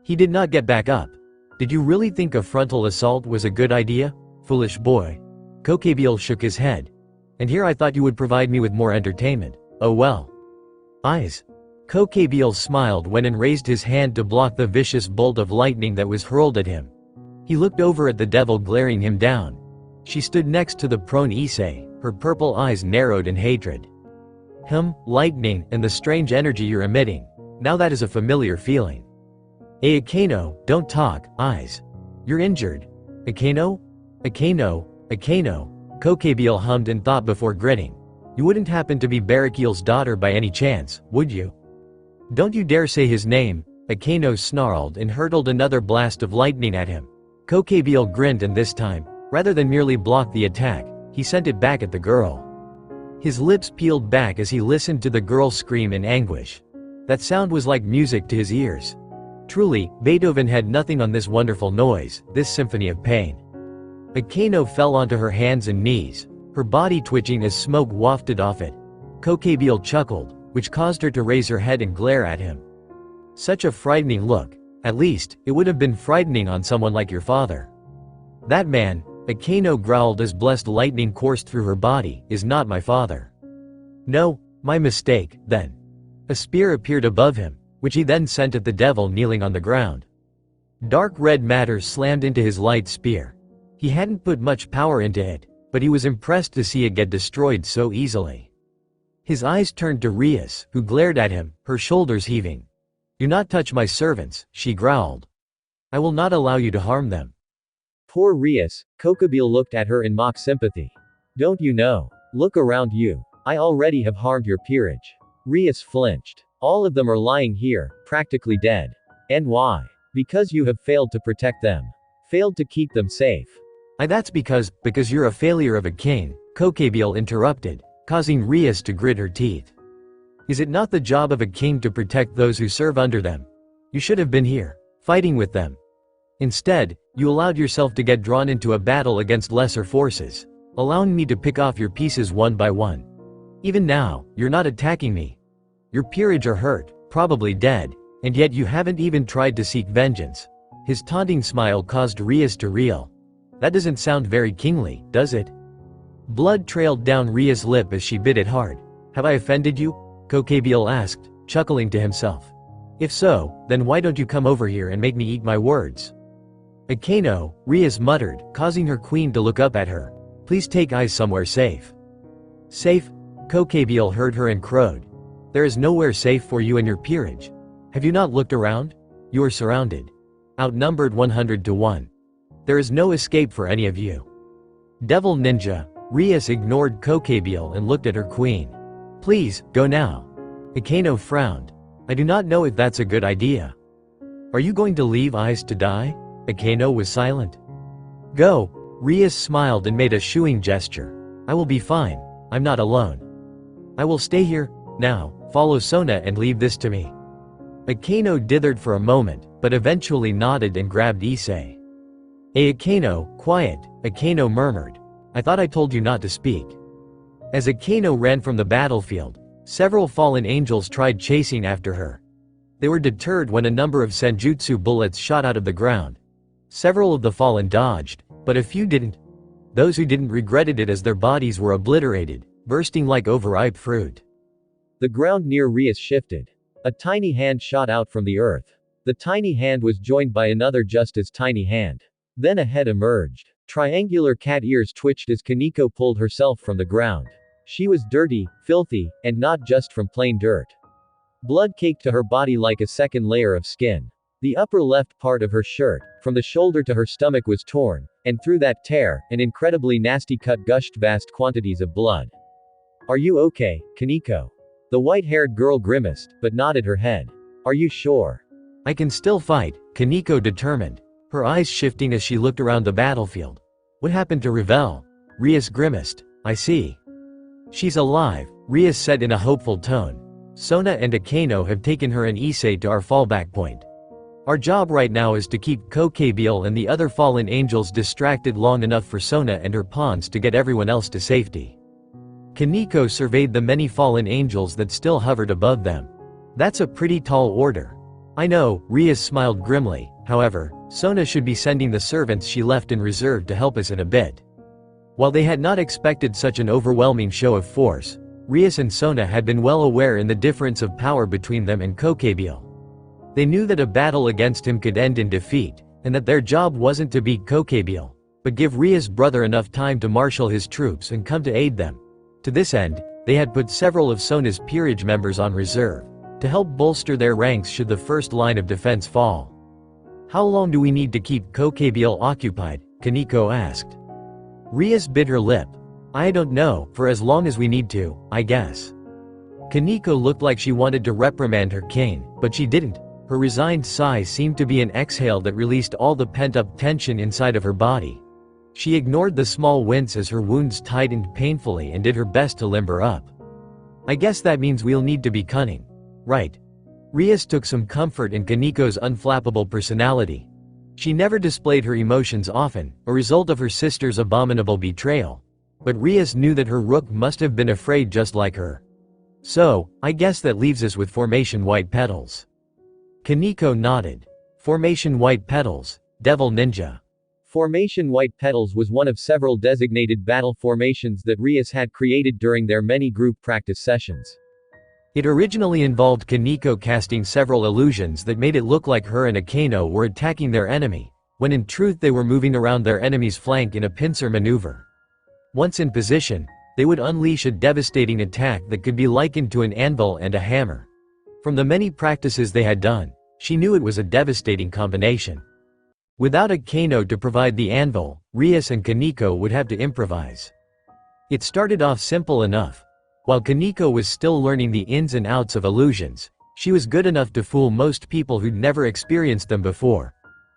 He did not get back up. Did you really think a frontal assault was a good idea, foolish boy? Kokebiel shook his head. And here I thought you would provide me with more entertainment. Oh well. Eyes. Kokebiel smiled when and raised his hand to block the vicious bolt of lightning that was hurled at him. He looked over at the devil glaring him down. She stood next to the prone Issei, her purple eyes narrowed in hatred. Lightning and the strange energy you're emitting. Now that is a familiar feeling. Akano, don't talk, Eyes. You're injured. Akano? Akano, Akano. Kokebiel hummed and thought before grinning. You wouldn't happen to be Barakiel's daughter by any chance, would you? Don't you dare say his name, Akano snarled and hurtled another blast of lightning at him. Kokebiel grinned and this time, rather than merely block the attack, he sent it back at the girl. His lips peeled back as he listened to the girl scream in anguish. That sound was like music to his ears. Truly, Beethoven had nothing on this wonderful noise, this symphony of pain. Akano fell onto her hands and knees, her body twitching as smoke wafted off it. Kokabeel chuckled, which caused her to raise her head and glare at him. Such a frightening look. At least, it would have been frightening on someone like your father. That man, Akeno growled as blessed lightning coursed through her body, is not my father. No, my mistake, then. A spear appeared above him, which he then sent at the devil kneeling on the ground. Dark red matter slammed into his light spear. He hadn't put much power into it, but he was impressed to see it get destroyed so easily. His eyes turned to Rias, who glared at him, her shoulders heaving. "Do not touch my servants," she growled. "I will not allow you to harm them." Poor Rias, Kokabeel looked at her in mock sympathy. "Don't you know? Look around you. I already have harmed your peerage." Rias flinched. "All of them are lying here, practically dead. And why? Because you have failed to protect them. Failed to keep them safe." That's because you're a failure of a king," Kokabeel interrupted, causing Rias to grit her teeth. "Is it not the job of a king to protect those who serve under them? You should have been here, fighting with them. Instead, you allowed yourself to get drawn into a battle against lesser forces, allowing me to pick off your pieces one by one. Even now, you're not attacking me. Your peerage are hurt, probably dead, and yet you haven't even tried to seek vengeance." His taunting smile caused Rias to reel. "That doesn't sound very kingly, does it?" Blood trailed down Rias' lip as she bit it hard. "Have I offended you?" Kokabeel asked, chuckling to himself. "If so, then why don't you come over here and make me eat my words?" "Akeno," Rias muttered, causing her queen to look up at her. "Please take eyes somewhere safe." "Safe?" Kokabeel heard her and crowed. "There is nowhere safe for you and your peerage. Have you not looked around? You are surrounded. Outnumbered 100 to 1. There is no escape for any of you." Devil Ninja, Rias ignored Kokabeel and looked at her queen. "Please, go now." Akeno frowned. "I do not know if that's a good idea." "Are you going to leave Ice to die?" Akeno was silent. "Go." Rias smiled and made a shooing gesture. "I will be fine. I'm not alone. I will stay here. Now, follow Sona and leave this to me." Akeno dithered for a moment, but eventually nodded and grabbed Issei. Akeno, quiet," Akeno murmured. "I thought I told you not to speak." As Akeno ran from the battlefield, several fallen angels tried chasing after her. They were deterred when a number of senjutsu bullets shot out of the ground. Several of the fallen dodged, but a few didn't. Those who didn't regretted it as their bodies were obliterated, bursting like overripe fruit. The ground near Rias shifted. A tiny hand shot out from the earth. The tiny hand was joined by another just as tiny hand. Then a head emerged. Triangular cat ears twitched as Kaneko pulled herself from the ground. She was dirty, filthy, and not just from plain dirt. Blood caked to her body like a second layer of skin. The upper left part of her shirt, from the shoulder to her stomach, was torn, and through that tear, an incredibly nasty cut gushed vast quantities of blood. "Are you okay, Kaneko?" The white-haired girl grimaced, but nodded her head. "Are you sure?" "I can still fight," Kaneko determined, her eyes shifting as she looked around the battlefield. "What happened to Revel?" Rias grimaced. "I see. She's alive," Rias said in a hopeful tone. "Sona and Akeno have taken her and Issei to our fallback point. Our job right now is to keep Kokabeel and the other fallen angels distracted long enough for Sona and her pawns to get everyone else to safety." Kaneko surveyed the many fallen angels that still hovered above them. "That's a pretty tall order." "I know," Rias smiled grimly. "However, Sona should be sending the servants she left in reserve to help us in a bit." While they had not expected such an overwhelming show of force, Rias and Sona had been well aware in the difference of power between them and Kokabeel. They knew that a battle against him could end in defeat, and that their job wasn't to beat Kokabeel, but give Rias' brother enough time to marshal his troops and come to aid them. To this end, they had put several of Sona's peerage members on reserve, to help bolster their ranks should the first line of defense fall. "How long do we need to keep Kokabeel occupied?" Kaneko asked. Rias bit her lip. "I don't know, for as long as we need to, I guess." Kaneko looked like she wanted to reprimand her king, but she didn't. Her resigned sigh seemed to be an exhale that released all the pent-up tension inside of her body. She ignored the small wince as her wounds tightened painfully and did her best to limber up. "I guess that means we'll need to be cunning. Right?" Rias took some comfort in Kaneko's unflappable personality. She never displayed her emotions often, a result of her sister's abominable betrayal. but Rias knew that her rook must have been afraid just like her. So, I guess that leaves us with Formation White Petals. Kaneko nodded. Formation White Petals, Devil Ninja. Formation White Petals was one of several designated battle formations that Rias had created during their many group practice sessions. It originally involved Kaneko casting several illusions that made it look like her and Akeno were attacking their enemy, when in truth they were moving around their enemy's flank in a pincer maneuver. Once in position, they would unleash a devastating attack that could be likened to an anvil and a hammer. From the many practices they had done, she knew it was a devastating combination. Without Akeno to provide the anvil, Rias and Kaneko would have to improvise. It started off simple enough. While Kaneko was still learning the ins and outs of illusions, she was good enough to fool most people who'd never experienced them before.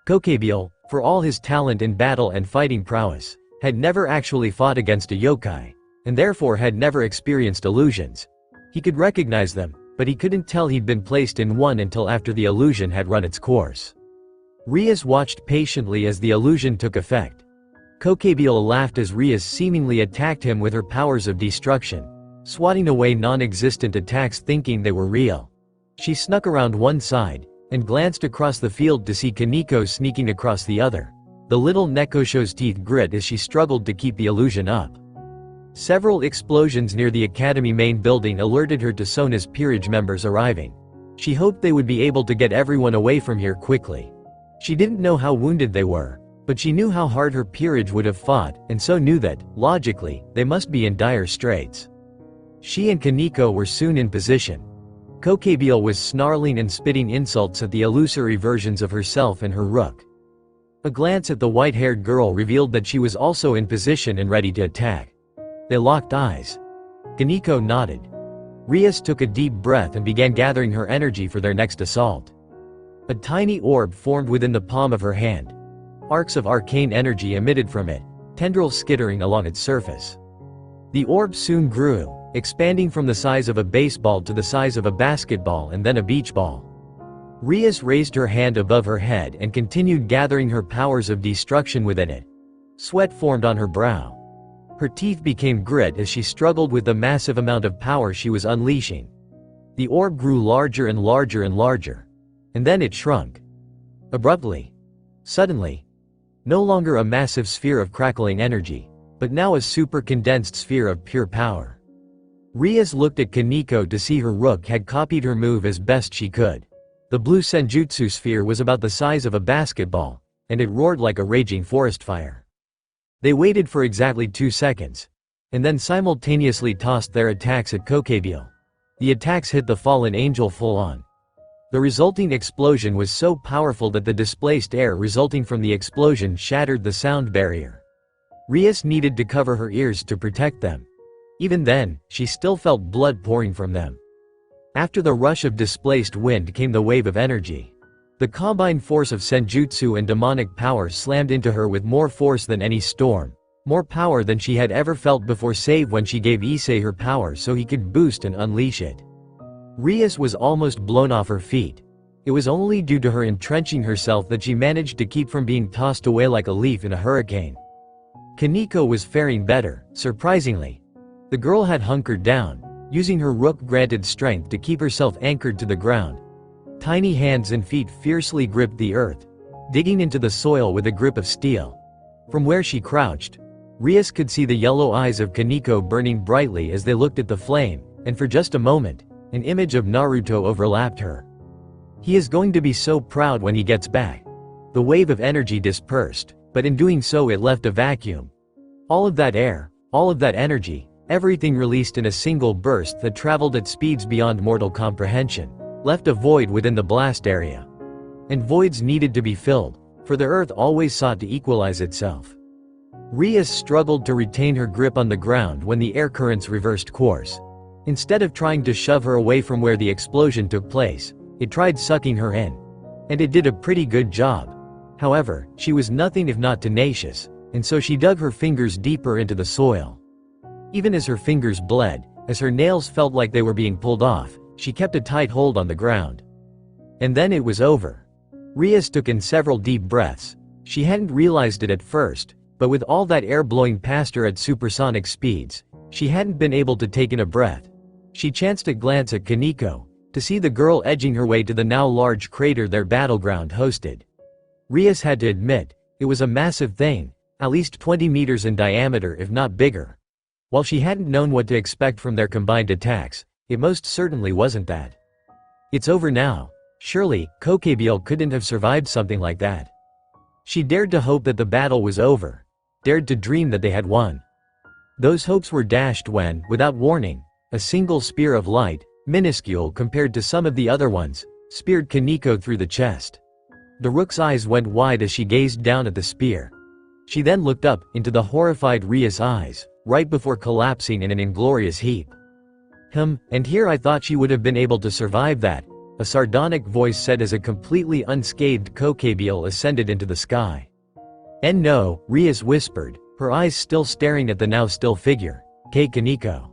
Kokebiel, for all his talent in battle and fighting prowess, had never actually fought against a yokai, and therefore had never experienced illusions. He could recognize them, but he couldn't tell he'd been placed in one until after the illusion had run its course. Rias watched patiently as the illusion took effect. Kokebiel laughed as Rias seemingly attacked him with her powers of destruction, swatting away non-existent attacks thinking they were real. She snuck around one side, and glanced across the field to see Kaneko sneaking across the other. The little Nekosho's teeth grit as she struggled to keep the illusion up. Several explosions near the academy main building alerted her to Sona's peerage members arriving. She hoped they would be able to get everyone away from here quickly. She didn't know how wounded they were, but she knew how hard her peerage would have fought, and so knew that, logically, they must be in dire straits. She and Kaneko were soon in position. Kokebiel was snarling and spitting insults at the illusory versions of herself and her rook. A glance at the white-haired girl revealed that she was also in position and ready to attack. They locked eyes. Kaneko nodded. Rias took a deep breath and began gathering her energy for their next assault. A tiny orb formed within the palm of her hand. Arcs of arcane energy emitted from it, tendrils skittering along its surface. The orb soon grew, expanding from the size of a baseball to the size of a basketball and then a beach ball. Rias raised her hand above her head and continued gathering her powers of destruction within it. Sweat formed on her brow. Her teeth became grit as she struggled with the massive amount of power she was unleashing. The orb grew larger and larger and larger. And then it shrunk. Abruptly. Suddenly. No longer a massive sphere of crackling energy, but now a super condensed sphere of pure power. Rias looked at Kaneko to see her rook had copied her move as best she could. The blue senjutsu sphere was about the size of a basketball, and it roared like a raging forest fire. They waited for exactly 2 seconds, and then simultaneously tossed their attacks at Kokebiel. The attacks hit the fallen angel full on. The resulting explosion was so powerful that the displaced air resulting from the explosion shattered the sound barrier. Rias needed to cover her ears to protect them. Even then, she still felt blood pouring from them. After the rush of displaced wind came the wave of energy. The combined force of senjutsu and demonic power slammed into her with more force than any storm, more power than she had ever felt before save when she gave Issei her power so he could boost and unleash it. Rias was almost blown off her feet. It was only due to her entrenching herself that she managed to keep from being tossed away like a leaf in a hurricane. Kaneko was faring better, surprisingly. The girl had hunkered down, using her rook-granted strength to keep herself anchored to the ground. Tiny hands and feet fiercely gripped the earth, digging into the soil with a grip of steel. From where she crouched, Rias could see the yellow eyes of Kaneko burning brightly as they looked at the flame, and for just a moment, an image of Naruto overlapped her. He is going to be so proud when he gets back. The wave of energy dispersed, but in doing so it left a vacuum. All of that air, all of that energy, everything released in a single burst that traveled at speeds beyond mortal comprehension, left a void within the blast area. And voids needed to be filled, for the earth always sought to equalize itself. Rias struggled to retain her grip on the ground when the air currents reversed course. Instead of trying to shove her away from where the explosion took place, it tried sucking her in. And it did a pretty good job. However, she was nothing if not tenacious, and so she dug her fingers deeper into the soil. Even as her fingers bled, as her nails felt like they were being pulled off, she kept a tight hold on the ground. And then it was over. Rias took in several deep breaths. She hadn't realized it at first, But with all that air blowing past her at supersonic speeds, she hadn't been able to take in a breath. She chanced a glance at Kaneko, to see the girl edging her way to the now large crater their battleground hosted. Rias had to admit, it was a massive thing, at least 20 meters in diameter if not bigger. While she hadn't known what to expect from their combined attacks, it most certainly wasn't that. It's over now. Surely, Kokebiel couldn't have survived something like that. She dared to hope that the battle was over. Dared to dream that they had won. Those hopes were dashed when, without warning, a single spear of light, minuscule compared to some of the other ones, speared Kaneko through the chest. The rook's eyes went wide as she gazed down at the spear. She then looked up, into the horrified Rias' eyes, right before collapsing in an inglorious heap. And here I thought she would have been able to survive that, a sardonic voice said as a completely unscathed Kokebiel ascended into the sky. And no, Rias whispered, her eyes still staring at the now still figure, Kaneko.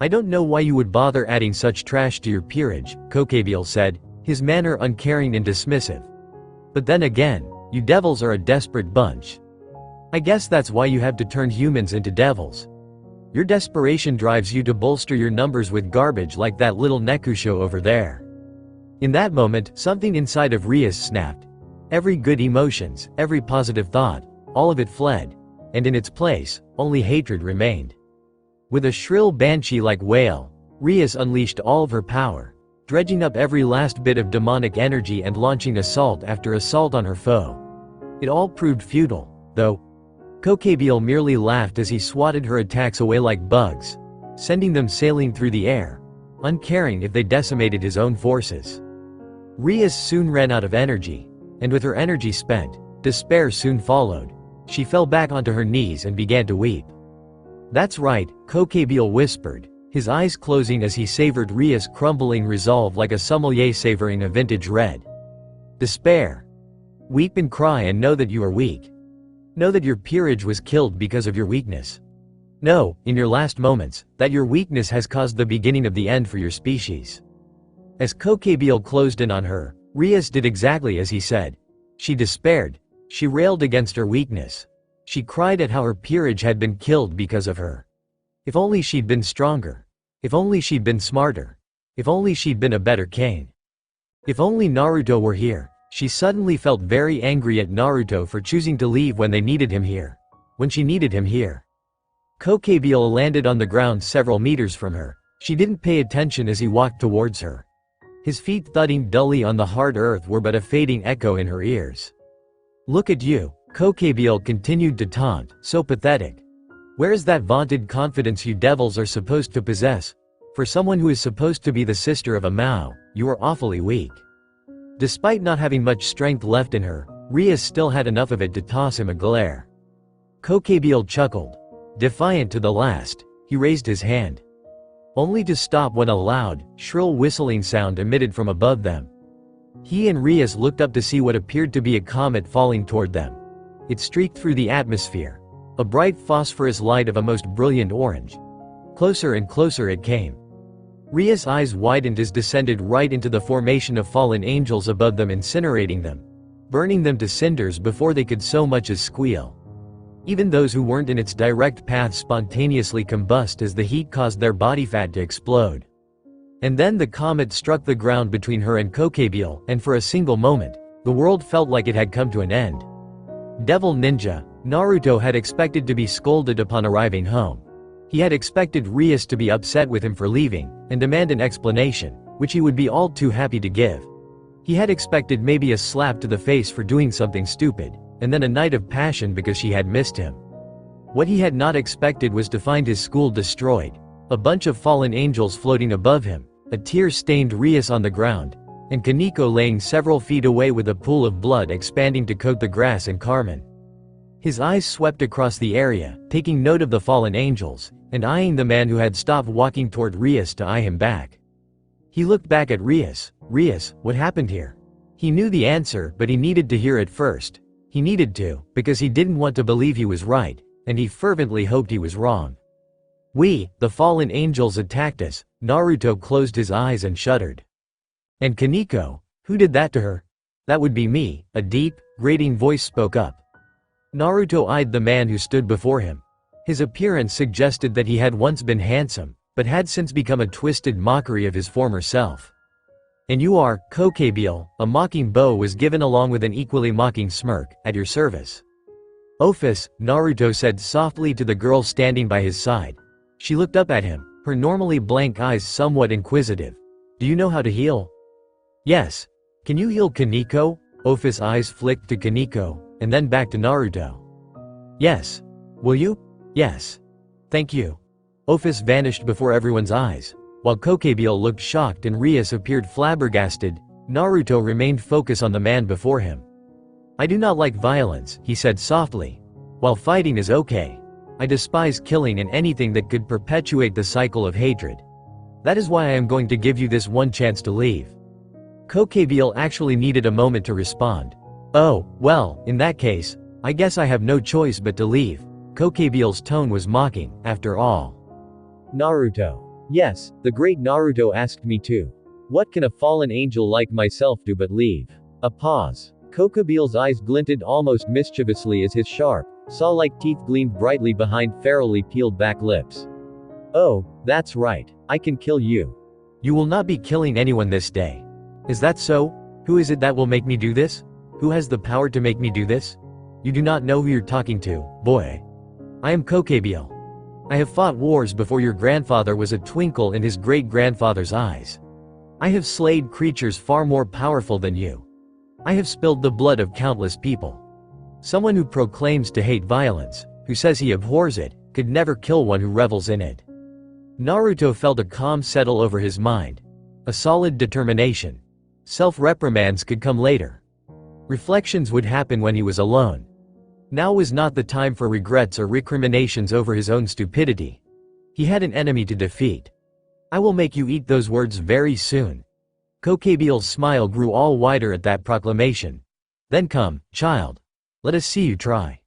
I don't know why you would bother adding such trash to your peerage, Kokebiel said, his manner uncaring and dismissive. But then again, you devils are a desperate bunch. I guess that's why you have to turn humans into devils. Your desperation drives you to bolster your numbers with garbage like that little Nekusho over there. In that moment, something inside of Rias snapped. Every good emotions, every positive thought, all of it fled. And in its place, only hatred remained. With a shrill banshee-like wail, Rias unleashed all of her power, dredging up every last bit of demonic energy and launching assault after assault on her foe. It all proved futile, though. Kokebiel merely laughed as he swatted her attacks away like bugs, sending them sailing through the air, uncaring if they decimated his own forces. Rias soon ran out of energy, and with her energy spent, despair soon followed. She fell back onto her knees and began to weep. That's right, Kokebiel whispered, his eyes closing as he savored Rias' crumbling resolve like a sommelier savoring a vintage red. Despair. Weep and cry and know that you are weak. Know that your peerage was killed because of your weakness. Know, in your last moments, that your weakness has caused the beginning of the end for your species. As Kokebiel closed in on her, Rias did exactly as he said. She despaired. She railed against her weakness. She cried at how her peerage had been killed because of her. If only she'd been stronger. If only she'd been smarter. If only she'd been a better Kane. If only Naruto were here. She suddenly felt very angry at Naruto for choosing to leave when they needed him here. When she needed him here. Kokebiel landed on the ground several meters from her. She didn't pay attention as he walked towards her. His feet thudding dully on the hard earth were but a fading echo in her ears. Look at you, Kokebiel continued to taunt, so pathetic. Where is that vaunted confidence you devils are supposed to possess? For someone who is supposed to be the sister of a Mao, you are awfully weak. Despite not having much strength left in her, Rias still had enough of it to toss him a glare. Kokebiel chuckled. Defiant to the last, he raised his hand. Only to stop when a loud, shrill whistling sound emitted from above them. He and Rias looked up to see what appeared to be a comet falling toward them. It streaked through the atmosphere. A bright phosphorus light of a most brilliant orange. Closer and closer it came. Rias' eyes widened as descended right into the formation of fallen angels above them, incinerating them. Burning them to cinders before they could so much as squeal. Even those who weren't in its direct path spontaneously combust as the heat caused their body fat to explode. And then the comet struck the ground between her and Kokebiel, and for a single moment, the world felt like it had come to an end. Devil Ninja, Naruto had expected to be scolded upon arriving home. He had expected Rias to be upset with him for leaving, and demand an explanation, which he would be all too happy to give. He had expected maybe a slap to the face for doing something stupid, and then a night of passion because she had missed him. What he had not expected was to find his school destroyed, a bunch of fallen angels floating above him, a tear-stained Rias on the ground, and Kaneko laying several feet away with a pool of blood expanding to coat the grass and Carmen. His eyes swept across the area, taking note of the fallen angels, and eyeing the man who had stopped walking toward Rias to eye him back. He looked back at Rias. Rias, what happened here? He knew the answer, but he needed to hear it first. He needed to, because he didn't want to believe he was right, and he fervently hoped he was wrong. We, the fallen angels, attacked us. Naruto closed his eyes and shuddered. And Kaneko, who did that to her? That would be me, a deep, grating voice spoke up. Naruto eyed the man who stood before him. His appearance suggested that he had once been handsome, but had since become a twisted mockery of his former self. "And you are, Kokebiel," a mocking bow was given along with an equally mocking smirk, "at your service." "Office," Naruto said softly to the girl standing by his side. She looked up at him, her normally blank eyes somewhat inquisitive. "Do you know how to heal?" "Yes. Can you heal Kaneko?" Office's eyes flicked to Kaneko, and then back to Naruto. "Yes. Will you?" "Yes. Thank you." Office vanished before everyone's eyes. While Kokebiel looked shocked and Rias appeared flabbergasted, Naruto remained focused on the man before him. "I do not like violence," he said softly. "While fighting is okay. I despise killing and anything that could perpetuate the cycle of hatred. That is why I am going to give you this one chance to leave." Kokebiel actually needed a moment to respond. "Oh, well, in that case, I guess I have no choice but to leave." Kokebiel's tone was mocking, after all. Naruto. "Yes, the great Naruto asked me to. What can a fallen angel like myself do but leave?" A pause. Kokebiel's eyes glinted almost mischievously as his sharp, saw-like teeth gleamed brightly behind ferally peeled-back lips. "Oh, that's right. I can kill you. You will not be killing anyone this day. Is that so? Who is it that will make me do this? Who has the power to make me do this? You do not know who you're talking to, boy. I am Kokebiel. I have fought wars before your grandfather was a twinkle in his great-grandfather's eyes. I have slayed creatures far more powerful than you. I have spilled the blood of countless people. Someone who proclaims to hate violence, who says he abhors it, could never kill one who revels in it." Naruto felt a calm settle over his mind. A solid determination. Self-reprimands could come later. Reflections would happen when he was alone. Now was not the time for regrets or recriminations over his own stupidity. He had an enemy to defeat. "I will make you eat those words very soon." Kokebiel's smile grew all wider at that proclamation. "Then come, child. Let us see you try."